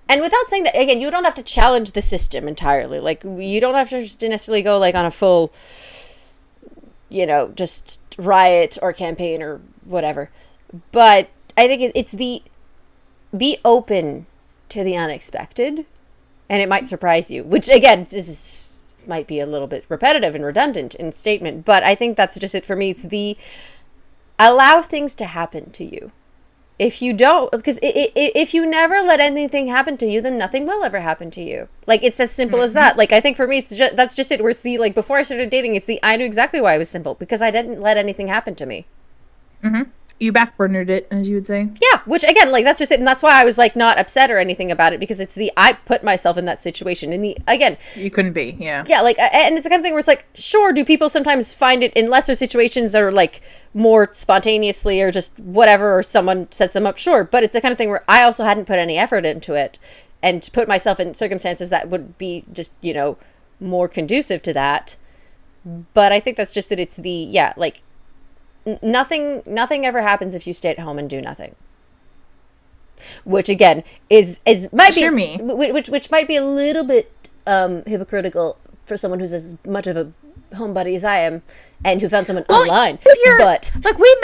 and without saying that, again, you don't have to challenge the system entirely. Like, you don't have to necessarily go like on a full, just riot or campaign or whatever. But I think it's be open to the unexpected, and it might surprise you, which again, this might be a little bit repetitive and redundant in statement, but I think that's just it for me. It's the allow things to happen to you. If you don't, because if you never let anything happen to you, then nothing will ever happen to you. Like, it's as simple as that. Like, I think for me, that's just it. Where it's the, like, before I started dating, it's the, I knew exactly why it was simple, because I didn't let anything happen to me. Mm-hmm. You backburnered it, as you would say. Yeah, which again, like, that's just it. And that's why I was like not upset or anything about it, because it's I put myself in that situation. And again, you couldn't be, yeah. Yeah, like, and it's the kind of thing where it's like, sure, do people sometimes find it in lesser situations that are like more spontaneously or just whatever, or someone sets them up? Sure. But it's the kind of thing where I also hadn't put any effort into it and put myself in circumstances that would be just, more conducive to that. But I think that's just it. It's the, like, nothing ever happens if you stay at home and do nothing, which again is might be me, which might be a little bit hypocritical for someone who's as much of a homebody as I am and who found someone online. But like, we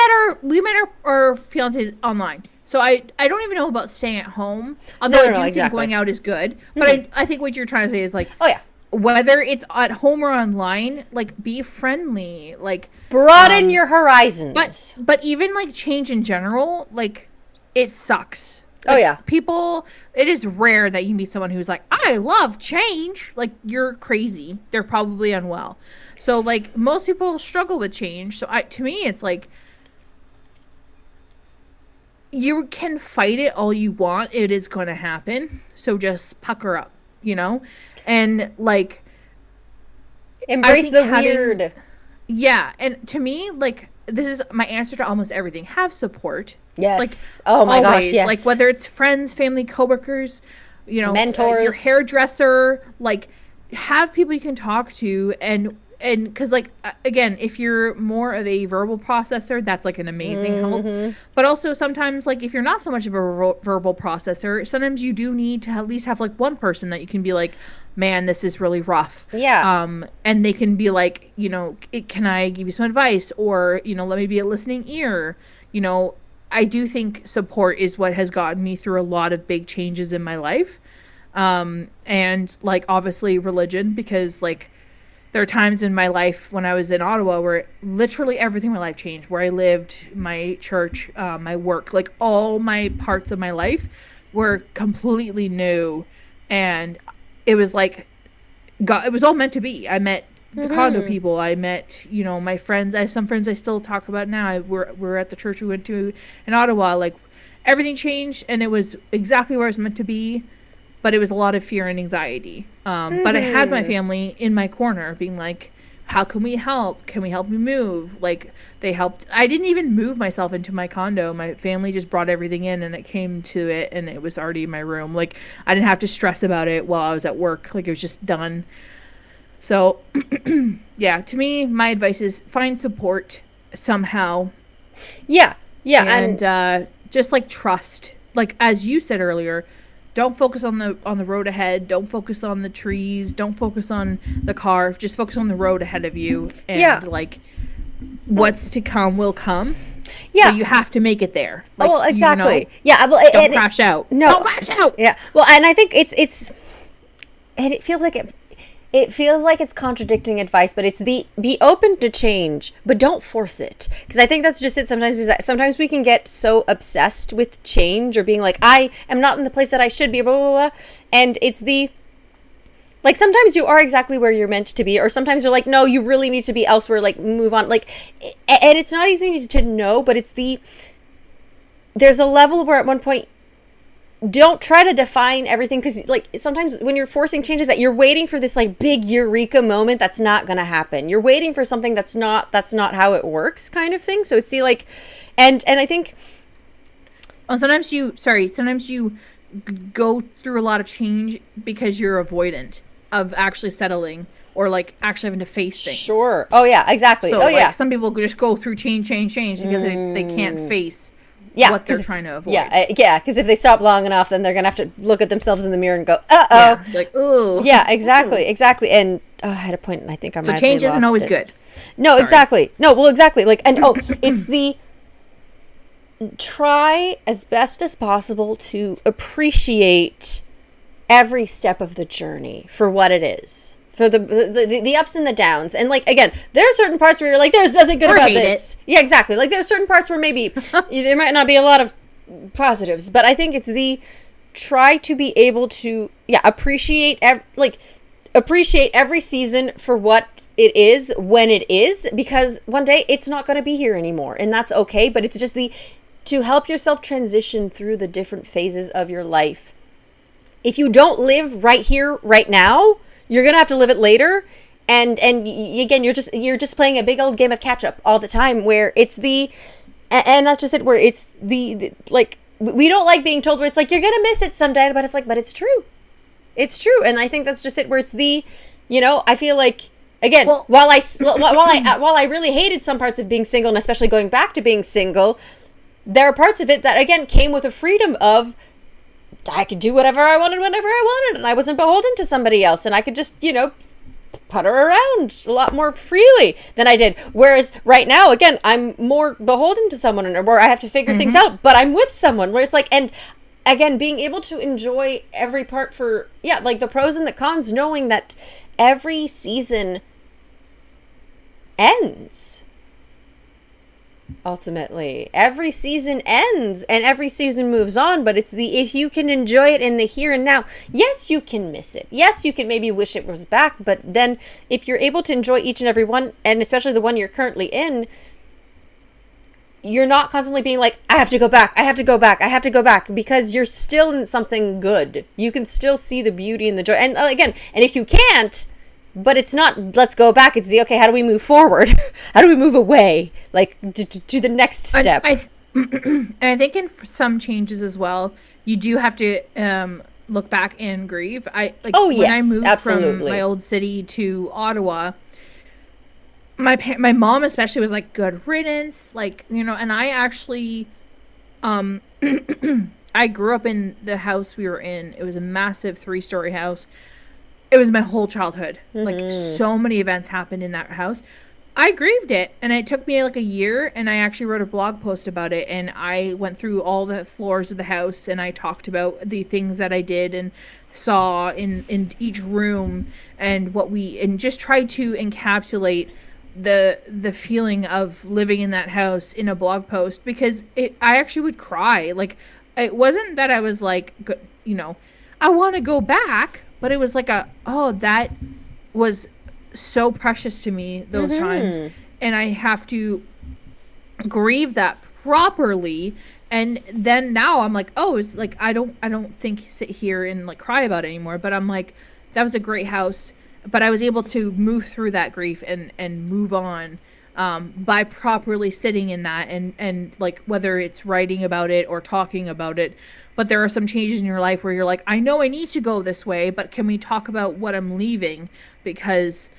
met our fiancés online, so I don't even know about staying at home, although I do think going out is good. But I think what you're trying to say is like, whether it's at home or online, like, be friendly, like, broaden your horizons. But even like change in general, like, it sucks. Like, people, it is rare that you meet someone who's like, I love change. Like, you're crazy. They're probably unwell. So like, most people struggle with change. So to me, it's like, you can fight it all you want. It is going to happen. So just pucker up, and like, embrace the weird. Yeah. And to me, like, this is my answer to almost everything. Have support. Yes. Like, oh my gosh, yes. Like, whether it's friends, family, coworkers, mentors, your hairdresser, like, have people you can talk to. And because, like, again, if you're more of a verbal processor, that's like an amazing help. But also sometimes, like, if you're not so much of a verbal processor, sometimes you do need to at least have like one person that you can be like, man, this is really rough. Yeah. And they can be like, can I give you some advice? Or, let me be a listening ear. I do think support is what has gotten me through a lot of big changes in my life. And like, obviously religion, because like, there are times in my life when I was in Ottawa where literally everything in my life changed. Where I lived, my church, my work, like, all my parts of my life were completely new. And it was like, God, it was all meant to be. I met the condo people. I met, you know, my friends. I have some friends I still talk about now. We're at the church we went to in Ottawa. Like, everything changed, and it was exactly where it was meant to be, but it was a lot of fear and anxiety. But I had my family in my corner being like, how can we help? Can we help you move? Like, they helped. I didn't even move myself into my condo. My family just brought everything in, and it came to it, and it was already in my room. Like, I didn't have to stress about it while I was at work. Like, it was just done. So, yeah, to me, my advice is find support somehow. Yeah. And just, like, trust. Like, as you said earlier, don't focus on the road ahead. Don't focus on the trees. Don't focus on the car. Just focus on the road ahead of you. And, like, what's to come will come. Yeah. So you have to make it there. Like, well, exactly. You know, yeah. Well, don't crash out. No. Don't crash out. Yeah. Well, and I think it's and it feels like it's contradicting advice, but it's be open to change, but don't force it. Because I think that's just it sometimes, is that sometimes we can get so obsessed with change or being like, I am not in the place that I should be, blah, blah, blah. And it's like, sometimes you are exactly where you're meant to be, or sometimes you're like, no, you really need to be elsewhere, like, move on. Like, and it's not easy to know, but there's a level where at one point, don't try to define everything, because, like, sometimes when you're forcing changes, that you're waiting for this, like, big eureka moment that's not gonna happen. You're waiting for something that's not how it works, kind of thing. So it's the, like, and I think, well, sometimes you go through a lot of change because you're avoidant of actually settling or, like, actually having to face things. Sure. Oh yeah, exactly. So, oh like, yeah. some people just go through change because they can't face what they're trying to avoid. Yeah, because if they stop long enough, then they're gonna have to look at themselves in the mirror and go, uh-oh. Yeah, like, ooh. Yeah, exactly. And I had a point, and I think I might have change isn't always it. good. No, Sorry. Exactly. No, well, exactly. Like, and it's the try as best as possible to appreciate every step of the journey for what it is. For the ups and the downs. And, like, again, there are certain parts where you're like, there's nothing good about this. Yeah, exactly. Like, there are certain parts where maybe there might not be a lot of positives, but I think it's the try to be able to, appreciate every season for what it is when it is, because one day it's not going to be here anymore, and that's okay. But it's just to help yourself transition through the different phases of your life. If you don't live right here, right now, you're gonna have to live it later, and again, you're just playing a big old game of catch up all the time, where it's and that's just it, where it's like, we don't like being told where it's like, you're gonna miss it someday, but it's like, but it's true, and I think that's just it, where it's I feel like, again, while I really hated some parts of being single, and especially going back to being single, there are parts of it that, again, came with a freedom of, I could do whatever I wanted whenever I wanted, and I wasn't beholden to somebody else, and I could just, putter around a lot more freely than I did. Whereas right now, again, I'm more beholden to someone, or I have to figure things out, but I'm with someone where it's like, and again, being able to enjoy every part for, like, the pros and the cons, knowing that every season ends. Ultimately, every season ends and every season moves on, but it's if you can enjoy it in the here and now, yes, you can miss it. Yes, you can maybe wish it was back, but then if you're able to enjoy each and every one, and especially the one you're currently in, you're not constantly being like, I have to go back, because you're still in something good. You can still see the beauty and the joy. And again, and if you can't, but it's not, let's go back. It's okay, how do we move forward? How do we move away? Like, to the next step. And I think in some changes as well, you do have to look back and grieve. When I moved from my old city to Ottawa, my mom especially was like, good riddance. Like, and I actually, I grew up in the house we were in. It was a massive 3-story house. It was my whole childhood. Like, so many events happened in that house. I grieved it, and it took me like a year, and I actually wrote a blog post about it, and I went through all the floors of the house, and I talked about the things that I did and saw in each room, and and just tried to encapsulate the feeling of living in that house in a blog post, because I actually would cry. Like, it wasn't that I was like, I want to go back, but it was like that was so precious to me those times, and I have to grieve that properly. And then now I'm like, oh, it's like I don't think sit here and like cry about it anymore, but I'm like, that was a great house, but I was able to move through that grief and move on by properly sitting in that, and like whether it's writing about it or talking about it. But there are some changes in your life where you're like, I know I need to go this way, but can we talk about what I'm leaving, because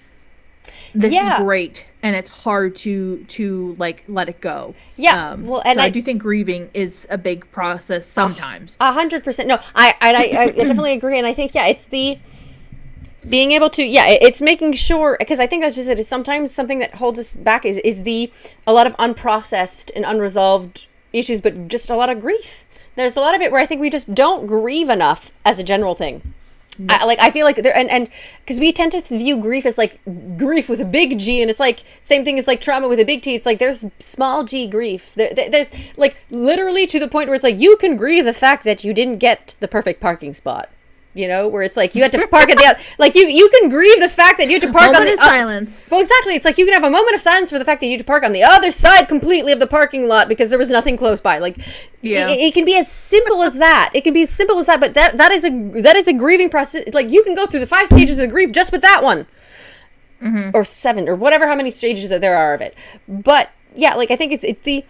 this is great and it's hard to like let it go. Well, and so I do think grieving is a big process sometimes. 100%. No, I definitely agree. And I think, it's the being able to, it's making sure, because I think that's just it, is sometimes something that holds us back is a lot of unprocessed and unresolved issues, but just a lot of grief. There's a lot of it where I think we just don't grieve enough as a general thing. I feel like there, and because we tend to view grief as like grief with a big G, and it's like same thing as like trauma with a big T. It's like there's small G grief. There's like literally to the point where it's like you can grieve the fact that you didn't get the perfect parking spot. You know, where it's like you had to park at the like you can grieve the fact that you had to park on the silence. Well, exactly. It's like you can have a moment of silence for the fact that you had to park on the other side completely of the parking lot because there was nothing close by. Like, it can be as simple as that. It can be as simple as that. But that is a grieving process. Like you can go through the 5 stages of grief just with that one, or 7, or whatever how many stages that there are of it. But like I think it's the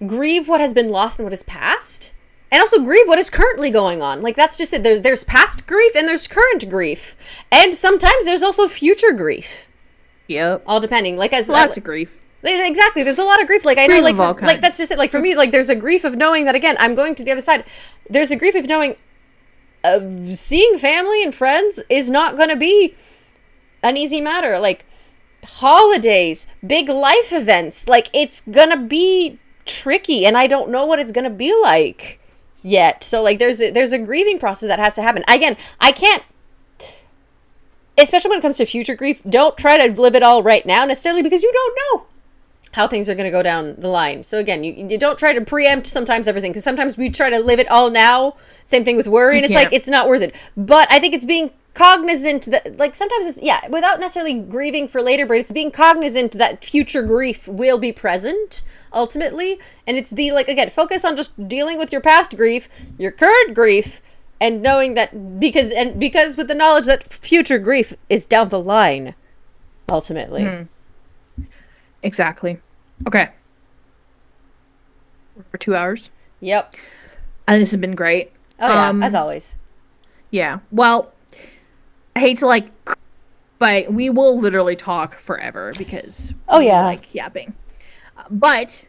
grieve what has been lost and what is past. And also grieve what is currently going on. Like, that's just it. There's past grief and there's current grief. And sometimes there's also future grief. Yep. All depending. Like, as lots of grief. Exactly. There's a lot of grief. Like, I know, like that's just it. Like, for me, like, there's a grief of knowing that, again, I'm going to the other side. There's a grief of knowing seeing family and friends is not going to be an easy matter. Like, holidays, big life events. Like, it's going to be tricky. And I don't know what it's going to be like yet. So like there's a grieving process that has to happen. Again, I can't, especially when it comes to future grief, don't try to live it all right now necessarily, because you don't know how things are going to go down the line. So again, you don't try to preempt sometimes everything, because sometimes we try to live it all now. Same thing with worry, and it's like it's not worth it. But I think it's being cognizant that, like, sometimes it's without necessarily grieving for later, but it's being cognizant that future grief will be present ultimately. And it's the, like, again, focus on just dealing with your past grief, your current grief, and knowing that because with the knowledge that future grief is down the line ultimately. Exactly. Okay, for 2 hours. Yep. And this has been great. As always. Yeah, well, I hate to but we will literally talk forever because we like yapping. But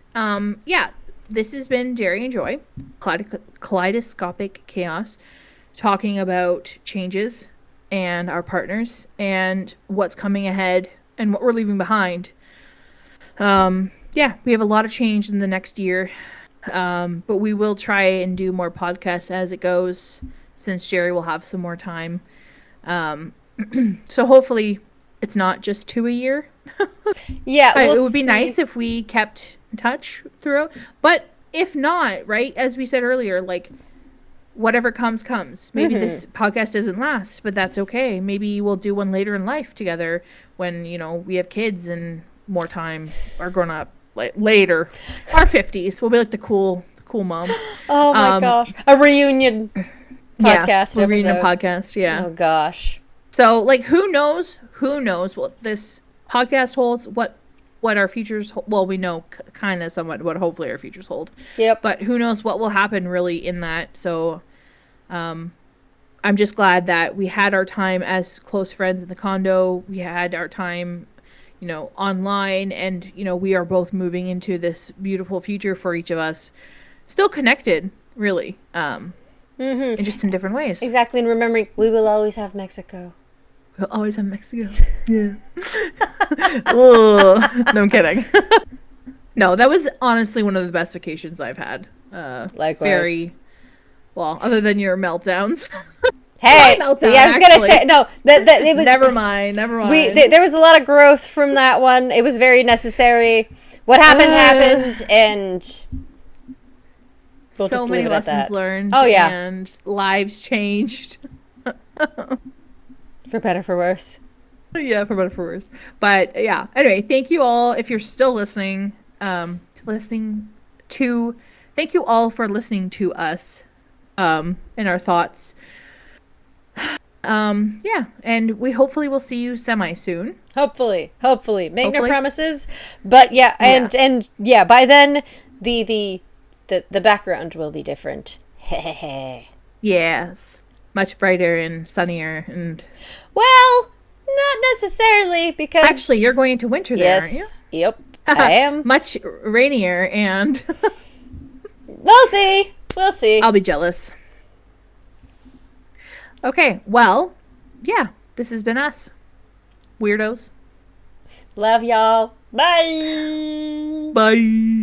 this has been Gerry and Joy, Kaleidoscopic Chaos, talking about changes and our partners and what's coming ahead and what we're leaving behind. We have a lot of change in the next year, but we will try and do more podcasts as it goes, since Gerry will have some more time. So hopefully it's not just 2 a year. It would be nice if we kept in touch throughout, but if not, right, as we said earlier, like, whatever comes maybe this podcast doesn't last, but that's okay. Maybe we'll do one later in life together when, we have kids and more time are grown up, like later, our 50s. We'll be like the cool moms. Oh my gosh, a reunion podcast. A reunion podcast. Yeah. Oh gosh. So, like, who knows what this podcast holds, what our futures, well, we know kind of somewhat what hopefully our futures hold. Yep. But who knows what will happen really in that. So, I'm just glad that we had our time as close friends in the condo. We had our time, online, and, we are both moving into this beautiful future for each of us. Still connected, really. And just in different ways. Exactly. And remembering, we will always have Mexico. We'll always have Mexico. Yeah. No, I'm kidding. No, that was honestly one of the best vacations I've had. Likewise. Other than your meltdowns. Hey, meltdown, I was gonna say no. That it was. Never mind. There was a lot of growth from that one. It was very necessary. What happened, and we'll so many lessons learned. Oh yeah, and lives changed. For better, for worse. Yeah, for better for worse. But yeah, anyway, thank you all if you're still listening. Thank you all for listening to us, and our thoughts. Yeah, and we hopefully will see you semi soon. Hopefully, make no Hopefully. promises, but yeah, and yeah, by then the background will be different. Yes, much brighter and sunnier, and Well, not necessarily, because actually, you're going into winter there, aren't you? Yep, I am. Much rainier, and We'll see. We'll see. I'll be jealous. Okay, well, yeah, this has been us, weirdos. Love y'all. Bye. Bye.